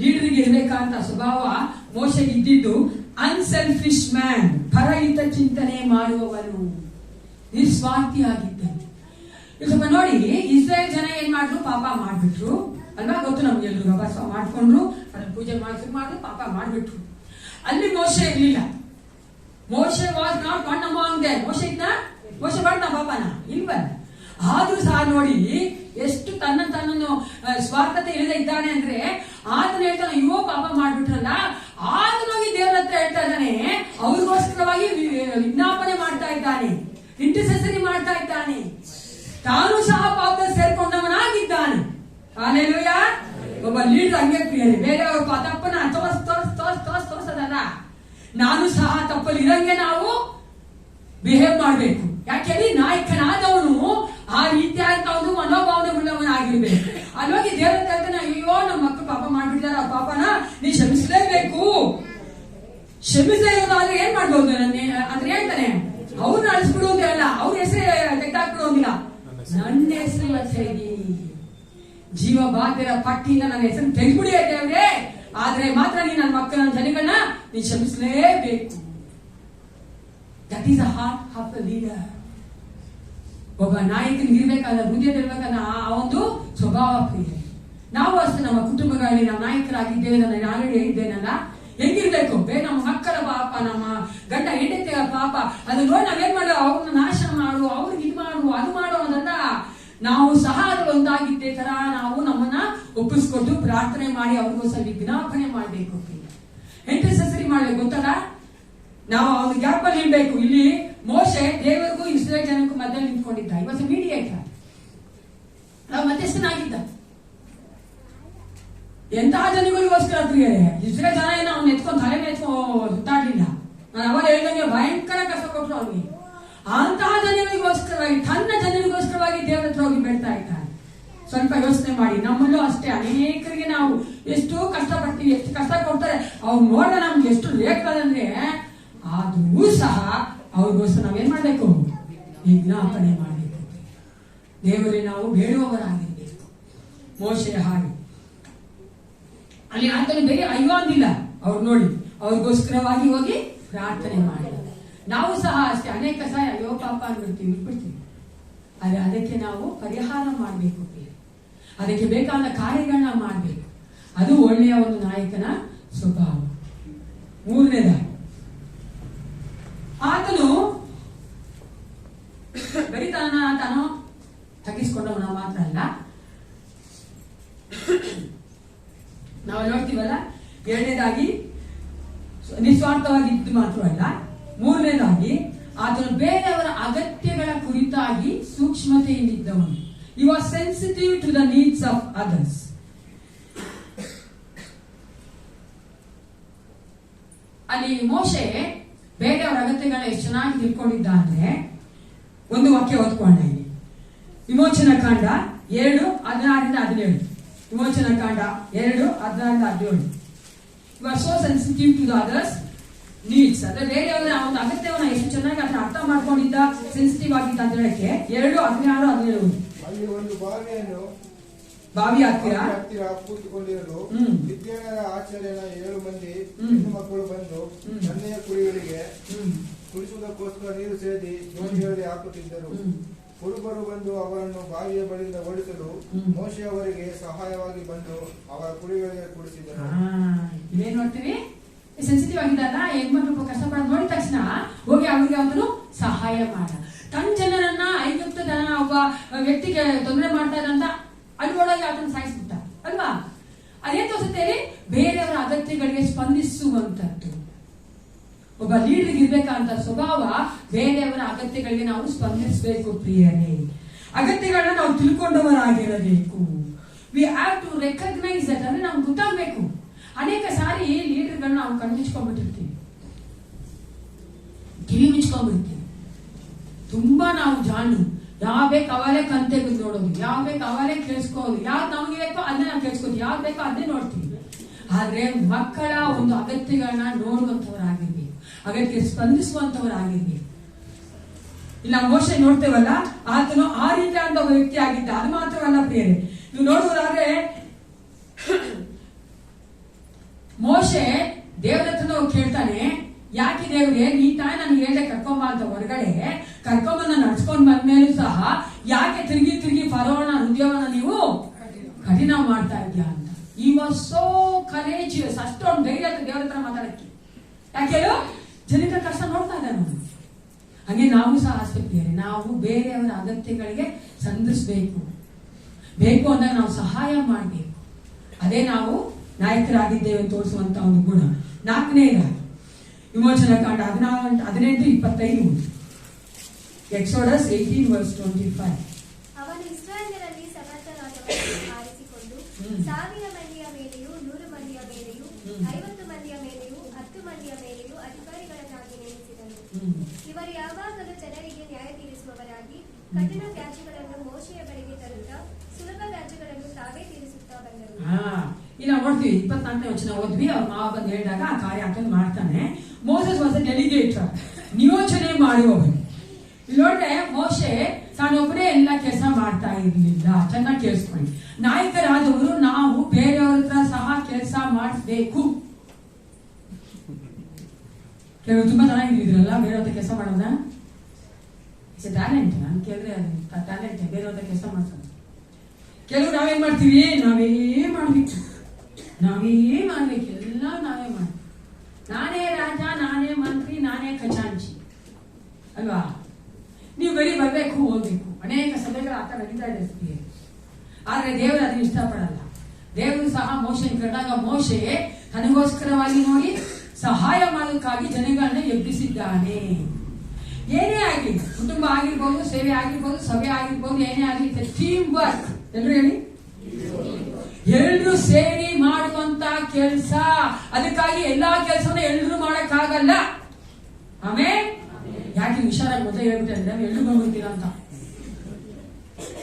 ಲೀಡರ್ಗೆ ಇರ್ಬೇಕಂತ ಸ್ವಭಾವ ಮೋಶೆಗೆ ಇದ್ದಿದ್ದು ಅನ್ಸೆಲ್ಫಿಶ್ ಮ್ಯಾನ್, ಪರಹಿತ ಚಿಂತನೆ ಮಾಡುವವನು, ನಿಸ್ವಾರ್ಥಿ ಆಗಿದ್ದಂತೆ. ಸ್ವಲ್ಪ ನೋಡಿ, ಇಸ್ರಾಯೇಲ್ ಜನ ಏನ್ ಮಾಡಿದ್ರು? ಪಾಪ ಮಾಡ್ಬಿಟ್ರು ಅಲ್ವಾ, ಗೊತ್ತು ನಮ್ಗೆ ಎಲ್ರು. ಅಭ್ಯಾಸ ಮಾಡ್ಕೊಂಡ್ರು, ಅದನ್ನ ಪೂಜೆ ಮಾಡಿದ್ರು, ಪಾಪ ಮಾಡ್ಬಿಟ್ರು. ಅಲ್ಲಿ ಮೋಶೆ ಇರ್ಲಿಲ್ಲ. ಮೋಶೆ was not one among them. ಮೋಶೆ ಇದ್ನ? ಮೋಶೆ ಮಾಡ್ದ ಪಾಪನ? ಇಲ್ವಲ್ಲ. ಆದ್ರೂ ಸಹ ನೋಡಿ ಎಷ್ಟು ತನ್ನನ್ನು ಸ್ವಾರ್ಥತೆ ಇಲ್ಲದೆ ಇದ್ದಾನೆ ಅಂದ್ರೆ, ಆತನ ಹೇಳ್ತಾನೆ ಅಯ್ಯೋ ಪಾಪ ಮಾಡ್ಬಿಟ್ರಲ್ಲ, ಆತನಾಗಿ ದೇವರ ಹತ್ರ ಹೇಳ್ತಾ ಇದ್ದಾನೆ, ಅವ್ರಿಗೋಸ್ಕರವಾಗಿ ವಿಜ್ಞಾಪನೆ ಮಾಡ್ತಾ ಇದ್ದಾನೆ, ಇಂಟರ್ಸೆಸರಿ ಮಾಡ್ತಾ ಇದ್ದಾನೆ. ತಾನು ಸಹ ಪಾಪದಲ್ಲಿ ಸೇರ್ಕೊಂಡವನಾಗಿದ್ದಾನೆ. ಹಲ್ಲೆಲೂಯಾ. ಒಬ್ಬ ಲೀಡರ್ ಹಂಗೆ ಪ್ರಿಯರೇ, ಬೇರೆಯವ್ರ ತಪ್ಪನ್ನ ತೋರ್ಸೋದಲ್ಲ, ನಾನು ಸಹ ತಪ್ಪಲ್ಲಿ ಇರಂಗೆ ನಾವು ಬಿಹೇವ್ ಮಾಡ್ಬೇಕು. ಯಾಕೆಂದ್ರೆ ನಾಯಕನಾದವನು ಆ ರೀತಿಯಾದ ಒಂದು ಮನೋಭಾವನೆ ಉಳ್ಳವನಾಗಿರ್ಬೇಕು. ಅಲ್ಲೋಗಿ ದೇವರ ಹೇಳ್ತಾನೆ, ಅಯ್ಯೋ ನಮ್ಮ ಮಕ್ಕಳು ಪಾಪ ಮಾಡ್ಬಿಟ್ಟಿದಾರ, ಆ ಪಾಪನ ನೀ ಕ್ಷಮಿಸಲೇಬೇಕು. ಕ್ಷಮಿಸದೇ ಇರೋದಾದ್ರೆ ಏನ್ ಮಾಡ್ಬೋದು ಅಂದ್ರೆ ಹೇಳ್ತಾನೆ, ಅವ್ರನ್ನ ಅಳಿಸ್ಬಿಡುವುದಿಲ್ಲ, ಅವ್ರ ಹೆಸರೇ ತೆಗೆದಾಕ್ಬಿಡೋದಿಲ್ಲ, ನನ್ನ ಹೆಸರು ತೆಗಿ, ಜೀವ ಬಾಧ್ಯರ ಪಟ್ಟಿಯಿಂದ ನನ್ನ ಹೆಸರು ತೆಗೆದ್ಬಿಡಿ ದೇವ್ರೆ. ಆದ್ರೆ ಮಾತ್ರ ನೀ ನನ್ನ ಮಕ್ಕಳ ಜನಗಳನ್ನ ನೀ ಕ್ಷಮಿಸಲೇಬೇಕು. That is the heart of the leader. ಒಬ್ಬ ನಾಯಕನಿಗೆ ಇರ್ಬೇಕಾದ, ಹೃದಯದಲ್ಲಿರ್ಬೇಕಾದ ಆ ಒಂದು ಸ್ವಭಾವ ಪ್ರಿಯ. ನಾವು ಅಷ್ಟೇ ನಮ್ಮ ಕುಟುಂಬಗಳಲ್ಲಿ ನಾವು ನಾಯಕರಾಗಿದ್ದೇವೆ. ನಾನು ಆಲ್ರೆಡಿ ಹೇಳಿದ್ದೇನಲ್ಲ, ಹೆಂಗಿರ್ಬೇಕು? ನಮ್ಮ ಮಕ್ಕಳ ಪಾಪ, ನಮ್ಮ ಗಂಡ ಹೆಂಡತಿಯ ಪಾಪ, ಅದನ್ನ ನೋಡಿ ನಾವೇನ್ ಮಾಡೋ, ಅವ್ರನ್ನ ನಾಶ ಮಾಡು, ಅವ್ರಿಗೆ ಇದು ಮಾಡು, ಅದು ಮಾಡು ಅನ್ನೋದನ್ನ ನಾವು ಸಹ ಅದು ಒಂದಾಗಿದ್ದೇ ತರ ನಾವು ನಮ್ಮನ್ನ ಒಪ್ಪಿಸ್ಕೊಟ್ಟು ಪ್ರಾರ್ಥನೆ ಮಾಡಿ ಅವ್ರಿಗೋಸ್ಕರ ವಿಜ್ಞಾಪನೆ ಮಾಡ್ಬೇಕು, ಇಂಟರ್ಸೆಸರಿ ಮಾಡ್ಬೇಕು. ಗೊತ್ತಲ್ಲ, ನಾವು ಅವ್ನ ಗ್ಯಾಪ್ ಅಲ್ಲಿ ನಿಲ್ಬೇಕು. ಇಲ್ಲಿ ಮೋಶೆ ದೇವರಿಗೂ ಇಸ್ರೇಲ್ ಜನಕ್ಕೂ ಮಧ್ಯದಲ್ಲಿ ನಿಂತ್ಕೊಂಡಿದ್ದ. ಇವತ್ತು ಮೀಡಿಯೇಟರ್ ನಾವು ಮಧ್ಯಸ್ಥನಾಗಿದ್ದ. ಎಂತಹ ಜನಗಳಿಗೋಸ್ಕರ ಪ್ರಿಯರೇ, ಇಸ್ರೇಲ್ ಜನ ಏನೋ ಅವ್ನ ಎತ್ಕೊಂಡು ತಲೆ ಸುತ್ತಾಡ್ಲಿಲ್ಲ. ನಾನು ಅವಾಗ ಹೇಳ್ದಂಗೆ ಭಯಂಕರ ಕಷ್ಟ ಕೊಟ್ಟರು ಅವ್ನಿಗೆ. ಅಂತಹ ಜನಗಳಿಗೋಸ್ಕರವಾಗಿ, ತನ್ನ ಜನರಿಗೋಸ್ಕರವಾಗಿ ದೇವರ ಹತ್ರ ಹೋಗಿ ಬೇಡ್ತಾ ಇದ್ದಾನೆ. ಸ್ವಲ್ಪ ಯೋಚನೆ ಮಾಡಿ. ನಮ್ಮಲ್ಲೂ ಅಷ್ಟೇ, ಅನೇಕರಿಗೆ ನಾವು ಎಷ್ಟು ಕಷ್ಟಪಡ್ತೀವಿ, ಎಷ್ಟು ಕಷ್ಟ ಕೊಡ್ತಾರೆ, ಅವ್ರು ನೋಡಿದ್ರೆ ನಮ್ಗೆ ಎಷ್ಟು ರೇಖದಂದ್ರೆ, ಆದ್ರೂ ಸಹ ಅವ್ರಿಗೋಸ್ಕರ ನಾವೇನ್ ಮಾಡ್ಬೇಕು? ವಿಜ್ಞಾಪನೆ ಮಾಡಬೇಕು. ದೇವರೇ ನಾವು ಬೇಡುವವರಾಗಿರ್ಬೇಕು. ಮೋಶೆಯ ಹಾಗೆ ಅಲ್ಲಿ ಆತನು ಬೇರೆ ಅಯ್ಯೋ ಅಂದಿಲ್ಲ. ಅವ್ರು ನೋಡಿ ಅವ್ರಿಗೋಸ್ಕರವಾಗಿ ಹೋಗಿ ಪ್ರಾರ್ಥನೆ ಮಾಡಿ. ನಾವು ಸಹ ಅಷ್ಟೇ ಅನೇಕ ಸಹ ಅಯ್ಯೋ ಪಾಪ ಅಂದ್ಬಿಡ್ತೀವಿ, ಬಿಟ್ಬಿಡ್ತೀವಿ. ಆದ್ರೆ ಅದಕ್ಕೆ ನಾವು ಪರಿಹಾರ ಮಾಡಬೇಕು, ಅದಕ್ಕೆ ಬೇಕಾದ ಕಾರ್ಯಗಳನ್ನ ಮಾಡಬೇಕು. ಅದು ಒಳ್ಳೆಯ ಒಂದು ನಾಯಕನ ಸ್ವಭಾವ. ಮೂರನೇದಾಗಿ ಆತನು ಎರಡನೇದಾಗಿ ನಿಸ್ವಾರ್ಥವಾಗಿದ್ದು ಮಾತ್ರವಲ್ಲ, ಮೂರನೇದಾಗಿ ಆತನು ಬೇರೆಯವರ ಅಗತ್ಯಗಳ ಕುರಿತಾಗಿ ಸೂಕ್ಷ್ಮತೆಯಿಂದಿದ್ದವನು. He was sensitive to the needs of others. ಅಲ್ಲಿ ಮೋಶೆ ಬೇರೆಯವರ ಅಗತ್ಯಗಳನ್ನ ಎಷ್ಟು ಚೆನ್ನಾಗಿ ತಿಳ್ಕೊಂಡಿದ್ದ ಅಂದ್ರೆ, ಒಂದು ವಾಕ್ಯ ಓದ್ಕೊಂಡ ಇಲ್ಲಿ, ವಿಮೋಚನಾ ಕಾಂಡ 2:16-17. ವಿಮೋಚನಾ ಕಾಂಡ 2:16-17. You are so sensitive to the others needs. ಅಂದ್ರೆ ಬೇರೆಯವರ ಒಂದು ಅಗತ್ಯವನ್ನ ಎಷ್ಟು ಚೆನ್ನಾಗಿ ಅದನ್ನ ಅರ್ಥ ಮಾಡ್ಕೊಂಡಿದ್ದ, ಸೆನ್ಸಿಟಿವ್ ಆಗಿದ್ದ ಅಂತ ಹೇಳಕ್ಕೆ 2:16-17. ಅಲ್ಲಿ ಒಂದು ಬಾವಿ ಹತ್ತಿರ ಕೂತುಕೊಂಡಿರಲು ವಿದ್ಯಾನರ ಆಚಾರ್ಯನ 7 ಮಂದಿ ಹೆಣ್ಣು ಮಕ್ಕಳು ಬಂದು ತಂದೆಯ ಕುರಿಗಳಿಗೆ ಕುಡಿಸುವುದಕ್ಕೋಸ್ಕರ ನೀರು ಸೇದಿ ಜೋಡಿಗಳಲ್ಲಿ ಹಾಕುತ್ತಿದ್ದರು. ಕುರುಬರು ಬಂದು ಅವರನ್ನು ಬಾವಿಯ ಬಳಿಯಿಂದ ಓಡಿಸಲು ಮೋಶೆ ಅವರಿಗೆ ಸಹಾಯವಾಗಿ ಬಂದು ಅವರ ಕುರಿಗಳಿಗೆ ಕುಡಿಸಿದರು. ಇದೇನ್ ನೋಡ್ತೀವಿ, ಸೆನ್ಸಿಟಿವ್ ಆಗಿದ್ದಲ್ಲ, ಹೆಣ್ಮಕ್ಳು ಕಷ್ಟಪಡೋದು ನೋಡಿದ ತಕ್ಷಣ ಹೋಗಿ ಅವರಿಗೆ ಅವನು ಸಹಾಯ ಮಾಡ. ತನ್ನ ಜನರನ್ನ ಐಗುಪ್ತ ಒಬ್ಬ ವ್ಯಕ್ತಿಗೆ ತೊಂದರೆ ಮಾಡ್ತಾ ಇದ್ದಂತ ಅಲ್ವೊಳಗೆ ಅದನ್ನು ಸಾಯಿಸ್ಬಿಟ್ಟ ಅಲ್ವಾ. ಅದೇನ್ ತೋರಿಸುತ್ತೆ, ಬೇರೆಯವರ ಅಗತ್ಯಗಳಿಗೆ ಸ್ಪಂದಿಸುವಂತದ್ದು. ಒಬ್ಬ ಲೀಡರ್ಗೆ ಇರ್ಬೇಕಂತ ಸ್ವಭಾವ, ಬೇರೆಯವರ ಅಗತ್ಯಗಳಿಗೆ ನಾವು ಸ್ಪಂದಿಸಬೇಕು. ಪ್ರಿಯರೇ, ಅಗತ್ಯಗಳನ್ನ ನಾವು ತಿಳ್ಕೊಂಡವರಾಗಿರಬೇಕು. We have to recognise that. ಅಂದ್ರೆ ನಾವು ಗೊತ್ತಾಗಬೇಕು. ಅನೇಕ ಸಾರಿ ಲೀಡರ್ಗಳನ್ನ ನಾವು ಕಣ್ಣು ಮುಚ್ಕೊಂಡ್ಬಿಟ್ಟಿರ್ತೀವಿ, ಕಿವಿ ಮುಚ್ಕೊಂಡ್ಬಿಡ್ತೀವಿ. ತುಂಬಾ ನಾವು ಜಾಣು. ಯಾವ ಬೇಕು ಅವಲೇ ಕಂತೆಗೆ ನೋಡೋದು, ಯಾವ ಬೇಕು ಅವಲೇ ಕೇಳಿಸ್ಕೋದು, ಯಾವ್ದು ನಮಗೆ ಬೇಕೋ ಅದನ್ನೇ ನಾವು ಕೇಳಿಸ್ಕೋದು, ಯಾವ್ದು ಬೇಕೋ ಅದನ್ನೇ ನೋಡ್ತೀವಿ. ಆದ್ರೆ ಮಕ್ಕಳ ಒಂದು ಅಗತ್ಯಗಳನ್ನ ನೋಡುವಂತವರಾಗಿರ್ಬೇಕು, ಅಗತ್ಯ ಸ್ಪಂದಿಸುವಂತವರಾಗಿರ್ಬೇಕು. ಇಲ್ಲ ಮೋಶೆ ನೋಡ್ತೇವಲ್ಲ, ಆತನು ಆ ರೀತಿಯಾದ ಒಬ್ಬ ವ್ಯಕ್ತಿ ಆಗಿದ್ದ. ಅದು ಮಾತ್ರವಲ್ಲ ಪ್ರಿಯರೇ, ನೀವು ನೋಡುವುದಾದ್ರೆ ಮೋಶೆ ದೇವರ ಹತ್ರ ಕೇಳ್ತಾನೆ, ಯಾಕೆ ದೇವ್ರೆ ನೀ ತಾಯಿ ನನಗೆ ಹೇಳ್ದೆ ಕರ್ಕೊಂಬ ಅಂತ ಹೊರಗಡೆ ಕರ್ಕೊಂಬಂದ ನಡ್ಸ್ಕೊಂಡ್ ಬಂದ್ಮೇಲೂ ಸಹ ಯಾಕೆ ತಿರುಗಿ ಫರೋನ ಹೃದಯವನ್ನ ನೀವು ಕಠಿಣ ಮಾಡ್ತಾ ಇದ್ಯಾ ಅಂತ. ಈ ವಾಸ್ ಸೋ ಕರೇಜಿಯಸ್. ಅಷ್ಟೊಂದು ಧೈರ್ಯ ದೇವರ ಹತ್ರ ಮಾತಾಡಕ್ಕೆ. ಯಾಕೆ ಜನರ ಕಷ್ಟ ನೋಡ್ತಾ ಇದ್ದಾನೆ ಅವನು. ಹಾಗೆ ನಾವು ಸಹ ಆಸಕ್ತಿಯರೆ, ನಾವು ಬೇರೆಯವರ ಅಗತ್ಯಗಳಿಗೆ ಸಂಧಿಸ್ಬೇಕು. ಬೇಕು ಅಂದಾಗ ನಾವು ಸಹಾಯ ಮಾಡಬೇಕು. ಅದೇ ನಾವು ನಾಯಕರಾಗಿದ್ದೇವೆ ತೋರಿಸುವಂತ ಒಂದು ಗುಣ. 4ನೇದಾಗಿ ವಿಮೋಚನಾ ಕಾಂಡ 18:25. ಎಕ್ಸೋಡಸ್ 18:25. ಅವನು ಇಸ್ರಾಯೇಲರಲ್ಲಿ ಸಮರ್ಥರಾದವರನ್ನು ಆರಿಸಿಕೊಂಡು 1000 ಮಂದಿಯ ಮೇಲೆಯೂ 100 ಮಂದಿಯ ಮೇಲೆಯೂ 50 ಮಂದಿಯ ಮೇಲೆಯೂ 10 ಮಂದಿಯ ಮೇಲೆಯೂ ಅಧಿಕಾರಿಗಳನ್ನಾಗಿ ನೇಮಿಸಿದನು. ಇವರು ಯಾವಾಗಲೂ ಜನರಿಗೆ ನ್ಯಾಯ ತೀರಿಸುವವರಾಗಿ ಕಠಿಣ ವ್ಯಾಜ್ಯಗಳನ್ನು ಮೋಶೆಯ ಬಳಿಗೆ ತರುತ್ತಾ ಸುಲಭ ವ್ಯಾಜ್ಯಗಳನ್ನು ತಾವೇ ತೀರಿಸುತ್ತಾ ಬಂದರು. ಈಗ ನೋಡ್ತೀವಿ 24ನೇ ವಚನ ಓದ್ವಿ. ಅವ್ರ ಮಾವ ಬಂದು ಹೇಳಿದಾಗ ಆ ಕಾರ್ಯ ಹಾಕೊಂಡು ಮಾಡ್ತಾನೆ. ಮೋಸಸ್ ವಾಸ್ ಡೆಲಿಗೇಟರ್, ನಿಯೋಜನೆ ಮಾಡುವವನು. ಇಲ್ಲಿ ನೋಡ್ರೆ ಮೋಶೆ ತಾನೊಬ್ಬರೇ ಎಲ್ಲ ಕೆಲಸ ಮಾಡ್ತಾ ಇರ್ಲಿಲ್ಲ. ಚೆನ್ನಾಗಿ ಕೇಳಿಸ್ಕೊಳ್ಳಿ, ನಾಯಕರಾದವರು ನಾವು ಬೇರೆಯವ್ರ ಹತ್ರ ಸಹ ಕೆಲಸ ಮಾಡಿಸ್ಬೇಕು. ಕೆಲವರು ತುಂಬಾ ಚೆನ್ನಾಗಿದ್ರಲ್ಲ ಬೇರೆಯವ್ರ ಕೆಲಸ ಮಾಡೋದ, ಇಟ್ಸ್ ಟ್ಯಾಲೆಂಟ್. ನಾನು ಕೇಳಿದ್ರೆ ಟ್ಯಾಲೆಂಟ್ ಬೇರೆಯವ್ರ ಕೆಲಸ ಮಾಡ್ತಾರೆ. ಕೆಲವು ನಾವೇನ್ ಮಾಡ್ತೀವಿ, ನಾವೇ ಮಾಡ್ಬೇಕು, ಎಲ್ಲ ನಾವೇ ಮಾಡಿ, ನಾನೇ ರಾಜ, ನಾನೇ ಮಂತ್ರಿ, ನಾನೇ ಖಜಾಂಚಿ ಅಲ್ವಾ. ನೀವು ಬರೀ ಬರ್ಬೇಕು, ಹೋಗ್ಬೇಕು. ಅನೇಕ ಸಭೆಗಳು ಆತ ನಡೀತಾ ಇದೆ. ಆದ್ರೆ ದೇವರು ಅದನ್ನ ಇಷ್ಟಪಡಲ್ಲ. ದೇವರು ಸಹ ಮೋಶೆಯನ್ನು ಕರೆದಾಗ ಮೋಶೆ ತನಗೋಸ್ಕರವಾಗಿ ನೋಡಿ ಸಹಾಯ ಮಾಡೋದಕ್ಕಾಗಿ ಜನಗಳನ್ನ ಎಬ್ಬಿಸಿದ್ದಾನೆ. ಏನೇ ಆಗಲಿ, ಕುಟುಂಬ ಆಗಿರ್ಬೋದು, ಸೇವೆ ಆಗಿರ್ಬೋದು, ಸಭೆ ಆಗಿರ್ಬೋದು, ಏನೇ ಆಗಲಿ, ಟೀಮ್ ವರ್ಕ್. ಎಲ್ರು ಹೇಳಿ, ಎಲ್ರು ಸೇರಿ ಮಾಡುವಂತ ಕೆಲಸ. ಅದಕ್ಕಾಗಿ ಎಲ್ಲಾ ಕೆಲಸನ ಎಲ್ರು ಮಾಡಕ್ಕಾಗಲ್ಲ. ಆಮೇಲೆ ಯಾಕೆ ಹುಷಾರಾಗಿ ಮೊದಲೇ ಹೇಳ್ಬಿಟ್ಟೆ ಅಂದ್ರೆ ಎಲ್ರು ಬಂದ್ಬಿಡ್ತೀರ ಅಂತ.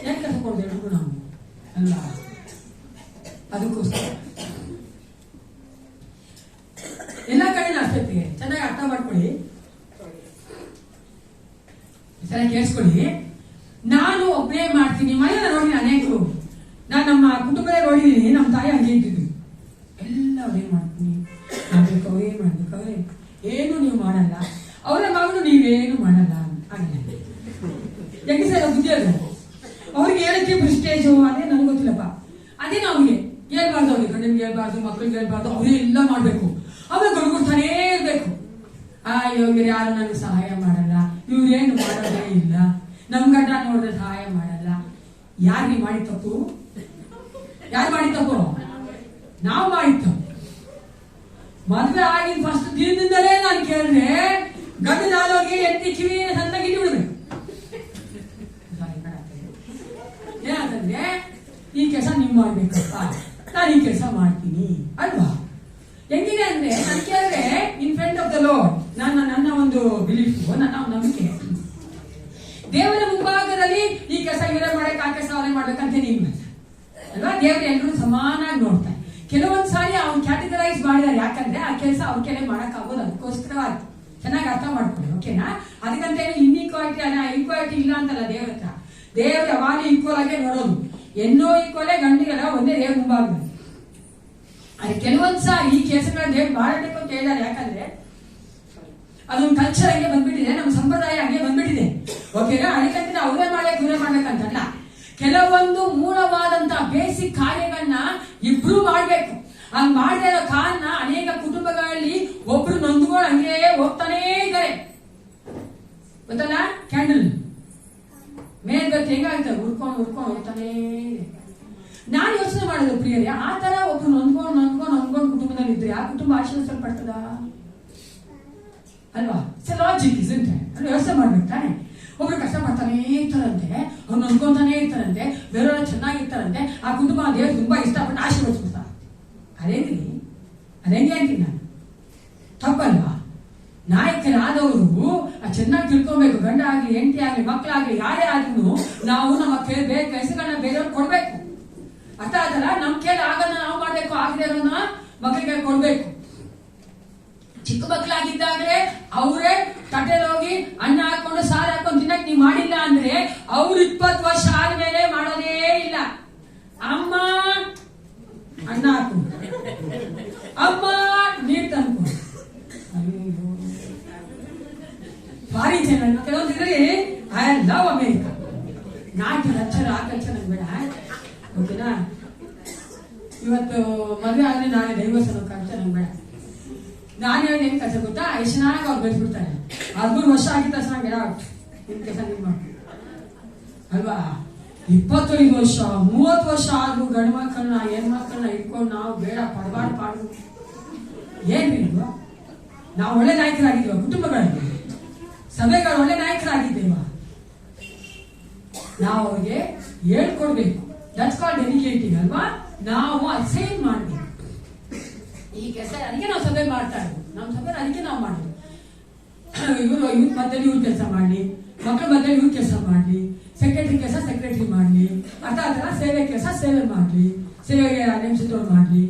ಯಾಕೆ ಕರ್ಕೊಂಡು ಎಲ್ರಿಗೂ ನಾವು ಅಲ್ಲ. ಅದಕ್ಕೋಸ್ಕರ ಎಲ್ಲಾ ಕಡೆ ಅಷ್ಟೇ ಚೆನ್ನಾಗಿ ಅರ್ಥ ಮಾಡ್ಕೊಳ್ಳಿ, ಚೆನ್ನಾಗಿ ಕೇಳಿಸ್ಕೊಳ್ಳಿ. ನಾನು ಒಬ್ಬನೇ ಮಾಡ್ತೀನಿ. ಮನೆಯಲ್ಲ ನೋಡಿ ಅನೇಕರು, ನಾನು ನಮ್ಮ ಕುಟುಂಬದಲ್ಲಿ ನೋಡಿದೀನಿ. ನಮ್ಮ ತಾಯಿ ಹಂಗೆ ಇದ್ದಿದ್ದು, ಎಲ್ಲ ಅವರೇ ಮಾಡ್ತೀನಿ, ಮಾಡ್ಬೇಕು, ಅವರೇ ಮಾಡ್ಬೇಕು, ಅವರೇ ಏನು ನೀವು ಮಾಡಲ್ಲ, ಅವರ ಮಗನು ನೀವೇನು ಮಾಡಲ್ಲ ಹಾಗೆ. ಯಾಕೆ ಸರ್ ಬುದ್ಧಿ ಅಲ್ಲ ಅವ್ರಿಗೆ ಹೇಳಕ್ಕೆ ಪ್ರಿಸ್ಟೇಜು. ಅದೇ ನನಗೆ ಗೊತ್ತಿಲ್ಲಪ್ಪ. ಅದೇ ನಮ್ಗೆ ಹೇಳ್ಬಾರ್ದು, ಅವ್ರಿಗೆ ಗಂಡನ್ಗೆ ಹೇಳ್ಬಾರ್ದು, ಮಕ್ಕಳಿಗೆ ಹೇಳ್ಬಾರ್ದು, ಅವರೇ ಎಲ್ಲ ಮಾಡ್ಬೇಕು. ಆಮೇಲೆ ಗಡ್ಗುಡ್ತಾನೇ ಇರ್ಬೇಕು. ಇವಾಗ ಯಾರು ನನಗೆ ಸಹಾಯ ಮಾಡಲ್ಲ, ಇವ್ರೇನು ಮಾಡೋದೇ ಇಲ್ಲ, ನಮ್ ಗಂಡ ನೋಡಿದ್ರೆ ಸಹಾಯ ಮಾಡಲ್ಲ. ಯಾರಿಗೆ ಮಾಡಿ ತಪ್ಪು? ಯಾರು ಮಾಡಿ ತಪ್ಪು? ನಾವು ಮಾಡಿ ತಪ್ಪು. ಮದುವೆ ಆಗಿನ ಫಸ್ಟ್ ದಿನದಿಂದಲೇ ನಾನು ಕೇಳಿದ್ರೆ ಗಂಡನ ಆಲೋಗಿ ಎತ್ತಿ ಕಿವಿ ಸಣ್ಣಗಿಟ್ಟು ಬಿಡ್ಬೇಕು. ಏನಂತಂದ್ರೆ ಈ ಕೆಲಸ ನೀವ್ ಮಾಡ್ಬೇಕಪ್ಪ, ನಾನು ಈ ಕೆಲಸ ಮಾಡ್ತೀನಿ ಅಲ್ವಾ? ಹೆಂಗಿದೆ ಅಂದ್ರೆ ನಾನು ಕೇಳಿದ್ರೆ in front of the lord, ನನ್ನ ಒಂದು ಬಿಲೀಫ್, ನನ್ನ ನಂಬಿಕೆ, ದೇವರ ಮುಂಭಾಗದಲ್ಲಿ ಈ ಕೆಲಸ ಇವರೇ ಮಾಡಕ್, ಆ ಕೆಲಸ ಅವರೇ ಮಾಡ್ಬೇಕಂತ ನಿಮ್ಗೆ ಅಲ್ವಾ? ದೇವರು ಎಲ್ಲರೂ ಸಮಾನಾಗಿ ನೋಡ್ತಾರೆ. ಕೆಲವೊಂದ್ಸಾರಿ ಅವ್ನು ಕ್ಯಾಟಗರೈಸ್ ಮಾಡಿದಾರೆ, ಯಾಕಂದ್ರೆ ಆ ಕೆಲಸ ಅವ್ರ ಕೆಲೆ ಮಾಡಕ್ ಆಗೋದು, ಅದಕ್ಕೋಸ್ಕರವಾಗಿ. ಚೆನ್ನಾಗಿ ಅರ್ಥ ಮಾಡ್ಕೊಳ್ಳಿ, ಓಕೆನಾ? ಅದಕ್ಕಂತ ಇನ್ಇಕ್ವಾಲಿಟಿ ಈಕ್ವಾಲಿಟಿ ಇಲ್ಲ ಅಂತಲ್ಲ ದೇವ್ರ ಹತ್ರ. ದೇವ್ರು ಯಾವಾಗಲೂ ಈಕ್ವಲ್ ಆಗೇ ನೋಡೋದು. ಹೆಣ್ಣು ಈಕ್ವಲೇ, ಗಂಡಿಗೆಲ್ಲ ಒಂದೇ ದೇವ್ರ ಮುಂಭಾಗದಲ್ಲಿ. ಅದೇ ಕೆಲವೊಂದ್ಸಾರಿ ಈ ಕೆಲಸಗಳ ದೇವ್ರು ಮಾಡಬೇಕು ಅಂತ ಹೇಳಿದಾರೆ, ಯಾಕಂದ್ರೆ ಅದೊಂದು ಕಲ್ಚರ್ ಹಂಗೆ ಬಂದ್ಬಿಟ್ಟಿದೆ, ನಮ್ಮ ಸಂಪ್ರದಾಯ ಹಂಗೆ ಬಂದ್ಬಿಟ್ಟಿದೆ, ಓಕೆನಾ? ಅದಕ್ಕಂತ ಅವರೇ ಮಾಡ್ಬೇಕು ಇವರೇ ಮಾಡ್ಬೇಕಂತಲ್ಲ. ಕೆಲವೊಂದು ಮೂಲವಾದಂತಹ ಬೇಸಿಕ್ ಕಾರ್ಯಗಳನ್ನ ಇಬ್ರು ಮಾಡ್ಬೇಕು. ಹಂಗ್ ಮಾಡದೇ ಇರೋ ಕಾರಣ ಅನೇಕ ಕುಟುಂಬಗಳಲ್ಲಿ ಒಬ್ರು ನೊಂದ್ಕೊಂಡು ಹಂಗೆ ಹೋಗ್ತಾನೇ ಇದ್ದಾರೆ, ಗೊತ್ತಲ್ಲ? ಕ್ಯಾಂಡಲ್ ಮೇಲ್ಬತ್ತಿ ಹೆಂಗಾಗ್ತದೆ, ಹುಡ್ಕೊಂಡು ಹೋಗ್ತಾನೇ ಇದೆ. ನಾನು ಯೋಚನೆ ಮಾಡೋದು ಪ್ರಿಯರೇ, ಆ ತರ ಒಬ್ರು ನೊಂದ್ಕೊಂಡು ಕುಟುಂಬದಲ್ಲಿ ಇದ್ರೆ ಆ ಕುಟುಂಬ ಆಶೀರ್ವದಿಸಲ್ಪಡ್ತದ ಅಲ್ವಾ? ಲಾಜಿಕ್ ಇಸ್ ಅಲ್ವಾ? ಯೋಚನೆ ಮಾಡ್ಬೇಕು ತಾನೆ. ಒಬ್ರು ಕಷ್ಟ ಪಡ್ತಾನೆ ಇರ್ತಾರಂತೆ, ಅವ್ರು ನೊಂದ್ಕೊಂತಾನೆ ಇರ್ತಾರಂತೆ, ಬೇರೆಯವ್ರ ಚೆನ್ನಾಗಿರ್ತಾರಂತೆ, ಆ ಕುಟುಂಬ ದೇವ್ರು ತುಂಬಾ ಇಷ್ಟಪಟ್ಟು ಆಶೀರ್ವದಿಸ್ಬಿಡ್ತಾರೆ. ಅದೇಂಗಿ ಅಂತೀನಿ ನಾನು, ತಪ್ಪಲ್ವಾ? ನಾಯಕರಾದವರು ಚೆನ್ನಾಗಿ ತಿಳ್ಕೊಬೇಕು. ಗಂಡ ಆಗ್ಲಿ, ಹೆಂಡತಿ ಆಗ್ಲಿ, ಮಕ್ಕಳಾಗ್ಲಿ, ಯಾರೇ ಆದ್ರೂ ನಾವು ನಮ್ಮ ಕೆಲಸಗಳನ್ನ ಬೇರೆಯವ್ರಿಗೆ ಕೊಡ್ಬೇಕು. ಅರ್ಥ ಆದಲ್ಲ? ನಮ್ ಕೇಳಿ ಆಗನ್ನ ನಾವು ಮಾಡ್ಬೇಕು, ಆಗದೆ ಇರೋನ್ನ ಮಕ್ಕಳಿಗೆ ಕೊಡ್ಬೇಕು. ಚಿಕ್ಕ ಮಕ್ಕಳಾಗಿದ್ದಾಗಲೇ ಅವರೇ ತಟ್ಟೆಲಿ ಹೋಗಿ ಅನ್ನ ಹಾಕೊಂಡು ಸಾರು ಹಾಕೊಂಡು ತಿನ್ನಕ್ ನೀವ್ ಮಾಡಿಲ್ಲ ಅಂದ್ರೆ ಅವ್ರು 20 ವರ್ಷ ಆದ್ಮೇಲೆ ಮಾಡೋದೇ ಇಲ್ಲ. ಅಮ್ಮ ಅನ್ನ ಹಾಕೊಂಡು, ಅಮ್ಮ ನೀರ್ ತಂದ್ಕೊಂಡು, ಭಾರಿ ಚೆನ್ನಾಗಿ ಕೆಲವೊಂದಿದ್ರೆ ಐ ಲವ್ ಅಮೇರಿಕಾ. ನಾಟಿ ಕಲ್ಚರ್, ಆ ಕಲ್ಚರ್ ನಂಗೆ ಬೇಡ, ಓಕೆನಾ? ಇವತ್ತು ಮದುವೆ ಆದ್ರೆ ನಾಳೆ ದೈವಸನ ಕಲ್ಚರ್ ನಂಗೆ ಬೇಡ. ನಾನು ಹೇಳಿ ಏನ್ ಕೆಲಸ ಗೊತ್ತಾ? ಎಷ್ಟು ಚೆನ್ನಾಗಿ ಅವ್ರು ಬೆಳೆಸ್ಬಿಡ್ತಾರೆ. 13 ವರ್ಷ ಆಗಿದ್ದ ತಕ್ಷಣ ಬೇಡ ನಿಮ್ ಕೆಲಸ ನೀವು ಮಾಡಿ ಅಲ್ವಾ? 25 ವರ್ಷ 30 ವರ್ಷ ಆದ್ರೂ ಗಂಡು ಮಕ್ಕಳನ್ನ ಹೆಣ್ಮಕ್ಳನ್ನ ಇಟ್ಕೊಂಡು ನಾವು ಬೇಡ ಪಾಡು ಏನ್ರಿ ಇಲ್ವಾ? ನಾವು ಒಳ್ಳೆ ನಾಯಕರಾಗಿದ್ದೀವ, ಕುಟುಂಬಗಳಲ್ಲಿ ಸಭೆಗಳು ಒಳ್ಳೆ ನಾಯಕರಾಗಿದ್ದೇವ. ನಾವು ಅವ್ರಿಗೆ ಹೇಳ್ಕೊಡ್ಬೇಕು. ದಟ್ಸ್ ಕಾಲ್ಡ್ ಡೆಡಿಕೇಟಿಂಗ್ ಅಲ್ವಾ? ನಾವು ಅಸೈನ್ ಮಾಡ್ಬೇಕು ಈ ಕೆಲಸ. ಅದಕ್ಕೆ ನಾವು ಸಭೆ ಮಾಡ್ತಾ ಇದ್ವಿ, ನಮ್ಮ ಸಭೆ ಅದಕ್ಕೆ ನಾವು ಮಾಡಿದ್ವಿ. ಇವ್ರ ಮಧ್ಯದಲ್ಲಿ ಇವ್ರ ಕೆಲಸ ಮಾಡ್ಲಿ, ಮಕ್ಕಳ ಮಧ್ಯದಲ್ಲಿ ಇವ್ರ ಕೆಲಸ ಮಾಡ್ಲಿ, ಸೆಕ್ರೆಟರಿ ಕೆಲಸ ಸೆಕ್ರೆಟರಿ ಮಾಡ್ಲಿ, ಅರ್ಥ ಆತರ ಸೇವೆ ಕೆಲಸ ಸೇವೆ ಮಾಡ್ಲಿ, ಸೇವೆಗೆ ನೇಮಿಸಿದವ್ರು ಮಾಡ್ಲಿ,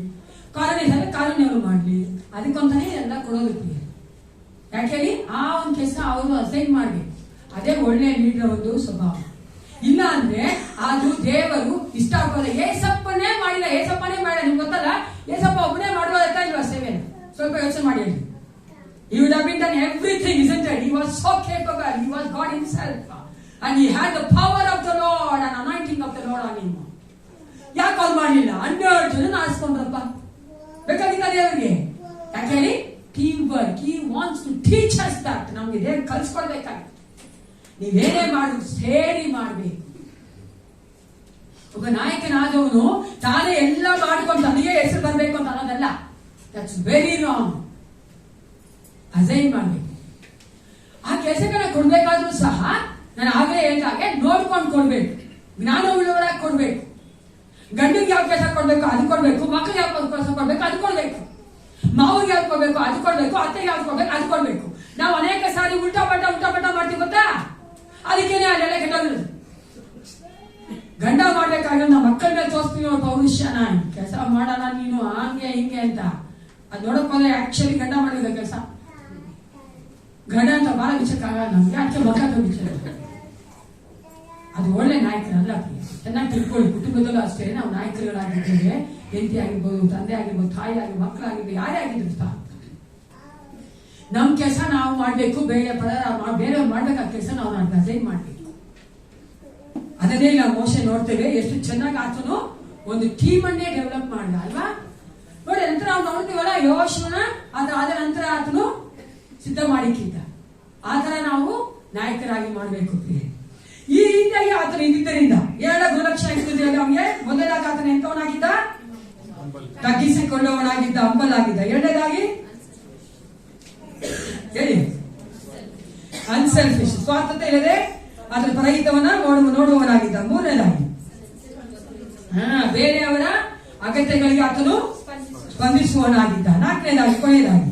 ಕಾಲೋನಿ ಸಭೆ ಕಾಲೋನಿಯವರು ಮಾಡ್ಲಿ. ಅದಕ್ಕೊಂತಾನೆ ಎಲ್ಲ ಕೊಡೋದಕ್ಕೆ. ಯಾಕೆ ಆ ಒಂದು ಕೆಲಸ ಅವರು ಅಸೈನ್ ಮಾಡ್ಬೇಕು. ಅದೇ ಒಳ್ಳೆ ಲೀಡರ್ ಒಂದು ಸ್ವಭಾವ. ಇಲ್ಲ ಅಂದ್ರೆ ಅದು ದೇವರು ಇಷ್ಟ ಆಗೋಲ್ಲ. ಏಸಪ್ಪನೇ ಮಾಡಿಲ್ಲ, ಏಸಪ್ಪನೇ ಮಾಡಿಲ್ಲ. ನಿಮ್ಗೆ ಗೊತ್ತಲ್ಲ, ಏಸಪ್ಪ ಒಬ್ಬನೇ ಮಾಡೋದಕ್ಕ ಇಲ್ವಾ ಸೇವೆ? ಸ್ವಲ್ಪ ಯೋಚನೆ ಮಾಡಿ. He would have been done everything, isn't it? He was so capable. He was God himself. And he had the power of the Lord and anointing of the Lord on him. ಯಾಕೆ ಅವ್ರು ಮಾಡಲಿಲ್ಲ? 12 ಜನ ಆರಿಸ್ಕೊಂಡ್ರಪ್ಪ. ಬೇಕಾಗಿಲ್ಲ ದೇವರಿಗೆ. ಯಾಕೆ ಹೇಳಿ? Team work. He wants to teach us that. ನಮ್ಗೆ ದೇವ್ರು ಕಲ್ಸ್ಕೊಡ್ಬೇಕಾಗುತ್ತೆ. ನೀವೇನೇ ಮಾಡುದು ಸೇರಿ ಮಾಡ್ಬೇಕು. ಒಬ್ಬ ನಾಯಕನಾದವನು ತಾನೇ ಎಲ್ಲ ಮಾಡಿಕೊಂಡು ತನಗೆ ಹೆಸರು ಬರ್ಬೇಕು ಅಂತ ಅನ್ನೋದಲ್ಲ. That's very wrong. ಅಸೈನ್ ಮಾಡ್ಬೇಕು. ಆ ಕೆಲಸಗಳನ್ನ ಕೊಡ್ಬೇಕಾದ್ರೂ ಸಹ ನಾನು ಆಗಲೇ ಹೇಳಿದಾಗೆ ನೋಡ್ಕೊಂಡು ಕೊಡ್ಬೇಕು, ಜ್ಞಾನ ಉಳ್ಳವರಾಗಿ ಕೊಡ್ಬೇಕು. ಗಂಡಿಗೆ ಯಾವ ಕೆಲಸ ಕೊಡ್ಬೇಕು ಅದು ಕೊಡ್ಬೇಕು, ಮಕ್ಕಳಿಗೆ ಯಾವ ಕೆಲಸ ಕೊಡ್ಬೇಕು ಅದು ಕೊಡ್ಬೇಕು, ಮಾವಿಗೆ ಯಾವ್ದು ಕೊಡ್ಬೇಕು ಅದು ಕೊಡ್ಬೇಕು, ಅತ್ತೆಗೆ ಯಾವ್ದು ಕೊಡ್ಬೇಕು ಅದು ಕೊಡ್ಬೇಕು. ನಾವು ಅನೇಕ ಸಾರಿ ಉಲ್ಟಾ ಪಲ್ಟಾ ಮಾಡ್ತೀವಿ ಗೊತ್ತಾ? ಅದಕ್ಕೇನೆ ಅಲ್ಲೆಲ್ಲ ಕೆಟ್ಟೋಗಿರೋದು. ಗಂಡ ಮಾಡ್ಬೇಕಾದ್ರೆ ನಾವು ಮಕ್ಕಳ ಮೇಲೆ ತೋರಿಸ್ತೀವಿ ಅವ್ರ ಪೌರುಷನ, ಕೆಲಸ ಮಾಡೋಣ ನೀನು ಹಂಗೆ ಹಿಂಗೆ ಅಂತ. ಅದು ನೋಡಕ್ ಹೋದ್ರೆ ಆಕ್ಚುಲಿ ಗಂಡ ಮಾಡಿದ ಕೆಲಸ. ಗಂಡ ಅಂತ ಬಹಳ ವಿಚಾರಕ್ಕಾಗಲ್ಲ ನಮ್ಗೆ, ಅದಕ್ಕೆ ಮಕ್ಕಳ ವಿಚಾರ. ಅದು ಒಳ್ಳೆ ನಾಯಕರಲ್ಲ. ಚೆನ್ನಾಗಿ ತಿಳ್ಕೊಳ್ಳಿ. ಕುಟುಂಬದಲ್ಲೂ ಅಷ್ಟೇ ನಾವು ನಾಯಕರುಗಳಾಗಿದ್ದೇವೆ. ಹೆಂಡತಿ ಆಗಿರ್ಬೋದು, ತಂದೆ ಆಗಿರ್ಬೋದು, ತಾಯಿ ಆಗಿರ್ಬೋದು, ಮಕ್ಕಳಾಗಿರ್ಬೋದು, ಯಾರೇ ಆಗಿದ್ರು ಸಹ ನಮ್ ಕೆಲಸ ನಾವು ಮಾಡ್ಬೇಕು. ಬೇರೆಯವ್ರು ಮಾಡ್ಬೇಕಾದ ಕೆಲಸ ನಾವು ಅಸೈನ್ ಮಾಡ್ಬೇಕು. ಅದನ್ನೇ ನಾವು ಮೋಶೆ ನೋಡ್ತೇವೆ, ಎಷ್ಟು ಚೆನ್ನಾಗಿ ಆತನು ಒಂದು ಟೀಮ್ ಅನ್ನೇ ಡೆವಲಪ್ ಮಾಡ್ದ ಅಲ್ವಾ? ನೋಡಿ, ನಂತರ ನಾವು ನೋಡ್ತೀವಲ್ಲ ಯೋಶುವನ, ಆದ ನಂತರ ಆತನು ಸಿದ್ಧ ಮಾಡಿಕ್ಕಿದ್ದ. ಆತರ ನಾವು ನಾಯಕರಾಗಿ ಮಾಡ್ಬೇಕು. ಈ ರೀತಿಯಾಗಿ ಆತನು ಇದ್ದಿದ್ದರಿಂದ 2 ಗುಣಲಕ್ಷಣ ಇರ್ತದೆ ಅವನಿಗೆ. ಮೊದಲಾಗಿ ಆತನ ಎಂತವನಾಗಿದ್ದ? ತಗ್ಗಿಸಿಕೊಳ್ಳುವವನಾಗಿದ್ದ, ಹಂಬಲಾಗಿದ್ದ. ಎರಡನೇದಾಗಿ ಹೇಳಿ, ಅನ್ಸೆಲ್ಫಿಶ್, ಸ್ವಾರ್ಥತೆ ಇಲ್ಲದೆ ಅದರ ಪರಹಿತವನ್ನ ನೋಡುವವನಾಗಿದ್ದ. ಮೂರನೇದಾಗಿ ಬೇರೆಯವರ ಅಗತ್ಯಗಳಿಗೆ ಆತನು ಸ್ಪಂದಿಸುವವನಾಗಿದ್ದ. ನಾಲ್ಕನೇದಾಗಿ ಕೊನೆಯದಾಗಿ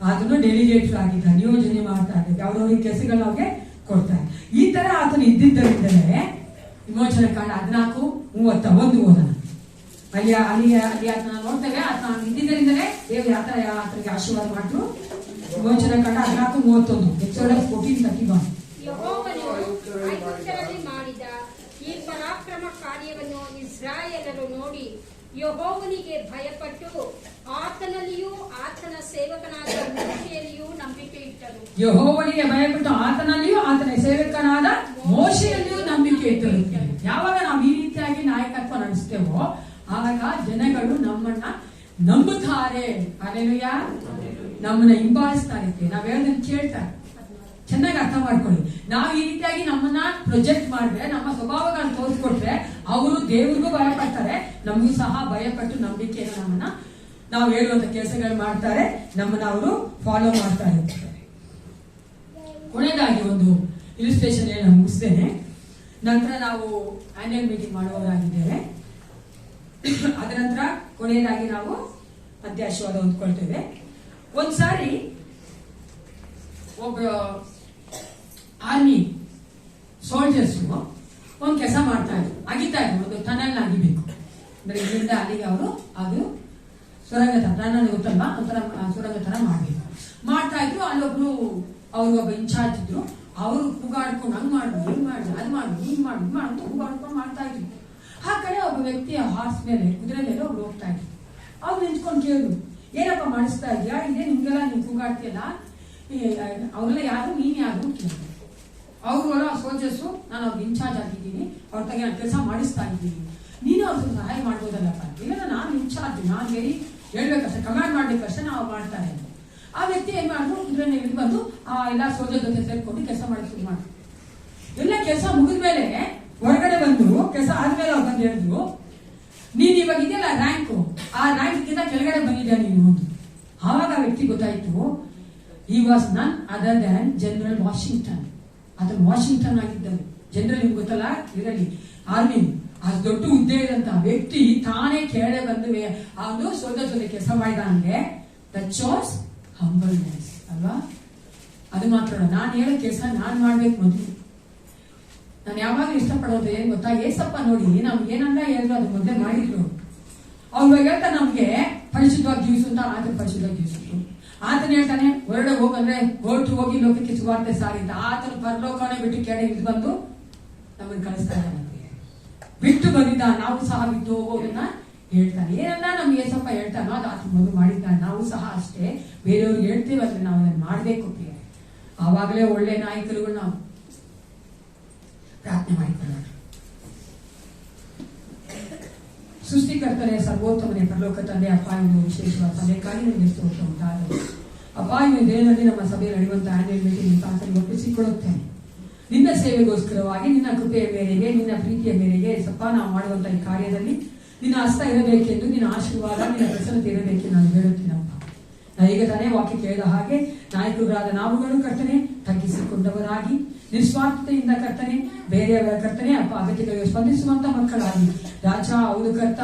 ಆತನು ಡೆಲಿಗೇಟರ್ ಆಗಿದ್ದ, ನಿಯೋಜನೆ ಮಾಡ್ತಾ ಇದ್ದ, ಅವ್ರವ್ರಿಗೆ ಕೆಲಸಗಳನ್ನ ಅವ್ರಿಗೆ ಕೊಡ್ತಾರೆ. ಈ ತರ ಆತನು ಇದ್ದಿದ್ದರಿಂದಲೇ ವಿಮೋಚನ ಕಾಂಡ 14:31 ಓದೋಣ. ಅಲ್ಲಿ ಆತನ ನೋಡ್ತೇವೆ. ಆತನ ಇದ್ದಿದ್ದರಿಂದಲೇ ದೇವರು ಆತನಿಗೆ ಆಶೀರ್ವಾದ ಮಾಡಿದ್ರು. ವಿಮೋಚನ ಕಾಂಡ 14:31. ಎಕ್ಸೋಡಸ್ 14:31. ಯೆಹೋವನು ಐಗುಪ್ತರಲ್ಲಿ ಮಾಡಿದ ಈ ಪರಾಕ್ರಮ ಕಾರ್ಯವನ್ನು ಇಸ್ರಾಯೇಲರು ನೋಡಿ ಯೆಹೋವನಿಗೆ ಭಯಪಟ್ಟು ಆತನಲ್ಲಿಯೂ ಆತನ ಸೇವಕನಾದ ಮೋಶೆಯಲ್ಲಿಯೂ ನಂಬಿಕೆ ಇಟ್ಟರು. ಯೆಹೋವನಿಗೆ ಭಯಪಟ್ಟು ಆತನಲ್ಲಿಯೂ ಆತನ ಸೇವಕನಾದ ಮೋಶೆಯಲ್ಲಿಯೂ ನಂಬಿಕೆ ಇಟ್ಟರು. ಯಾವಾಗ ನಾವು ಈ ರೀತಿಯಾಗಿ ನಾಯಕತ್ವ ನಡೆಸ್ತೇವೋ ಆಗ ಜನಗಳು ನಮ್ಮನ್ನ ನಂಬುತ್ತಾರೆ. ಅಲ್ಲೇಲೂಯಾ. ನಮ್ಮನ್ನ ಹಿಂಬಾಲಿಸ್ತಾರೆ, ನಾವ್ ಹೇಳೋದನ್ನ ಕೇಳ್ತಾರೆ. ಚೆನ್ನಾಗಿ ಅರ್ಥ ಮಾಡ್ಕೊಳ್ಳಿ. ನಾವು ಈ ರೀತಿಯಾಗಿ ನಮ್ಮನ್ನ ಪ್ರೊಜೆಕ್ಟ್ ಮಾಡಿದ್ರೆ, ನಮ್ಮ ಸ್ವಭಾವಗಳನ್ನ ತೋರಿಸ್ಕೊಟ್ರೆ ಅವರು ದೇವ್ರಿಗೂ ಭಯಪಡ್ತಾರೆ, ನಮಗೂ ಸಹ ಭಯಪಟ್ಟು ನಂಬಿಕೆಯನ್ನು ನಾವು ಹೇಳುವಂತ ಕೆಲಸಗಳು ಮಾಡ್ತಾರೆ, ನಮ್ಮನ್ನ ಅವರು ಫಾಲೋ ಮಾಡ್ತಾ ಇರ್ತಾರೆ. ಕೊನೆಯದಾಗಿ ಒಂದು ಇಲಿಸ್ಟ್ರೇಷನ್ ಹೇಳಿ ಮುಗಿಸ್ತೇನೆ. ನಂತರ ನಾವು ಆನ್ಯುವಲ್ ಮೀಟಿಂಗ್ ಮಾಡುವವರಾಗಿದ್ದೇವೆ. ಅದರ ನಂತರ ಕೊನೆಯದಾಗಿ ನಾವು ಅಧ್ಯಾಶೀರ್ವಾದ ಹೊಂದ್ಕೊಳ್ತೇವೆ. ಒಂದ್ಸಾರಿ ಒಬ್ಬ ಆರ್ಮಿ ಸೋಲ್ಜರ್ಸ್ ಒಂದು ಕೆಲಸ ಮಾಡ್ತಾ ಇದ್ರು, ಅಗಿತಾ ಇದ್ರು. ಒಂದು ಟನಲ್ ಅಗಿಬೇಕು ಅಂದ್ರೆ ಇಲ್ಲಿಂದ ಅಲ್ಲಿಗೆ ಅವರು ಅದು ಸುರಂಗ ಟನಲ್ ಗೊತ್ತಲ್ವಾ, ಒಂಥರ ಸುರಂಗ ತರ ಮಾಡ್ತಾ ಇದ್ರು. ಅಲ್ಲೊಬ್ರು ಅವ್ರಿಗೊಬ್ಬ ಇನ್ಚಾರ್ಜ್ ಇದ್ರು. ಅವರು ಕೂಗಾಡ್ಕೊಂಡು ಹಂಗ್ ಮಾಡ್ರು, ಹಿಂಗ್ ಮಾಡ್ರು, ಅದ್ ಮಾಡ್ರು, ಹಿಂಗ್ ಮಾಡ್ರು ಅಂತ ಕೂಗಾಡ್ಕೊಂಡು ಮಾಡ್ತಾ ಇದ್ರು. ಆ ಕಡೆ ಒಬ್ಬ ವ್ಯಕ್ತಿಯ ಹಾರ್ಸ್ ಮೇಲೆ, ಕುದುರೆ ಮೇಲೆ ಒಬ್ರು ಹೋಗ್ತಾ ಇದ್ರು. ಅವ್ರು ನಿಂತ್ಕೊಂಡು ಕೇಳಿದ್ರು, ಏನಪ್ಪ ಮಾಡಿಸ್ತಾ ಇದ್ಯಾ, ಇದೇ ನಿಮ್ಗೆಲ್ಲ ನೀವು ಕೂಗಾಡ್ತಿಯಲ್ಲ, ಅವ್ರೆಲ್ಲ ಯಾರು, ನೀನ್ ಯಾರು ಕೇಳಿದ್ರು. ಅವ್ರು ಸೋಲ್ಜರ್ಸು, ನಾನು ಅವ್ರಿಗೆ ಇನ್ಚಾರ್ಜ್ ಆಗಿದ್ದೀನಿ, ಅವ್ರ ತಗ ನಾನು ಕೆಲಸ ಮಾಡಿಸ್ತಾ ಇದ್ದೀನಿ, ನೀನು ಅವ್ರಿಗೆ ಸಹಾಯ ಮಾಡ್ಬೋದಲ್ಲಪ್ಪ. ಇಲ್ಲ, ನಾನು ಇನ್ಚಾರ್ಜ್, ನಾನು ಹೇಳ್ಬೇಕಷ್ಟೇ, ಕಮಾಂಡ್ ಮಾಡ್ಬೇಕಷ್ಟೇ, ನಾವು ಮಾಡ್ತಾ ಇದ್ದೀವಿ. ಆ ವ್ಯಕ್ತಿ ಏನ್ ಮಾಡಿದ್ರು, ಕುದುರೆ ಮೇಲೆ ಬಂದು ಎಲ್ಲ ಸೋಲ್ಜರ್ ಜೊತೆ ಸೇರ್ಕೊಂಡು ಕೆಲಸ ಮಾಡಿ ಶುರು ಮಾಡಿದ್ರು. ಎಲ್ಲ ಕೆಲಸ ಮುಗಿದ್ಮೇಲೆ ಹೊರಗಡೆ ಬಂದು ಕೆಲಸ ಆದ್ಮೇಲೆ ಅವ್ರು ಬಂದು ಹೇಳಿದ್ರು, ನೀನ್ ಇವಾಗ ಇದೆಯಲ್ಲ ರ್ಯಾಂಕು, ಆ ರ್ಯಾಂಕ್ಗಿಂತ ಕೆಳಗಡೆ ಬಂದಿದ್ಯಾ ನೀನು ಅಂತ. ಆವಾಗ ಆ ವ್ಯಕ್ತಿ ಗೊತ್ತಾಯ್ತು, he was none other than general Washington. ಅದನ್ನು ವಾಷಿಂಗ್ಟನ್ ಆಗಿದ್ದರು. ಜನರಲ್ ನಿಮ್ಗೆ ಗೊತ್ತಲ್ಲ, ಇದರಲ್ಲಿ ಆರ್ಮಿ ಅಷ್ಟು ದೊಡ್ಡ ಹುದ್ದೆ ಇದ್ದಂತ ವ್ಯಕ್ತಿ ತಾನೇ ಕೆಳಗಡೆ ಬಂದು ಆ ಒಂದು ಸೋಲ್ಜರ್ ಜೊತೆ ಕೆಲಸ ಮಾಡಿದ ಅಂದ್ರೆ ದಟ್ ಶೋಸ್ ಹಂಬಲ್ನೆಸ್ ಅಲ್ವಾ. ಅದು ಮಾತ್ರ ನಾನು ಹೇಳೋ ಕೆಲಸ ನಾನ್ ಮಾಡ್ಬೇಕು ಮೊದಲು. ನಾನು ಯಾವಾಗಲೂ ಇಷ್ಟಪಡೋದು ಏನ್ ಗೊತ್ತಾ, ಏಸಪ್ಪ ನೋಡಿ ನಮ್ಗೆ ಏನಂದ ಹೇಳಿದ್ರು ಅದು ಮೊದಲೇ ಮಾಡಿದ್ರು. ಅವ್ರು ಹೇಳ್ತಾ ನಮ್ಗೆ ಪರಿಶುದ್ಧವಾಗಿ ಜೀವಿಸು ಅಂತ, ಆತ ಪರಿಶುದ್ಧವಾಗಿ ಜೀವಿಸಿದ್ರು. ಆತನ ಹೇಳ್ತಾನೆ ಹೊರಡೆ ಹೋಗಂದ್ರೆ ಹೊರಟು ಹೋಗಿ ಲೋಕಕ್ಕೆ ಸುವಾರ್ತೆ ಸಾರಿದ್ದ. ಆತನ ಪರಲೋಕನೇ ಬಿಟ್ಟು ಕೆಳಗೆ ಇದು ಬಂದು ನಮ್ಮನ್ನು ಕಳಿಸ್ತಾ ಇದ್ದಾನೆ. ಬಿಟ್ಟು ಬಂದಿದ್ದ, ನಾವು ಸಹ ಬಿಟ್ಟು ಹೋಗೋದನ್ನ ಹೇಳ್ತಾನೆ. ಏನನ್ನ ನಮ್ಗೆ ಏಸಪ್ಪ ಹೇಳ್ತಾನೋ ಅದು ಆತನ ಮೊದಲು ಮಾಡಿದ್ದಾನೆ. ನಾವು ಸಹ ಅಷ್ಟೇ ಬೇರೆಯವ್ರಿಗೆ ಹೇಳ್ತೀವಿ, ಅಂದ್ರೆ ನಾವು ಅದನ್ನ ಮಾಡ್ಬೇಕು. ಆವಾಗಲೇ ಒಳ್ಳೆ ನಾಯಕರುಗಳು ನಾವು ಪ್ರಾರ್ಥನೆ ಮಾಡಿಕೊಳ್ಳೋಣ. ಸೃಷ್ಟಿಕರ್ತನೇ, ಸರ್ವೋತ್ತಮನೇ, ಪರಲೋಕ ತಂದೆ, ಅಪ್ಪ ಎಂದು ವಿಶೇಷವಾದ ಸಭೆಗಾಗಿ ನಿಮಗೆ ಸ್ತೋತ್ರ ಉಂಟಾಗಲಿ. ಅಪ್ಪ ಇನ್ನು ದೇಹದಲ್ಲಿ ನಮ್ಮ ಸಭೆ ನಡೆಯುವಂತಹ ಆನ್ಯುವಲ್ ಮೀಟಿಂಗ್ ತಾತನಿಗೆ ಒಪ್ಪಿಸಿಕೊಳ್ಳುತ್ತೇನೆ. ನಿನ್ನ ಸೇವೆಗೋಸ್ಕರವಾಗಿ, ನಿನ್ನ ಕೃಪೆಯ ಮೇರೆಗೆ, ನಿನ್ನ ಪ್ರೀತಿಯ ಮೇರೆಗೆ ಸಪ್ಪ ನಾವು ಮಾಡುವಂತಹ ಈ ಕಾರ್ಯದಲ್ಲಿ ನಿನ್ನ ಹಸ್ತ ಇರಬೇಕೆಂದು, ನಿನ್ನ ಆಶೀರ್ವಾದ, ನಿನ್ನ ಪ್ರಸನ್ನತೆ ಇರಬೇಕೆಂದು ನಾನು ಹೇಳುತ್ತೀನಪ್ಪ. ನಾನು ಈಗ ತಾನೇ ವಾಕ್ಯ ಕೇಳಿದ ಹಾಗೆ ನಾಯಕರಾದ ನಾವುಗಳು ಕರ್ತನೆ ತಗ್ಗಿಸಿಕೊಂಡವರಾಗಿ, ನಿಸ್ವಾರ್ಥತೆಯಿಂದ ಕರ್ತನೆ, ಬೇರೆಯವರ ಕರ್ತನೆ ಅಪ್ಪ ಅಗತ್ಯಗಳಿಗೆ ಸ್ಪಂದಿಸುವಂತ ಮಕ್ಕಳಾಗಿ, ರಾಜ ಹೌದು ಕರ್ತ,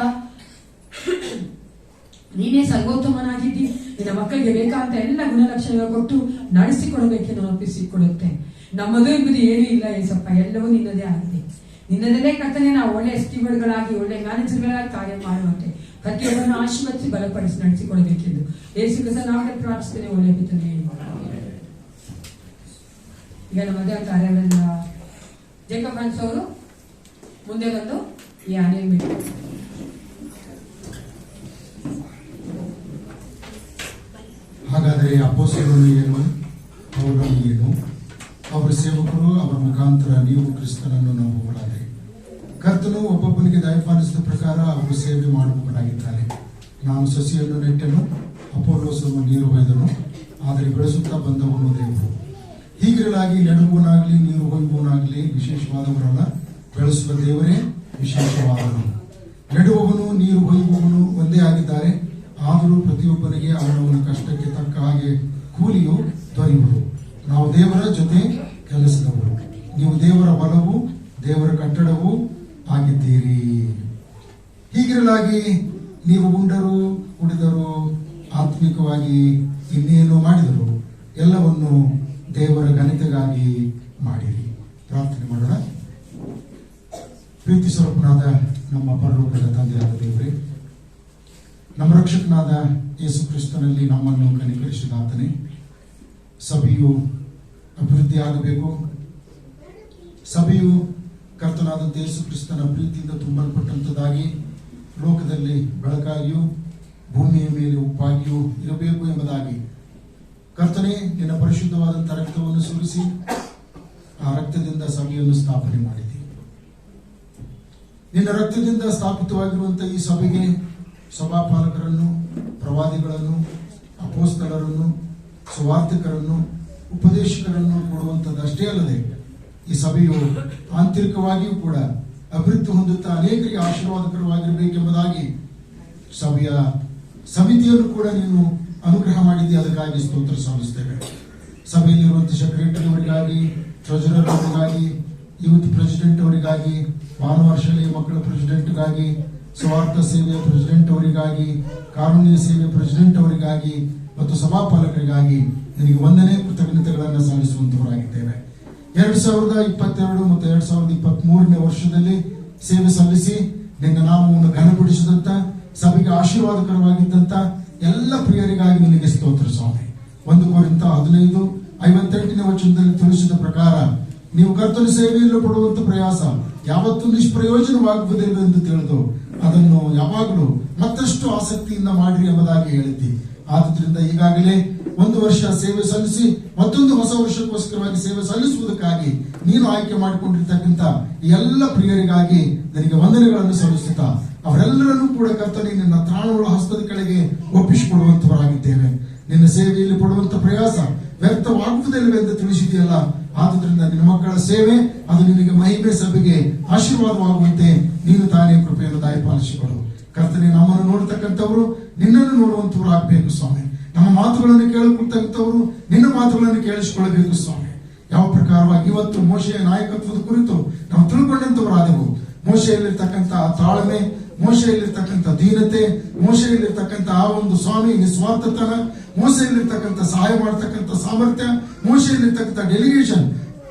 ನೀನೇ ಸರ್ವೋತ್ತಮನಾಗಿದ್ದಿ. ನಿನ್ನ ಮಕ್ಕಳಿಗೆ ಬೇಕಾದಂತ ಎಲ್ಲ ಗುಣಲಕ್ಷಣಗಳು ಕೊಟ್ಟು ನಡೆಸಿಕೊಡಬೇಕೆಂದು ಒಪ್ಪಿಸಿಕೊಡುತ್ತೆ. ನಮ್ಮದು ಎಂಬುದು ಏನೂ ಇಲ್ಲ ಏಸಪ್ಪ, ಎಲ್ಲವೂ ನಿನ್ನದೇ ಆಗಿದೆ. ನಿನ್ನದಲ್ಲೇ ಕರ್ತನೆ ನಾವು ಒಳ್ಳೆ ಸ್ಟೀವರ್ಡ್ಗಳಾಗಿ, ಒಳ್ಳೆ ಮ್ಯಾನೇಜರ್ಗಳಾಗಿ ಕಾರ್ಯ ಮಾಡುವಂತೆ ಪ್ರತಿಯೊಬ್ಬರನ್ನು ಆಶೀರ್ವದಿಸಿ ಬಲಪಡಿಸಿ ನಡೆಸಿಕೊಡಬೇಕೆಂದು ಯೇಸು ಕ್ರಿಸ್ತನ ನಾಮದಲ್ಲಿ ಪ್ರಾರ್ಥಿಸುತ್ತೇನೆ. ಒಳ್ಳೆಯ ಪಿತನೇ, ಈಗ ನಮ್ಮ ಮಧ್ಯ ಕಾರ್ಯಗಳಿಂದ ಜೇಕಬ್ ಫ್ರಾನ್ಸ್ ಅವರು ಮುಂದೆ ಬಂದು ಈ ಆನ್ಯುವಲ್ ಮೀಟಿಂಗ್ ಹಾಗಾದರೆ ಅಪೊಸ್ತಲರು ಏನು, ಅವರು ಏನು, ಅವರ ಸೇವಕರು, ಅವರ ಮುಖಾಂತರ ನೀವು ಕ್ರಿಸ್ತನನ್ನು ನಂಬುವರಾದರೆ, ಕರ್ತನು ಒಬ್ಬೊಬ್ಬನಿಗೆ ದಯಪಾಲಿಸಿದ ಪ್ರಕಾರ ಅವರು ಸೇವೆ ಮಾಡುವವರಾಗಿದ್ದಾರೆ. ನಾನು ಸಸಿಯನ್ನು ನೆಟ್ಟನು, ಅಪೊಲ್ಲೋಸನು ನೀರು ಹೊಯ್ದನು, ಆದರೆ ಬೆಳೆಸುತ್ತಾ ಬಂದವನು ದೇವರು. ಹೀಗಿರಲಾಗಿ ನೆಡುವನಾಗಲಿ ನೀರು ಹೊಯ್ಯುವನಾಗಲಿ ವಿಶೇಷವಾದವರಲ್ಲ, ಬೆಳೆಸುವ ದೇವರೇ ವಿಶೇಷವಾದನು. ನೆಡುವವನು ನೀರು ಹೊಯ್ಯುವವನು ಒಂದೇ ಆಗಿದ್ದಾರೆ, ಆದರೂ ಪ್ರತಿಯೊಬ್ಬನಿಗೆ ಅವನವನ ಕಷ್ಟಕ್ಕೆ ತಕ್ಕ ಹಾಗೆ ಕೂಲಿಯು ದೊರೆಯುತ್ತದೆ. ದೇವರ ಜೊತೆ ಕೆಲಸದವರು, ನೀವು ದೇವರ ಬಲವು ದೇವರ ಕಟ್ಟಡವೂ ಆಗಿದ್ದೀರಿ. ಹೀಗಿರಲಾಗಿ ನೀವು ಉಂಡರು ಕುಡಿದರು ಆತ್ಮಿಕವಾಗಿ ಇನ್ನೇನು ಮಾಡಿದರು ಎಲ್ಲವನ್ನು ದೇವರ ಘನತೆಗಾಗಿ ಮಾಡಿರಿ. ಪ್ರಾರ್ಥನೆ ಮಾಡೋಣ. ಪ್ರೀತಿ ಸ್ವರೂಪನಾದ ನಮ್ಮ ಪರಲೋಕದ ತಂದೆಯಾದ ದೇವರೇ, ನಮ್ಮ ರಕ್ಷಕನಾದ ಯೇಸು ಕ್ರಿಸ್ತನಲ್ಲಿ ನಮ್ಮನ್ನು ಕನಿಕರಿಸಿದ ಆತನೇ, ಸಭೆಯು ಅಭಿವೃದ್ಧಿ ಆಗಬೇಕು. ಸಭೆಯು ಕರ್ತನಾದಂಥ ಯೇಸು ಕ್ರಿಸ್ತನ ಪ್ರೀತಿಯಿಂದ ತುಂಬಲ್ಪಟ್ಟಂಥದ್ದಾಗಿ ಲೋಕದಲ್ಲಿ ಬೆಳಕಾಗಿಯೂ ಭೂಮಿಯ ಮೇಲೆ ಉಪ್ಪಾಗಿಯೂ ಇರಬೇಕು ಎಂಬುದಾಗಿ ಕರ್ತನೇ ನಿನ್ನ ಪರಿಶುದ್ಧವಾದಂಥ ರಕ್ತವನ್ನು ಸುರಿಸಿ ಆ ರಕ್ತದಿಂದ ಸಭೆಯನ್ನು ಸ್ಥಾಪನೆ ಮಾಡಿದೆ. ನಿನ್ನ ರಕ್ತದಿಂದ ಸ್ಥಾಪಿತವಾಗಿರುವಂಥ ಈ ಸಭೆಗೆ ಸಭಾಪಾಲಕರನ್ನು, ಪ್ರವಾದಿಗಳನ್ನು, ಅಪೋಸ್ತಲರನ್ನು, ಸುವಾರ್ತಿಕರನ್ನು, ಉಪದೇಶಕರನ್ನು ಕೊಡುವಂಥದ್ದಷ್ಟೇ ಅಲ್ಲದೆ ಈ ಸಭೆಯು ಆಂತರಿಕವಾಗಿಯೂ ಕೂಡ ಅಭಿವೃದ್ಧಿ ಹೊಂದುತ್ತಾ ಅನೇಕರಿಗೆ ಆಶೀರ್ವಾದಕರವಾಗಿರಬೇಕೆಂಬುದಾಗಿ ಸಭೆಯ ಸಮಿತಿಯನ್ನು ಕೂಡ ನೀನು ಅನುಗ್ರಹ ಮಾಡಿದ್ದೆ. ಅದಕ್ಕಾಗಿ ಸ್ತೋತ್ರ ಸಲ್ಲಿಸ್ತೇವೆ. ಸಭೆಯಲ್ಲಿರುವಂತಹ ಸೆಕ್ರೆಟರಿ ಅವರಿಗಾಗಿ, ಟ್ರೆಜರರ್ ಅವರಿಗಾಗಿ, ಯೂತ್ ಪ್ರೆಸಿಡೆಂಟ್ ಅವರಿಗಾಗಿ, ಭಾನುವಾರ ಶಾಲೆಯ ಮಕ್ಕಳ ಪ್ರೆಸಿಡೆಂಟ್ಗಾಗಿ, ಸ್ವಾರ್ಥ ಸೇವೆಯ ಪ್ರೆಸಿಡೆಂಟ್ ಅವರಿಗಾಗಿ, ಕಾನೂನಿನ ಸೇವೆಯ ಪ್ರೆಸಿಡೆಂಟ್ ಅವರಿಗಾಗಿ ಮತ್ತು ಸಭಾಪಾಲಕರಿಗಾಗಿ ನಿನಗೆ ವಂದನೆ ಕೃತಜ್ಞತೆಗಳನ್ನು ಸಲ್ಲಿಸುವಂತವರಾಗಿದ್ದೇವೆ. 2022 ಮತ್ತು 2023ನೇ ವರ್ಷದಲ್ಲಿ ಸೇವೆ ಸಲ್ಲಿಸಿ ನಿನ್ನ ನಾಮವನ್ನು ಘನಪಡಿಸಿದಂತ ಸಭೆಗೆ ಆಶೀರ್ವಾದಕರವಾಗಿದ್ದಂತ ಎಲ್ಲ ಪ್ರಿಯರಿಗಾಗಿ ನಿನಗೆ ಸ್ತೋತ್ರ ಸ್ವಾಮಿ. 1 ಕೊರಿಂಥ 15:58ನೇ ವಚನದಲ್ಲಿ ತಿಳಿಸಿದ ಪ್ರಕಾರ ನೀವು ಕರ್ತನ ಸೇವೆಯಲ್ಲಿ ಪಡುವಂತ ಪ್ರಯಾಸ ಯಾವತ್ತೂ ನಿಷ್ಪ್ರಯೋಜನವಾಗುವುದಿಲ್ಲ ಎಂದು ತಿಳಿದು ಅದನ್ನು ಯಾವಾಗಲೂ ಮತ್ತಷ್ಟು ಆಸಕ್ತಿಯಿಂದ ಮಾಡಿರಿ ಎಂಬುದಾಗಿ ಹೇಳಿದ್ದಿ. ಆದುದರಿಂದ ಈಗಾಗಲೇ 1 ವರ್ಷ ಸೇವೆ ಸಲ್ಲಿಸಿ ಮತ್ತೊಂದು ಹೊಸ ವರ್ಷಕ್ಕೋಸ್ಕರವಾಗಿ ಸೇವೆ ಸಲ್ಲಿಸುವುದಕ್ಕಾಗಿ ನೀನು ಆಯ್ಕೆ ಮಾಡಿಕೊಂಡಿರ್ತಕ್ಕಂಥ ಎಲ್ಲ ಪ್ರಿಯರಿಗಾಗಿ ನನಗೆ ವಂದನೆಗಳನ್ನು ಸಲ್ಲಿಸುತ್ತಾ ಅವರೆಲ್ಲರನ್ನೂ ಕೂಡ ಕರ್ತನೆ ನಿನ್ನ ತ್ರಾಣುಗಳ ಹಸ್ತದ ಕೆಳಗೆ ಒಪ್ಪಿಸಿಕೊಡುವಂತವರಾಗಿದ್ದೇವೆ. ನಿನ್ನ ಸೇವೆಯಲ್ಲಿ ಪಡುವಂತ ಪ್ರಯಾಸ ವ್ಯರ್ಥವಾಗುವುದಿಲ್ಲವೆಂದು ತಿಳಿಸಿದೆಯಲ್ಲ. ಆದುದರಿಂದ ನಿನ್ನ ಮಕ್ಕಳ ಸೇವೆ ಅದು ನಿನಗೆ ಮಹಿಮೆ, ಸಭೆಗೆ ಆಶೀರ್ವಾದವಾಗುವಂತೆ ನೀನು ತಾನೇ ಕೃಪೆಯನ್ನು ದಯಪಾಲಿಸಿಕೊಡು. ಕರ್ತನೆ, ನಮ್ಮನ್ನು ನೋಡ್ತಕ್ಕಂಥವರು ನಿನ್ನನ್ನು ನೋಡುವಂತವರು ಆಗಬೇಕು ಸ್ವಾಮಿ. ನಮ್ಮ ಮಾತುಗಳನ್ನು ಕೇಳಿಕೊಳ್ತಕ್ಕಂಥವರು ನಿನ್ನ ಮಾತುಗಳನ್ನು ಕೇಳಿಸಿಕೊಳ್ಳಬೇಕು ಸ್ವಾಮಿ. ಯಾವ ಪ್ರಕಾರವಾಗಿ ಇವತ್ತು ಮೋಶೆಯ ನಾಯಕತ್ವದ ಕುರಿತು ನಾವು ತಿಳ್ಕೊಂಡಂತವರಾದೆವು. ಮೋಶೆಯಲ್ಲಿರ್ತಕ್ಕಂಥ ತಾಳ್ಮೆ, ಮೋಶೆಯಲ್ಲಿರ್ತಕ್ಕಂಥ ದೀನತೆ, ಮೋಶೆಯಲ್ಲಿರ್ತಕ್ಕಂಥ ಆ ಒಂದು ಸ್ವಾಮಿ ನಿಸ್ವಾರ್ಥತನ, ಮೋಶೆಯಲ್ಲಿರ್ತಕ್ಕಂಥ ಸಹಾಯ ಮಾಡತಕ್ಕಂಥ ಸಾಮರ್ಥ್ಯ, ಮೋಶೆಯಲ್ಲಿರ್ತಕ್ಕಂಥ ಡೆಲಿಗೇಷನ್,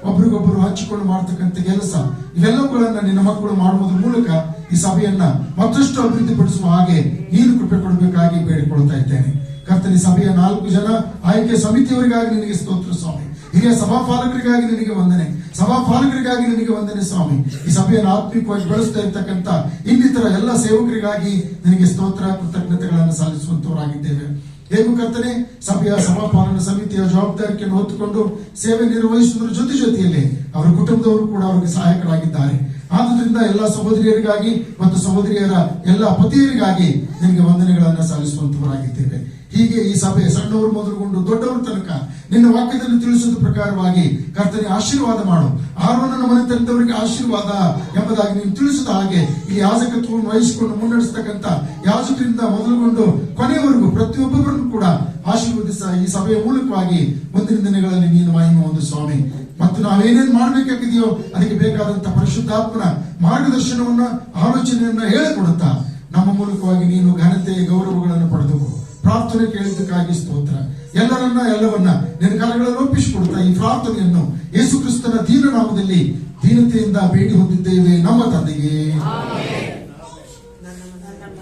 ಒಬ್ರಿಗೊಬ್ಬರು ಹಂಚಿಕೊಂಡು ಮಾಡತಕ್ಕಂಥ ಕೆಲಸ, ಇವೆಲ್ಲವುಗಳನ್ನ ನಿನ್ನ ಮಕ್ಕಳು ಮಾಡುವುದರ ಮೂಲಕ ಈ ಸಭೆಯನ್ನ ಮತ್ತಷ್ಟು ಅಭಿವೃದ್ಧಿಪಡಿಸುವ ಹಾಗೆ ನೀನು ಕೃಪೆ ಕೊಡಬೇಕಾಗಿ ಬೇಡಿಕೊಳ್ತಾ ಇದ್ದೇನೆ. ಕರ್ತನೆ, ಸಭೆಯ 4 ಜನ ಆಯ್ಕೆ ಸಮಿತಿಯವರಿಗಾಗಿ ನಿನಗೆ ಸ್ತೋತ್ರ ಸ್ವಾಮಿ. ಹಿರಿಯ ಸಭಾಪಾಲಕರಿಗಾಗಿ ನಿನಗೆ ವಂದನೆ, ಸಭಾಪಾಲಕರಿಗಾಗಿ ನಿನಗೆ ವಂದನೆ ಸ್ವಾಮಿ. ಈ ಸಭೆಯನ್ನು ಆತ್ಮಿಕವಾಗಿ ಬೆಳೆಸ್ತಾ ಇರ್ತಕ್ಕಂಥ ಇನ್ನಿತರ ಎಲ್ಲ ಸೇವಕರಿಗಾಗಿ ನಿನಗೆ ಸ್ತೋತ್ರ ಕೃತಜ್ಞತೆಗಳನ್ನು ಸಲ್ಲಿಸುವಂತವರಾಗಿದ್ದೇವೆ. ಹೇಗೂ ಕರ್ತನೆ, ಸಭೆಯ ಸಭಾಪಾಲನಾ ಸಮಿತಿಯ ಜವಾಬ್ದಾರಿಯನ್ನು ಹೊತ್ತುಕೊಂಡು ಸೇವೆ ನಿರ್ವಹಿಸುವುದರ ಜೊತೆಯಲ್ಲಿ ಅವರ ಕುಟುಂಬದವರು ಕೂಡ ಅವರಿಗೆ ಸಹಾಯಕರಾಗಿದ್ದಾರೆ. ಆದುದರಿಂದ ಎಲ್ಲ ಸಹೋದರಿಯರಿಗಾಗಿ ಮತ್ತು ಸಹೋದರಿಯರ ಎಲ್ಲ ಪತಿಯರಿಗಾಗಿ ನಿನಗೆ ವಂದನೆಗಳನ್ನು ಸಲ್ಲಿಸುವಂತವರಾಗಿದ್ದೇವೆ. ಹೀಗೆ ಈ ಸಭೆ ಸಣ್ಣವರು ಮೊದಲುಗೊಂಡು ದೊಡ್ಡವರ ತನಕ ನಿನ್ನ ವಾಕ್ಯದಲ್ಲಿ ತಿಳಿಸುವ ಪ್ರಕಾರವಾಗಿ ಕರ್ತನೆ ಆಶೀರ್ವಾದ ಮಾಡು. ಆರೋನನ ಮನೆ ತಂದವರಿಗೆ ಆಶೀರ್ವಾದ ಎಂಬುದಾಗಿ ನೀನು ತಿಳಿಸಿದ ಹಾಗೆ ಈ ಯಾಜಕತ್ವವನ್ನು ವಹಿಸಿಕೊಂಡು ಮುನ್ನಡೆಸತಕ್ಕಂಥ ಯಾಜಕರಿಂದ ಮೊದಲುಗೊಂಡು ಕೊನೆಯವರೆಗೂ ಪ್ರತಿಯೊಬ್ಬರನ್ನು ಕೂಡ ಆಶೀರ್ವದಿಸ ಈ ಸಭೆಯ ಮೂಲಕವಾಗಿ ಮುಂದಿನ ದಿನಗಳಲ್ಲಿ ನೀನು ಮಹಿಮೆ ಒಂದು ಸ್ವಾಮಿ. ಮತ್ತು ನಾವೇನೇನು ಮಾಡಬೇಕಾಗಿದೆಯೋ ಅದಕ್ಕೆ ಬೇಕಾದಂತ ಪರಿಶುದ್ಧಾತ್ಮನ ಮಾರ್ಗದರ್ಶನವನ್ನ, ಆಲೋಚನೆಯನ್ನ ಹೇಳಿಕೊಡುತ್ತಾ ನಮ್ಮ ಮೂಲಕವಾಗಿ ನೀನು ಘನತೆ, ಗೌರವಗಳನ್ನು ಪಡೆದುಕೋ. ಪ್ರಾರ್ಥನೆ ಕೇಳಿದ್ದಕ್ಕಾಗಿ ಸ್ತೋತ್ರ. ಎಲ್ಲವನ್ನ ನಿನ್ನ ಕಾರ್ಯಗಳನ್ನು ಒಪ್ಪಿಸಿಕೊಡ್ತಾ ಈ ಪ್ರಾರ್ಥನೆಯನ್ನು ಯೇಸು ಕ್ರಿಸ್ತನ ದೀನ ನಾಮದಲ್ಲಿ ದೀನತೆಯಿಂದ ಬೇಡಿ ಹೊಂದಿದ್ದೇವೆ ನಮ್ಮ ತಂದೆಗೆ.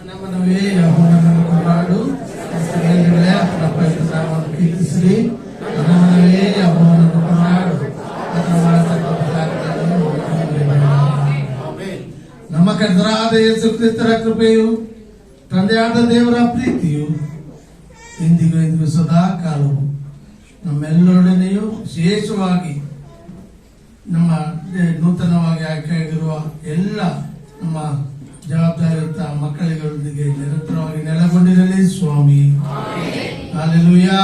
ನಮ್ಮನವೇ ಯೆಹೋವನನ್ನು ಕೊಂಡಾಡು, ಕೀರ್ತಿಸಲಿ. ನಮ್ಮನವೇ ಯೆಹೋವನನ್ನು ಕೊಂಡಾಡು, ನಮ್ಮ ಕರ್ತನಾದ ಯೇಸು ಕ್ರಿಸ್ತರ ಕೃಪೆಯು, ತಂದೆಯಾದ ದೇವರ ಪ್ರೀತಿಯು ಇಂದಿಗೂ ಸದಾ ಕಾಲವು ನಮ್ಮೆಲ್ಲರೊಡನೆಯೂ ವಿಶೇಷವಾಗಿ ನಮ್ಮ ನೂತನವಾಗಿ ಆಯ್ಕೆಯಾಗಿರುವ ಎಲ್ಲ ನಮ್ಮ ಜವಾಬ್ದಾರಿಯುತ ಮಕ್ಕಳಿಗಳೊಂದಿಗೆ ನಿರಂತರವಾಗಿ ನೆಲೆಗೊಂಡಿರಲಿ ಸ್ವಾಮಿ. Hallelujah,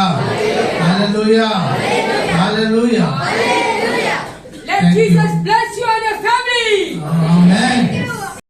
hallelujah, hallelujah. Let Jesus bless you and your family.